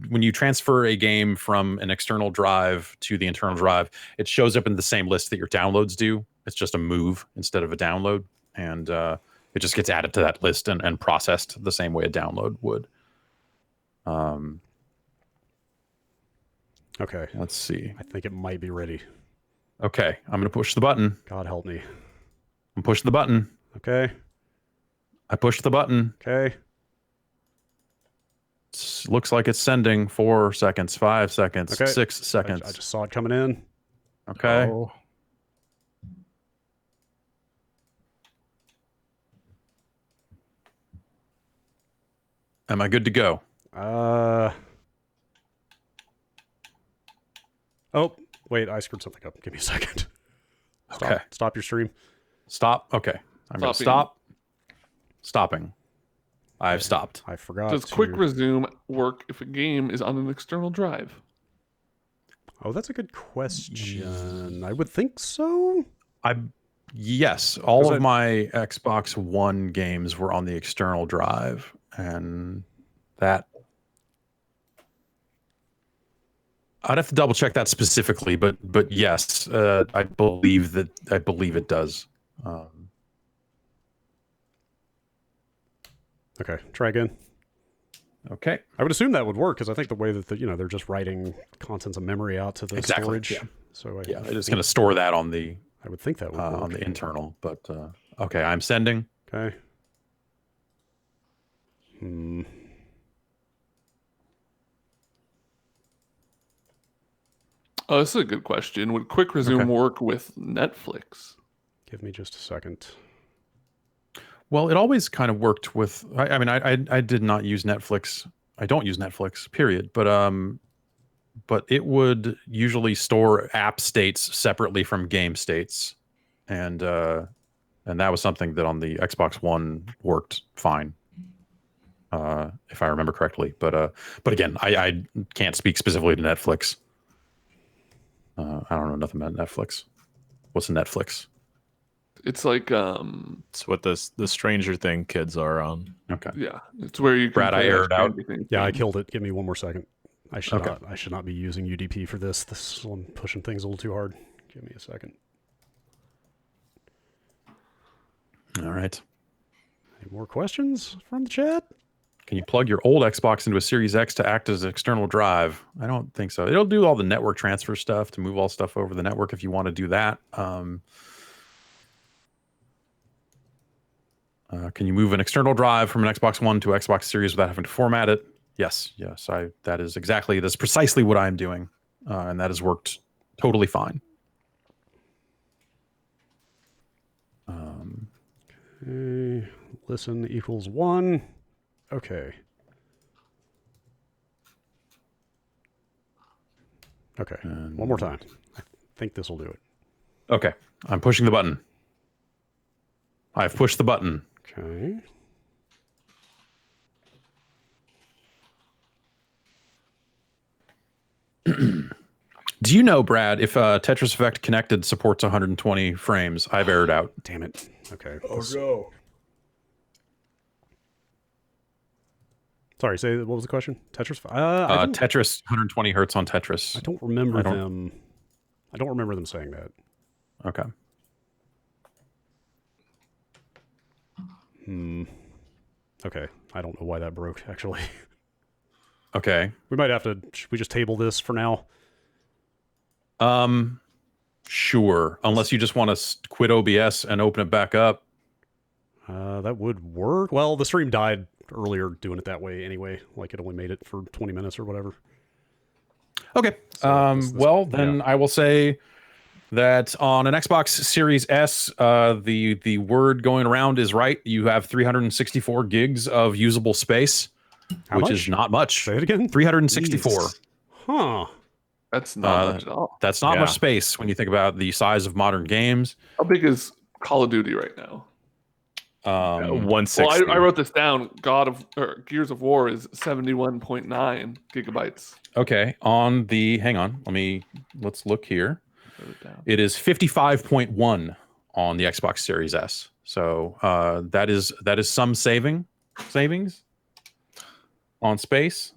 When you transfer a game from an external drive to the internal drive, it shows up in the same list that your downloads do. It's just a move instead of a download, and it just gets added to that list and processed the same way a download would. Okay. Let's see. I think it might be ready. Okay, I'm gonna push the button. God help me. I'm pushing the button. Okay. I pushed the button. Okay. Looks like it's sending. 4 seconds, 5 seconds, 6 seconds. I just saw it coming in. Okay. Oh. Am I good to go? Oh, wait, I screwed something up. Give me a second. Stop. Okay. Stop your stream. Stop. Okay. I'm going to stop. Stopping. I've stopped. I forgot. Does quick resume work if a game is on an external drive? Oh, that's a good question. I would think so. Yes, all of my Xbox One games were on the external drive, and that I'd have to double check that specifically, but yes, I believe it does. Okay, try again. Okay. I would assume that would work, because I think the way that they're just writing contents of memory out to the storage. Yeah. So it's going to store that on the. I would think that would work. On the internal, but okay, I'm sending. Okay. Oh, this is a good question. Would quick resume work with Netflix? Give me just a second. Well, it always kind of worked with. I mean, I did not use Netflix. I don't use Netflix, period. But it would usually store app states separately from game states, and that was something that on the Xbox One worked fine, if I remember correctly. But again, I can't speak specifically to Netflix. I don't know nothing about Netflix. What's a Netflix? It's like It's what the Stranger Thing kids are on. Okay. Yeah, it's where you can Brad, I aired out. Yeah, I killed it. Give me one more second. I should not be using UDP for this. I'm pushing things a little too hard. Give me a second. All right. Any more questions from the chat? Can you plug your old Xbox into a Series X to act as an external drive? I don't think so. It'll do all the network transfer stuff to move all stuff over the network if you want to do that. Can you move an external drive from an Xbox One to Xbox Series without having to format it? Yes. That's precisely what I'm doing. And that has worked totally fine. Okay. Listen equals 1. Okay. Okay. One more time. I think this will do it. Okay. I'm pushing the button. I've pushed the button. Okay. Do you know, Brad, if Tetris Effect Connected supports 120 frames? I've aired out. Damn it. Okay. Oh, no. Sorry, say what was the question? Tetris? Tetris 120 hertz on Tetris. I don't remember them. I don't remember them saying that. Okay. Okay. I don't know why that broke, actually. Okay. We might have to... Should we just table this for now? Sure. Unless you just want to quit OBS and open it back up. That would work. Well, the stream died earlier doing it that way anyway. Like, it only made it for 20 minutes or whatever. Okay. So then I will say that on an Xbox Series S, the word going around is right. You have 364 gigs of usable space, which is not much. Say it again. 364. Jeez. Huh. That's not much at all. That's not much space when you think about the size of modern games. How big is Call of Duty right now? 160. Well, I wrote this down. Gears of War is 71.9 gigabytes. Okay. Hang on. Let's look here. It is 55.1 on the Xbox Series S. So that is some savings on space.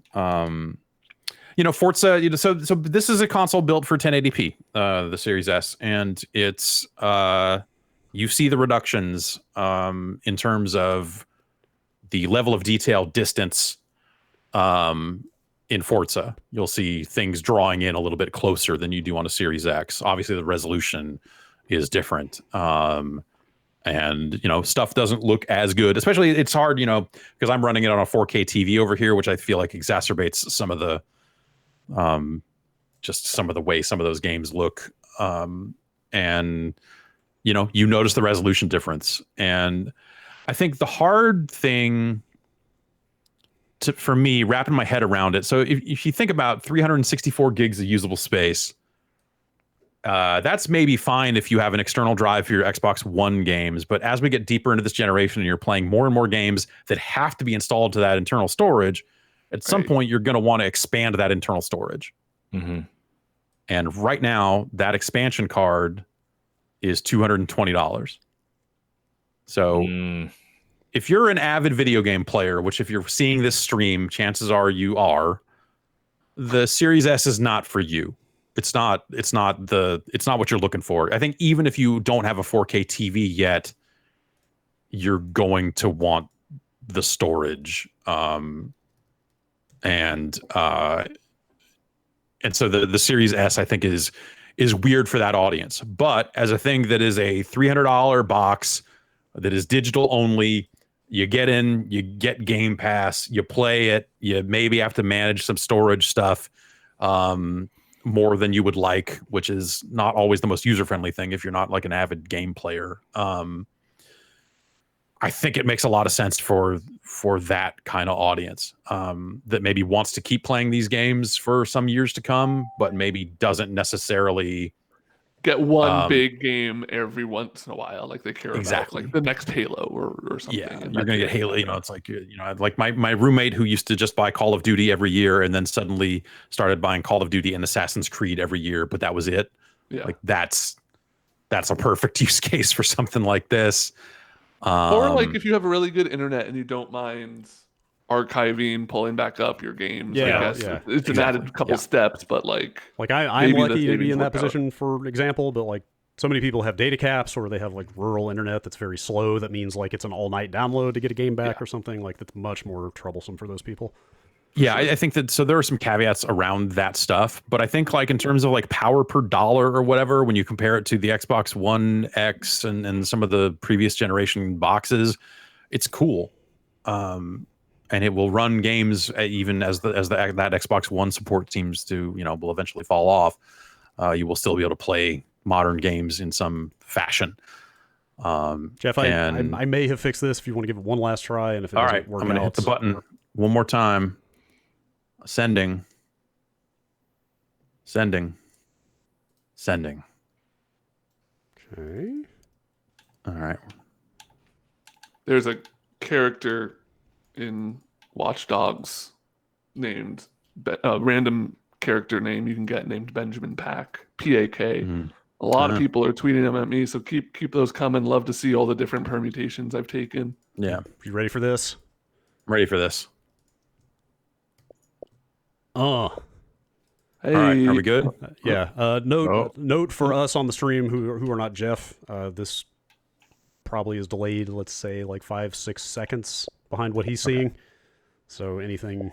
Forza. So this is a console built for 1080p, the Series S, and it's you see the reductions in terms of the level of detail, distance. In Forza, you'll see things drawing in a little bit closer than you do on a Series X. Obviously, the resolution is different. And, stuff doesn't look as good. Especially, it's hard, because I'm running it on a 4K TV over here, which I feel like exacerbates some of the, just some of the way some of those games look. And, you notice the resolution difference. And I think the hard thing for me, wrapping my head around it. So if you think about 364 gigs of usable space, that's maybe fine if you have an external drive for your Xbox One games. But as we get deeper into this generation and you're playing more and more games that have to be installed to that internal storage, at some point you're going to want to expand that internal storage. Mm-hmm. And right now, that expansion card is $220. So if you're an avid video game player, which if you're seeing this stream, chances are you are, the Series S is not for you. It's not what you're looking for. I think even if you don't have a 4K TV yet, you're going to want the storage. And so the Series S, I think, is weird for that audience. But as a thing that is a $300 box that is digital only, you get in, you get Game Pass, you play it, you maybe have to manage some storage stuff more than you would like, which is not always the most user-friendly thing if you're not like an avid game player. I think it makes a lot of sense for that kind of audience that maybe wants to keep playing these games for some years to come, but maybe doesn't necessarily get one big game every once in a while, like they care about, like the next Halo or something. Yeah, you're gonna get Halo. It's like like my roommate who used to just buy Call of Duty every year, and then suddenly started buying Call of Duty and Assassin's Creed every year, but that was it. Yeah, like that's that's a perfect use case for something like this. Or like if you have a really good internet and you don't mind archiving, pulling back up your games. Yeah, I guess it's an added couple steps, but like I'm lucky to be in that position, for example, but like so many people have data caps, or they have like rural internet that's very slow. That means like it's an all-night download to get a game back or something. Like that's much more troublesome for those people. Yeah, I think that, so there are some caveats around that stuff, but I think like in terms of like power per dollar or whatever, when you compare it to the Xbox One X and some of the previous generation boxes, it's cool. And it will run games even as that Xbox One support seems to, will eventually fall off. You will still be able to play modern games in some fashion. Jeff, I may have fixed this if you want to give it one last try, and if it doesn't work, I'm going to hit the button one more time. Sending. Okay. All right. There's a character in Watchdogs named random character name you can get named Benjamin Pack, P-A-K. Mm-hmm. A lot of people are tweeting them at me, so keep those coming. Love to see all the different permutations I've taken. Yeah. You ready for this? I'm ready for this. Hey. All right, are we good? Yeah. Note for us on the stream who are not Jeff. This probably is delayed, let's say, like 5-6 seconds behind what he's seeing. So anything.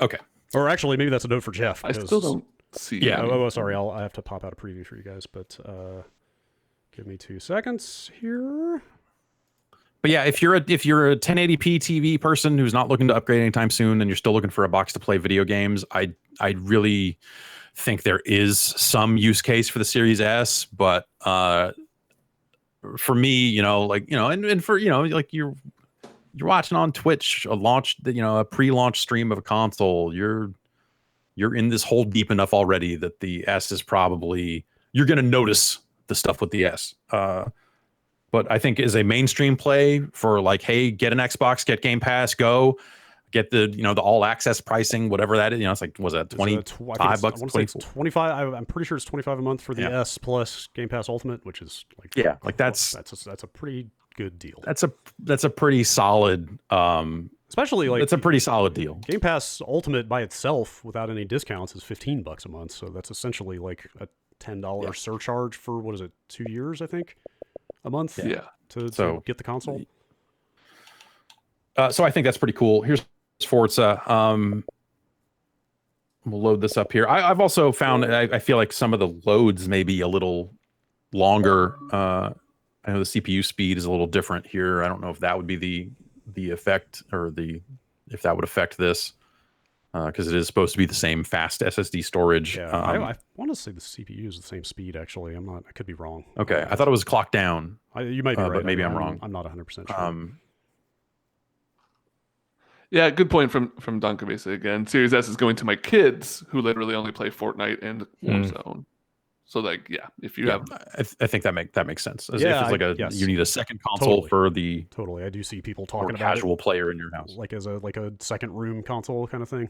Okay. Or actually, maybe that's a note for Jeff. I still don't see. Yeah. Oh, sorry. I have to pop out a preview for you guys, but give me 2 seconds here. But yeah, if you're a 1080p TV person who's not looking to upgrade anytime soon, and you're still looking for a box to play video games, I really think there is some use case for the Series S. But for me, and for like you're watching on Twitch a pre-launch stream of a console, you're in this hole deep enough already that the S is probably, you're going to notice the stuff with the S. But I think as a mainstream play for like, hey, get an Xbox, get Game Pass, go get the the all access pricing, whatever that is. It's like, was that $25 bucks? 25. I'm pretty sure it's $25 a month for the S plus Game Pass Ultimate, which is like that's a pretty good deal. That's a pretty solid. Especially like it's a pretty solid deal. Game Pass Ultimate by itself without any discounts is $15 a month, so that's essentially like a $10 surcharge for 2 years, I think. A month, to get the console. So I think that's pretty cool. Here's Forza. We'll load this up here. I've also found I feel like some of the loads may be a little longer. I know the CPU speed is a little different here. I don't know if that would be the effect, or if that would affect this, because it is supposed to be the same fast SSD storage. Yeah, I want to say the CPU is the same speed. Actually, I could be wrong. Okay, I thought it was clocked down. You might be right, but maybe I'm wrong. I'm not 100% sure. Yeah, good point from Duncan. Basically, again, Series S is going to my kids who literally only play Fortnite and Warzone. So like, if you have, I think that makes sense. If it's like you need a second console for the I do see people talking about casual player in your house, like as a second room console kind of thing.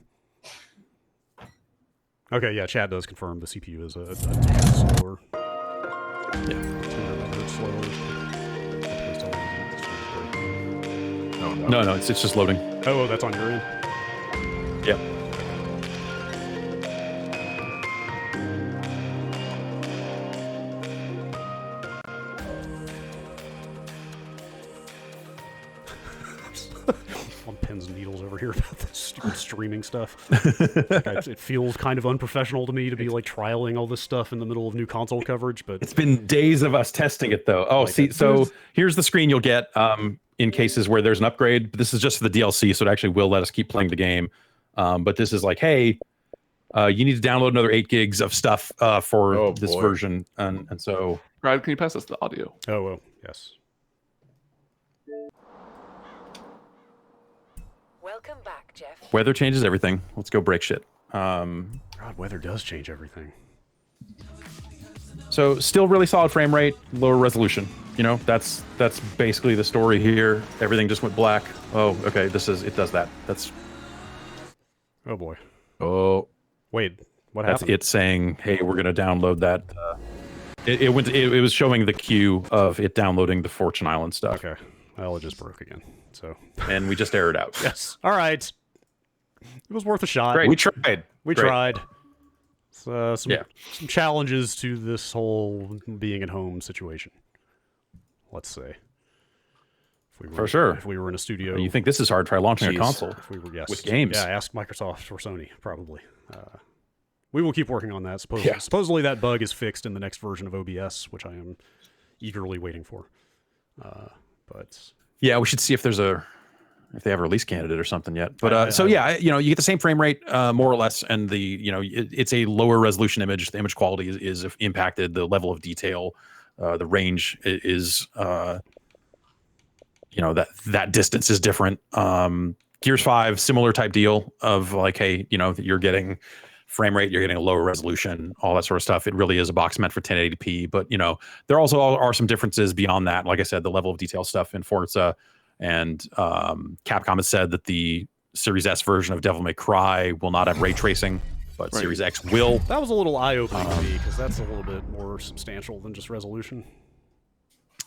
Okay, yeah, Chad does confirm the CPU is a tad slower. No, it's just loading. Oh, that's on your end. Yep. On pins and needles over here about this stupid streaming stuff. It feels kind of unprofessional to me to be like trialing all this stuff in the middle of new console coverage, but it's been days of us testing it though. Oh, so here's the screen you'll get in cases where there's an upgrade. But this is just for the DLC, so it actually will let us keep playing the game. But this is like, hey, you need to download another 8 gigs of stuff for this version, and so. Brad, can you pass us the audio? Oh, well, yes. Welcome back, Jeff. Weather changes everything. Let's go break shit. God, weather does change everything. So still really solid frame rate, lower resolution. That's basically the story here. Everything just went black. Oh, okay. It does that. That's. Oh boy. Oh. Wait, what happened? That's it saying, hey, we're gonna download that It was showing the queue of it downloading the Fortune Island stuff. Okay. Well, it just broke again. So. And we just aired it out. Yes. All right. It was worth a shot. Great. We tried. We tried. Some challenges to this whole being at home situation. Let's say. For sure. If we were in a studio. You think this is hard? Try launching a console with games. Yeah, ask Microsoft or Sony, probably. We will keep working on that. Supposedly that bug is fixed in the next version of OBS, which I am eagerly waiting for. But yeah, we should see if they have a release candidate or something yet. But you get the same frame rate more or less, and it's a lower resolution image. The image quality is impacted. The level of detail, the range is that distance is different. Gears 5, similar type deal of like, hey, you're getting frame rate, you're getting a lower resolution, all that sort of stuff. It really is a box meant for 1080p, but there also are some differences beyond that. Like I said, the level of detail stuff in Forza, and Capcom has said that the Series S version of Devil May Cry will not have ray tracing, but Series X will. That was a little eye-opening to me, because that's a little bit more substantial than just resolution.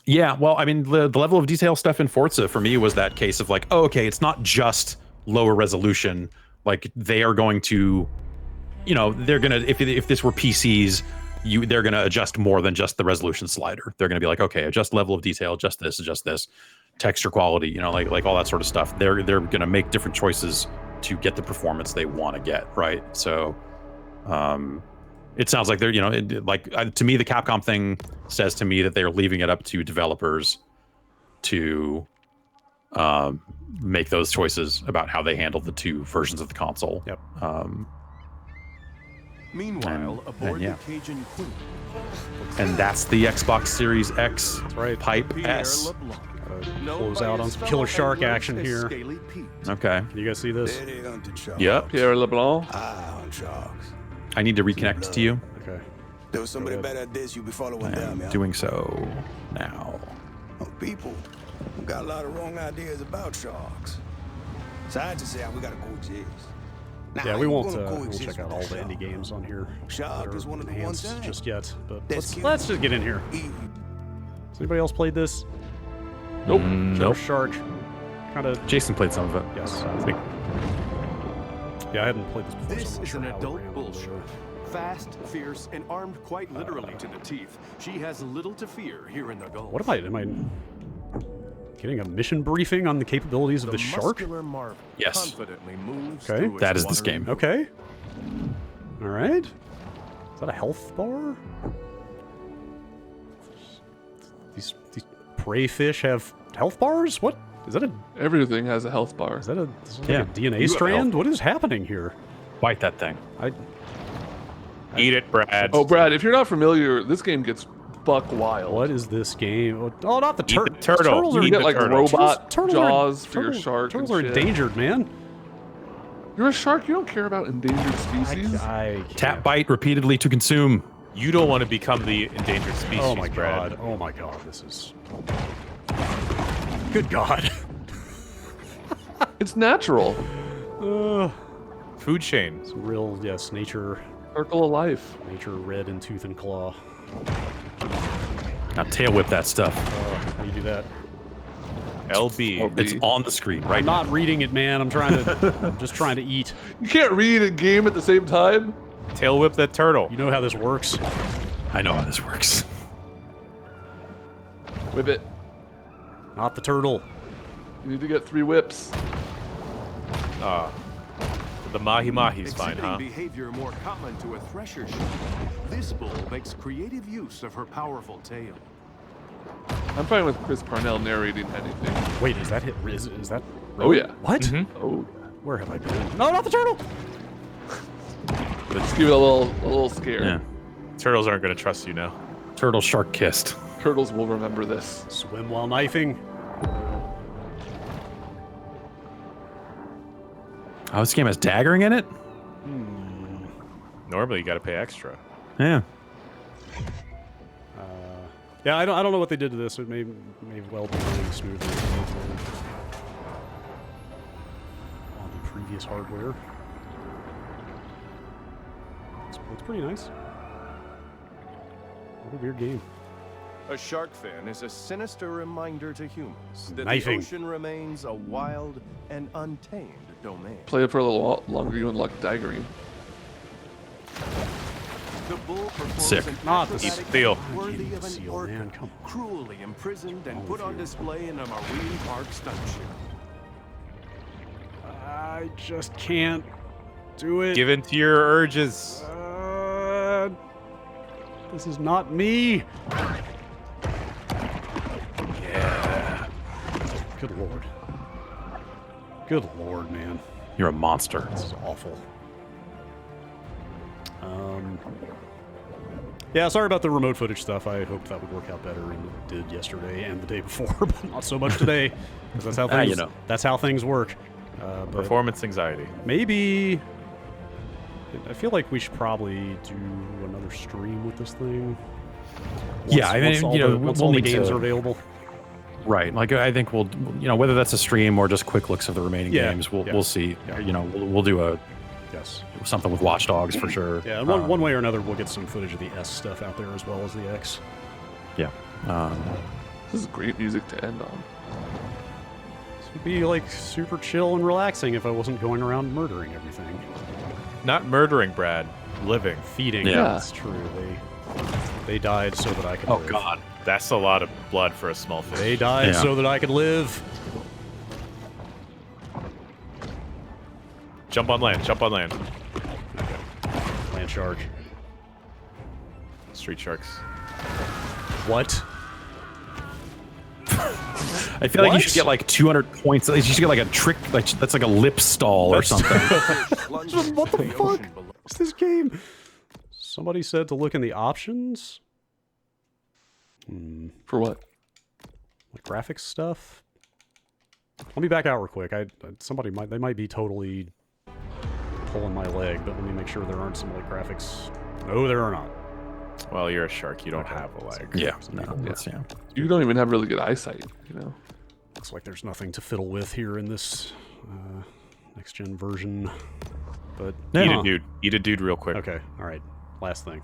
Yeah, well, I mean, the level of detail stuff in Forza for me was that case of like, oh, okay, it's not just lower resolution. Like they are going to, they're gonna if this were PCs, they're gonna adjust more than just the resolution slider. They're gonna be like, okay, adjust level of detail, adjust this, texture quality, like all that sort of stuff. They're gonna make different choices to get the performance they want to get, right? So, it sounds like they're, to me, the Capcom thing says to me that they're leaving it up to developers to make those choices about how they handle the two versions of the console. Yep. Meanwhile, aboard the Cajun Queen. And that's the Xbox Series X Pipe S. Close out on some Killer Shark action here. Okay. Can you guys see this? Yep. Pierre LeBlanc. I need to reconnect to you. Okay. There was somebody better at this. You be following them. I'm doing so now. People got a lot of wrong ideas about sharks. So I just say we gotta coexist. Yeah, we won't check out all the indie games on here. Shark is one of the ones just yet, but let's just get in here. Has anybody else played this? Nope. Killer Shark. Kind of. Jason played some of it. Yes, I think. Yeah, I hadn't played this before. This so is an adult bullshit. Fast, fierce, and armed quite literally to the teeth. She has little to fear here in the Gulf. What am I getting a mission briefing on the capabilities of the shark? Yes. Moves okay. That is this game. Okay. All right. Is that a health bar? These prey fish have health bars? What? Is that a... Everything has a health bar. Is that a DNA strand? What is happening here? Bite that thing. Eat it, Brad. Oh, Brad, if you're not familiar, this game gets buck wild. What is this game? Oh, not the turtle. Turtles You get like robot turtles jaws for your shark. Turtles are endangered, man. You're a shark. You don't care about endangered species. Tap bite repeatedly to consume. You don't want to become the endangered species, Oh my Brad. god. Oh my god. This is... Good god. It's natural. Food chain. It's real, yes, nature. Circle of life. Nature red in tooth and claw. Now tail whip that stuff. How do you do that? LB. It's on the screen, right? I'm not reading it, man. I'm just trying to eat. You can't read a game at the same time. Tail whip that turtle. You know how this works? I know how this works. Whip it. Not the turtle. You need to get 3 whips. The mahi-mahi's fine, Exhibiting huh? behavior more common to a thresher shark, this bull makes creative use of her powerful tail. I'm fine with Chris Parnell narrating anything. Wait, is that hit? Is that? Oh yeah. What? Mm-hmm. Oh. Where have I been? No, not the turtle. Let's give it a little scare. Yeah. Turtles aren't going to trust you now. Turtle shark kissed. Turtles will remember this. Swim while knifing. Oh, this game has daggering in it? Normally, you got to pay extra. Yeah. Yeah, I don't know what they did to this. It may well be running smoothly on the previous hardware. It's pretty nice. What a weird game. A shark fin is a sinister reminder to humans that Knifing. the ocean remains a wild and untamed domain. Play it for a little longer, you unlock Daggering. The bull performs Sick. an Not the acrobatic seal. feat worthy of an Seal, orca, man, come on. cruelly imprisoned and put on display in a marine park stunt show. I just can't do it. Give in to your urges. This is not me. Yeah. Good lord. Good lord, man. You're a monster. This is awful. Yeah, sorry about the remote footage stuff. I hoped that would work out better, and it did yesterday and the day before, but not so much today, because that's how things. That's how things work. Performance anxiety. Maybe. I feel like we should probably do another stream with this thing. Yeah, I mean, once all the games are available. Right. Like, I think we'll, whether that's a stream or just quick looks of the remaining games, we'll see. Yeah. We'll do something with Watchdogs for sure. Yeah, one way or another, we'll get some footage of the S stuff out there as well as the X. Yeah. This is great music to end on. This would be like super chill and relaxing if I wasn't going around murdering everything. Not murdering, Brad. Living. Feeding. Yeah. That's true. They died so that I could live. Oh, God. That's a lot of blood for a small fish. They died so that I could live. Jump on land. Jump on land. Land shark. Street sharks. What? I feel like you should get like 200 points. You should get like a trick, that's like a lip stall or something. What the fuck? What's this game? Somebody said to look in the options. For what? Like graphics stuff. Let me back out real quick. They might be totally pulling my leg, but let me make sure there aren't some like graphics. No, there are not. Well, you're a shark. You don't have a leg. Yeah. No, that's, You don't even have really good eyesight, Looks like there's nothing to fiddle with here in this next gen version. But Eat a dude real quick. Okay, all right. Last thing.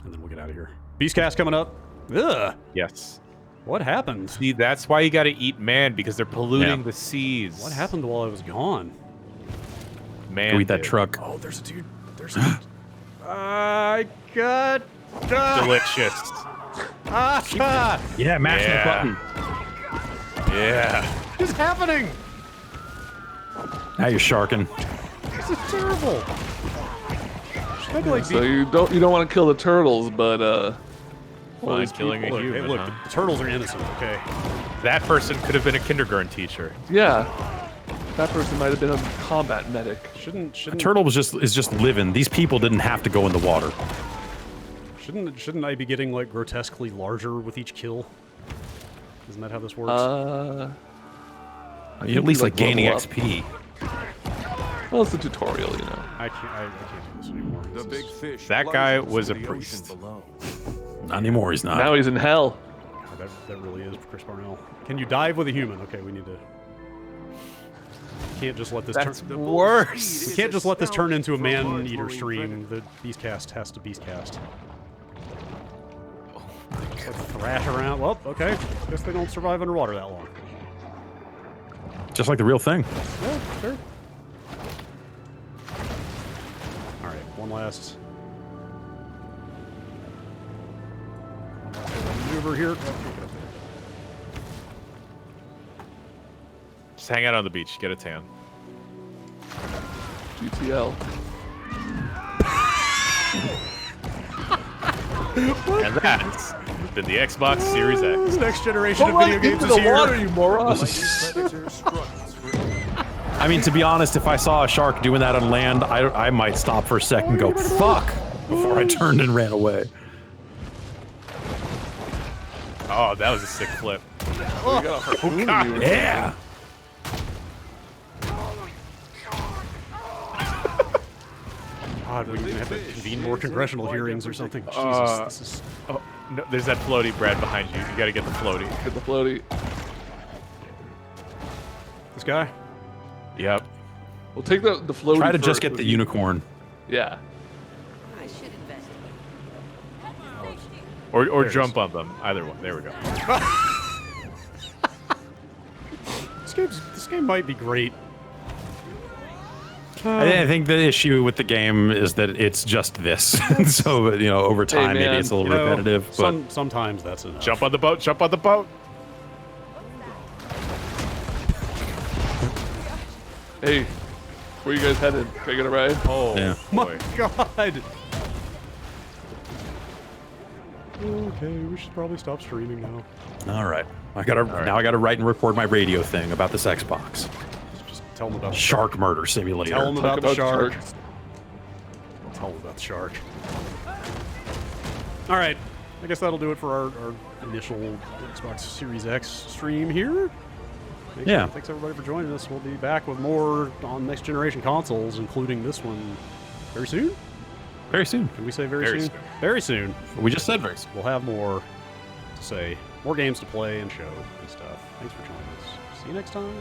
And then we'll get out of here. Beastcast coming up. Ugh. Yes. What happened? See, that's why you got to eat man, because they're polluting the seas. What happened while I was gone? Man, go eat that truck. Oh, there's a dude. There's a dude. I got delicious. Yeah, mash the button. Yeah. What is happening? Now you're sharking. This is terrible. So you don't want to kill the turtles, but Fine, killing a human. Hey, look, the turtles are innocent. Okay. That person could have been a kindergarten teacher. Yeah. That person might have been a combat medic. A turtle is just living. These people didn't have to go in the water. Shouldn't I be getting like grotesquely larger with each kill? Isn't that how this works? You're at least like gaining XP. Well, it's a tutorial, I can't do this anymore. The big fish. That guy was a priest. Not anymore. He's not. Now he's in hell. God, that really is Chris Parnell. Can you dive with a human? Okay, we need to. Can't just let this That's turn. worse. We can't just let this turn into a Maneater stream. The Beastcast has to Beastcast. Like thrash around. Well, okay. Guess they don't survive underwater that long. Just like the real thing. Yeah, sure. All right, one last maneuver here. Just hang out on the beach. Get a tan. GTL. And that's been the Xbox Series X. Next generation of video games is here. Water, you moron. I mean, to be honest, if I saw a shark doing that on land, I might stop for a second and go, fuck, before I turned and ran away. Oh, that was a sick flip. Yeah. God, we have to convene more congressional hearings or something. Jesus, this is. Oh, no, there's that floaty, Brad, behind you. You gotta get the floaty. Get the floaty. This guy? Yep. We'll take the floaty. Try to just get the unicorn. Yeah. I should investigate. Oh, Or jump on them. Either one. There we go. This game might be great. I think the issue with the game is that it's just this. So, you know, over time, maybe it's a little repetitive. But sometimes that's enough. Jump on the boat. Jump on the boat. Hey, where you guys headed? Can I get a ride? Oh, yeah. My God. Okay, we should probably stop streaming now. all right, now I gotta write and record my radio thing about this Xbox. Just tell them about Shark Murder Simulator. Tell them about the shark. sharks. Tell them about the shark. All right, I guess that'll do it for our initial Xbox Series X stream here. Thanks everybody for joining us. We'll be back with more on next generation consoles, including this one very soon. Very soon. Can we say very soon? Very soon. We just said very soon. We'll have more to say, more games to play and show and stuff. Thanks for joining us. See you next time.